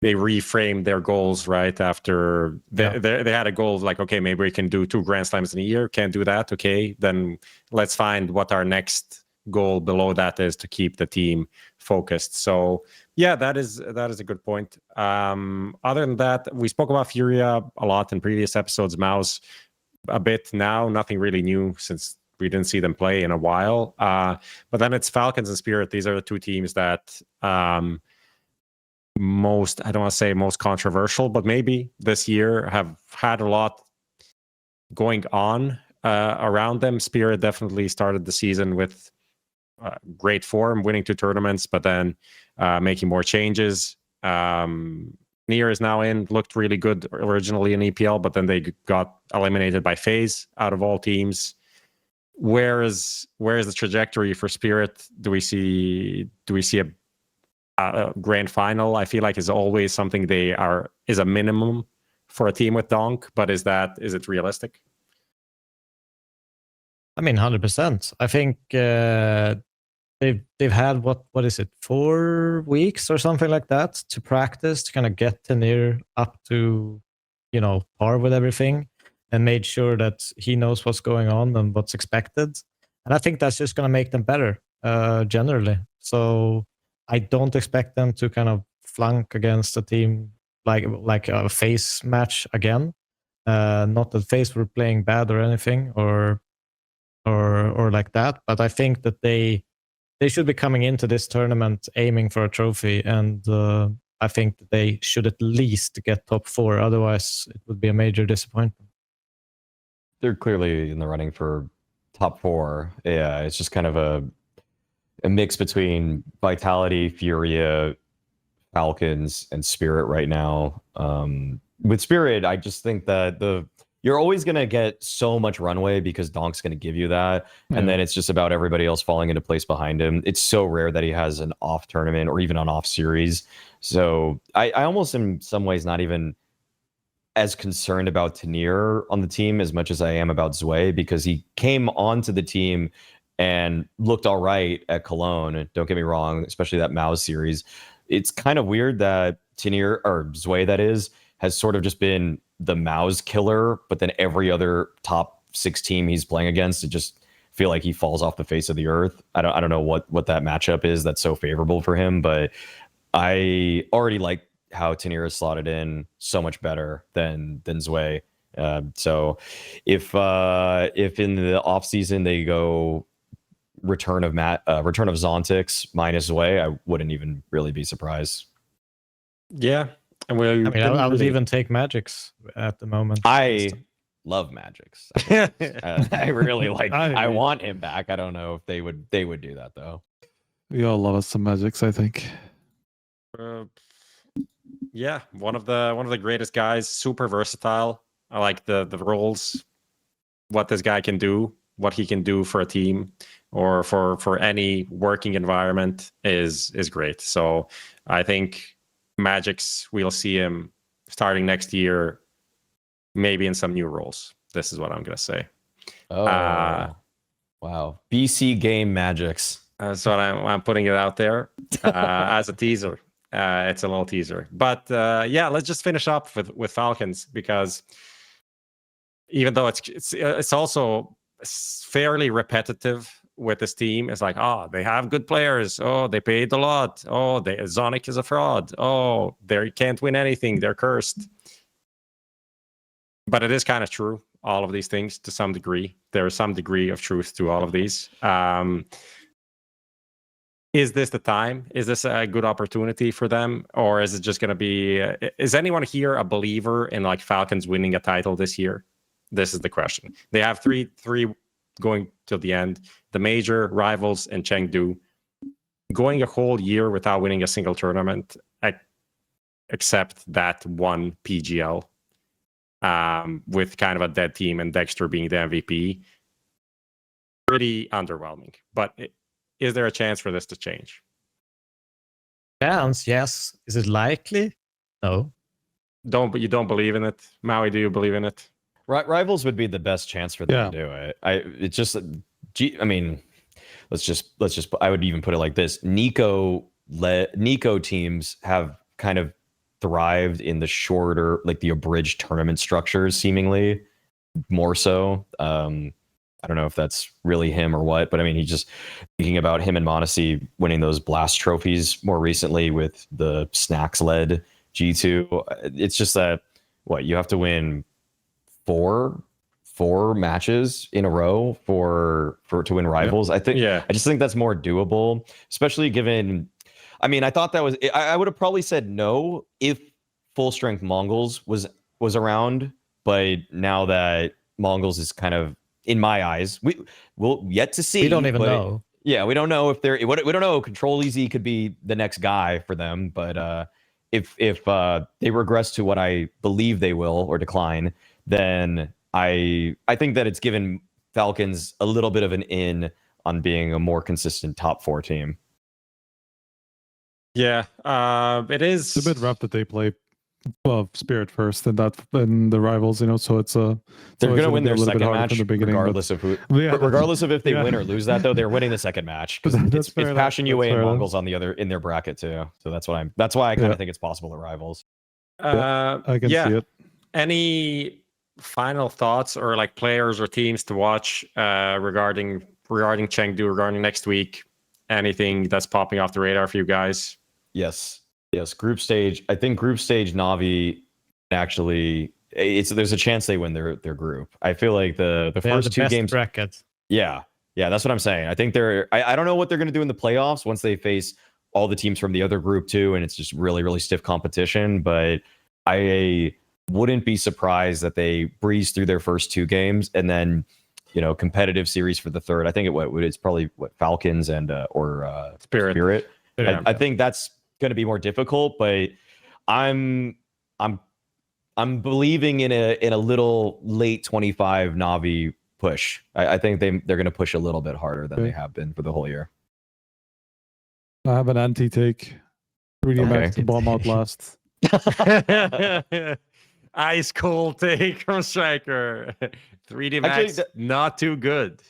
reframed their goals right after they had a goal of like, okay, maybe we can do 2 Grand Slams in a year. Can't do that. Okay, then let's find what our next goal below that is to keep the team focused. So yeah, that is a good point. Other than that, we spoke about Furia a lot in previous episodes. Maus a bit now, nothing really new since we didn't see them play in a while. But then it's Falcons and Spirit. These are the 2 teams that most, I don't want to say most controversial, but maybe this year have had a lot going on around them. Spirit definitely started the season with great form, winning 2 tournaments, but then making more changes. Nier is now in, looked really good originally in EPL, but then they got eliminated by FaZe out of all teams. Where is the trajectory for Spirit? Do we see a grand final? I feel like is always something is a minimum for a team with Donk, but is it realistic? I mean, 100%. I think they've had what is it, 4 weeks or something like that to practice, to kind of get Tanir up to par with everything, and made sure that he knows what's going on and what's expected. And I think that's just going to make them better generally. So I don't expect them to kind of flunk against a team like a FaZe match again. Not that FaZe were playing bad or anything or like that, but I think that they should be coming into this tournament aiming for a trophy, and I think that they should at least get top 4. Otherwise, it would be a major disappointment. They're clearly in the running for top 4. Yeah, it's just kind of a mix between Vitality, Furia, Falcons, and Spirit right now. With Spirit, I just think that you're always going to get so much runway because Donk's going to give you that. And then it's just about everybody else falling into place behind him. It's so rare that he has an off tournament or even an off series. So I almost in some ways not even as concerned about Tanir on the team as much as I am about Zwei, because he came onto the team and looked all right at Cologne. Don't get me wrong, especially that Maus series. It's kind of weird that Tanir, or Zwei that is, has sort of just been the Maus killer, but then every other top 6 team he's playing against, it just feel like he falls off the face of the earth. I don't know what that matchup is that's so favorable for him, but I already like how Tanir is slotted in so much better than Zwei. So if in the off season they go return of Zontix minus Zwei, I wouldn't even really be surprised. Yeah. And I would even take Magix at the moment. I love Magix. I really like. I want him back. I don't know if they would do that though. We all love us some Magix, I think. Yeah, one of the greatest guys. Super versatile. I like the roles. What this guy can do, what he can do for a team or for any working environment is great. So I think Magix, we'll see him starting next year, maybe in some new roles. This is what I'm going to say. Oh, wow. BC game Magix. That's what I'm putting it out there as a teaser. It's a little teaser. But yeah, let's just finish up with Falcons, because even though it's also fairly repetitive with this team, it's like, they have good players. They paid a lot. Zonic is a fraud. They can't win anything. They're cursed. But it is kind of true, all of these things, to some degree. There is some degree of truth to all of these. Is this the time? Is this a good opportunity for them? Or is it just going to be... is anyone here a believer in like Falcons winning a title this year? This is the question. They have three going till the end. The major rivals in Chengdu, going a whole year without winning a single tournament, except that one PGL, with kind of a dead team and degster being the MVP. Pretty underwhelming. But is there a chance for this to change? chance, yes. Is it likely? No. You don't believe in it, Maui? Do you believe in it? Rivals would be the best chance for them Yeah. to do it. It's just, I mean, let's just. I would even put it like this: Nico teams have kind of thrived in the shorter, like the abridged tournament structures, seemingly more so. I don't know if that's really him or what, but I mean, he's just thinking about him and MongolZ winning those blast trophies more recently with the snacks led G2. It's just that you have to win four matches in a row to win rivals. I think, I just think that's more doable, especially given, I mean, I thought that was, I would have probably said no if full strength MongolZ was around, but now that MongolZ is kind of, in my eyes, we'll yet to see. We don't even know. Yeah, we don't know if we don't know. controlez could be the next guy for them, but if they regress to what I believe they will or decline, then I think that it's given Falcons a little bit of an in on being a more consistent top 4 team. Yeah, it is. It's a bit rough that they play Spirit first and the rivals, so it's they're going to win their second second match regardless of who. Regardless of if they win or lose that, though, they're winning the second match because it's Passion UA and MongolZ on the other in their bracket too. So that's why I kind of think it's possible at rivals. I can see it. Any final thoughts or like players or teams to watch regarding Chengdu, regarding next week? Anything that's popping off the radar for you guys? Yes, group stage. I think group stage NAVI actually, there's a chance they win their group. I feel like the first 2 games bracket. Yeah, that's what I'm saying. I think I don't know what they're going to do in the playoffs once they face all the teams from the other group too, and it's just really, really stiff competition. But I wouldn't be surprised that they breeze through their first 2 games and then, competitive series for the third. I think it's probably Falcons and or Spirit. Yeah. I think that's going to be more difficult, but I'm believing in a little late 25 NAVI push. I think they're going to push a little bit harder than they have been for the whole year. I have an anti-take. 3D Max to bomb out last. Ice cold take from Striker. 3D Max, not too good.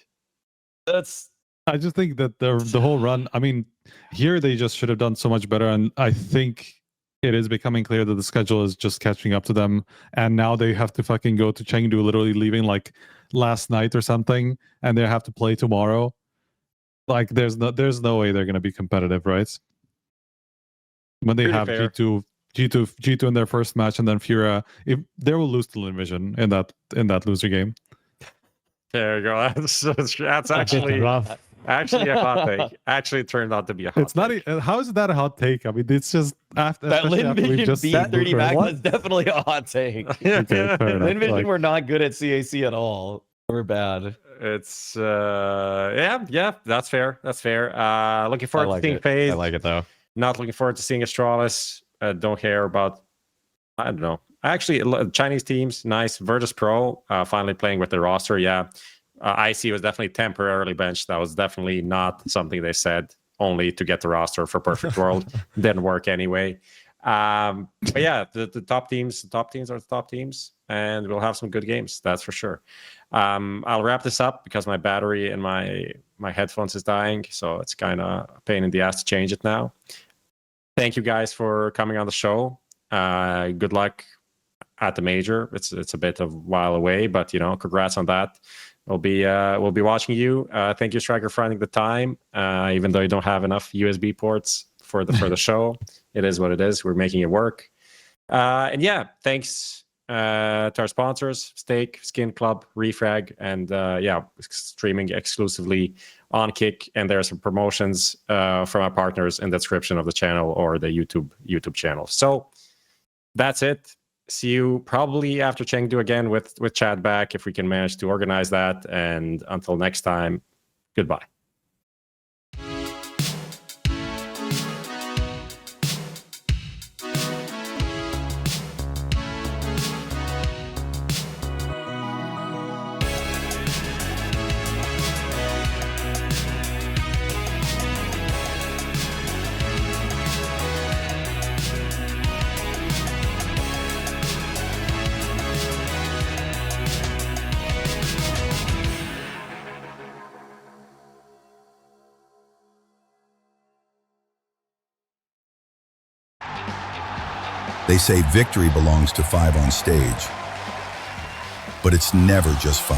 I just think that the whole run, I mean, here they just should have done so much better, and I think it is becoming clear that the schedule is just catching up to them, and now they have to fucking go to Chengdu, literally leaving like last night or something, and they have to play tomorrow. Like, there's no way they're going to be competitive, right? When they have G2 in their first match, and then Fura, if they will lose to Invision in that loser game. There you go. That's actually rough. Actually a hot take. Actually, it turned out to be a hot It's not. How is that a hot take? I mean, it's just after that Invision beat 30 Max is definitely a hot take. Invision were not good at CAC at all. We're bad. It's yeah, that's fair. That's fair. Looking forward to seeing FaZe. I like it though. Not looking forward to seeing Astralis. Don't care about. I don't know. Actually, Chinese teams, nice. Virtus Pro finally playing with the roster. Yeah, IC was definitely temporarily benched. That was definitely not something they said only to get the roster for Perfect World. Didn't work anyway. But yeah, the top teams are the top teams, and we'll have some good games. That's for sure. I'll wrap this up because my battery in my headphones is dying, so it's kind of a pain in the ass to change it now. Thank you guys for coming on the show. Good luck at the major. It's a bit of a while away, but congrats on that. We'll be watching you. Thank you, Striker, for finding the time. Even though you don't have enough USB ports for the show, it is what it is. We're making it work. And yeah, thanks to our sponsors, Stake, Skin Club, Refrag, and streaming exclusively on Kick. And there are some promotions from our partners in the description of the channel or the YouTube channel. So that's it. See you probably after Chengdu again with Chad back if we can manage to organize that. And until next time, goodbye. They say victory belongs to 5 on stage, but it's never just 5.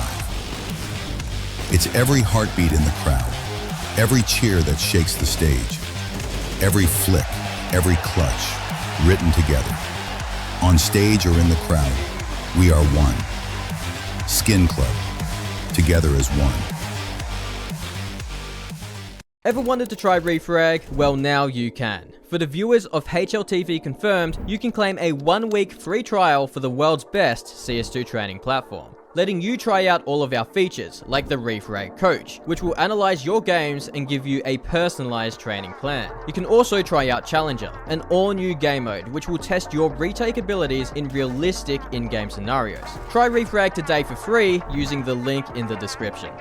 It's every heartbeat in the crowd, every cheer that shakes the stage, every flick, every clutch, written together. On stage or in the crowd, we are one. Skin Club, together as one. Ever wanted to try Refrag? Well, now you can. For the viewers of HLTV Confirmed, you can claim a 1-week free trial for the world's best CS2 training platform, letting you try out all of our features, like the Refrag Coach, which will analyze your games and give you a personalized training plan. You can also try out Challenger, an all-new game mode, which will test your retake abilities in realistic in-game scenarios. Try Refrag today for free using the link in the description.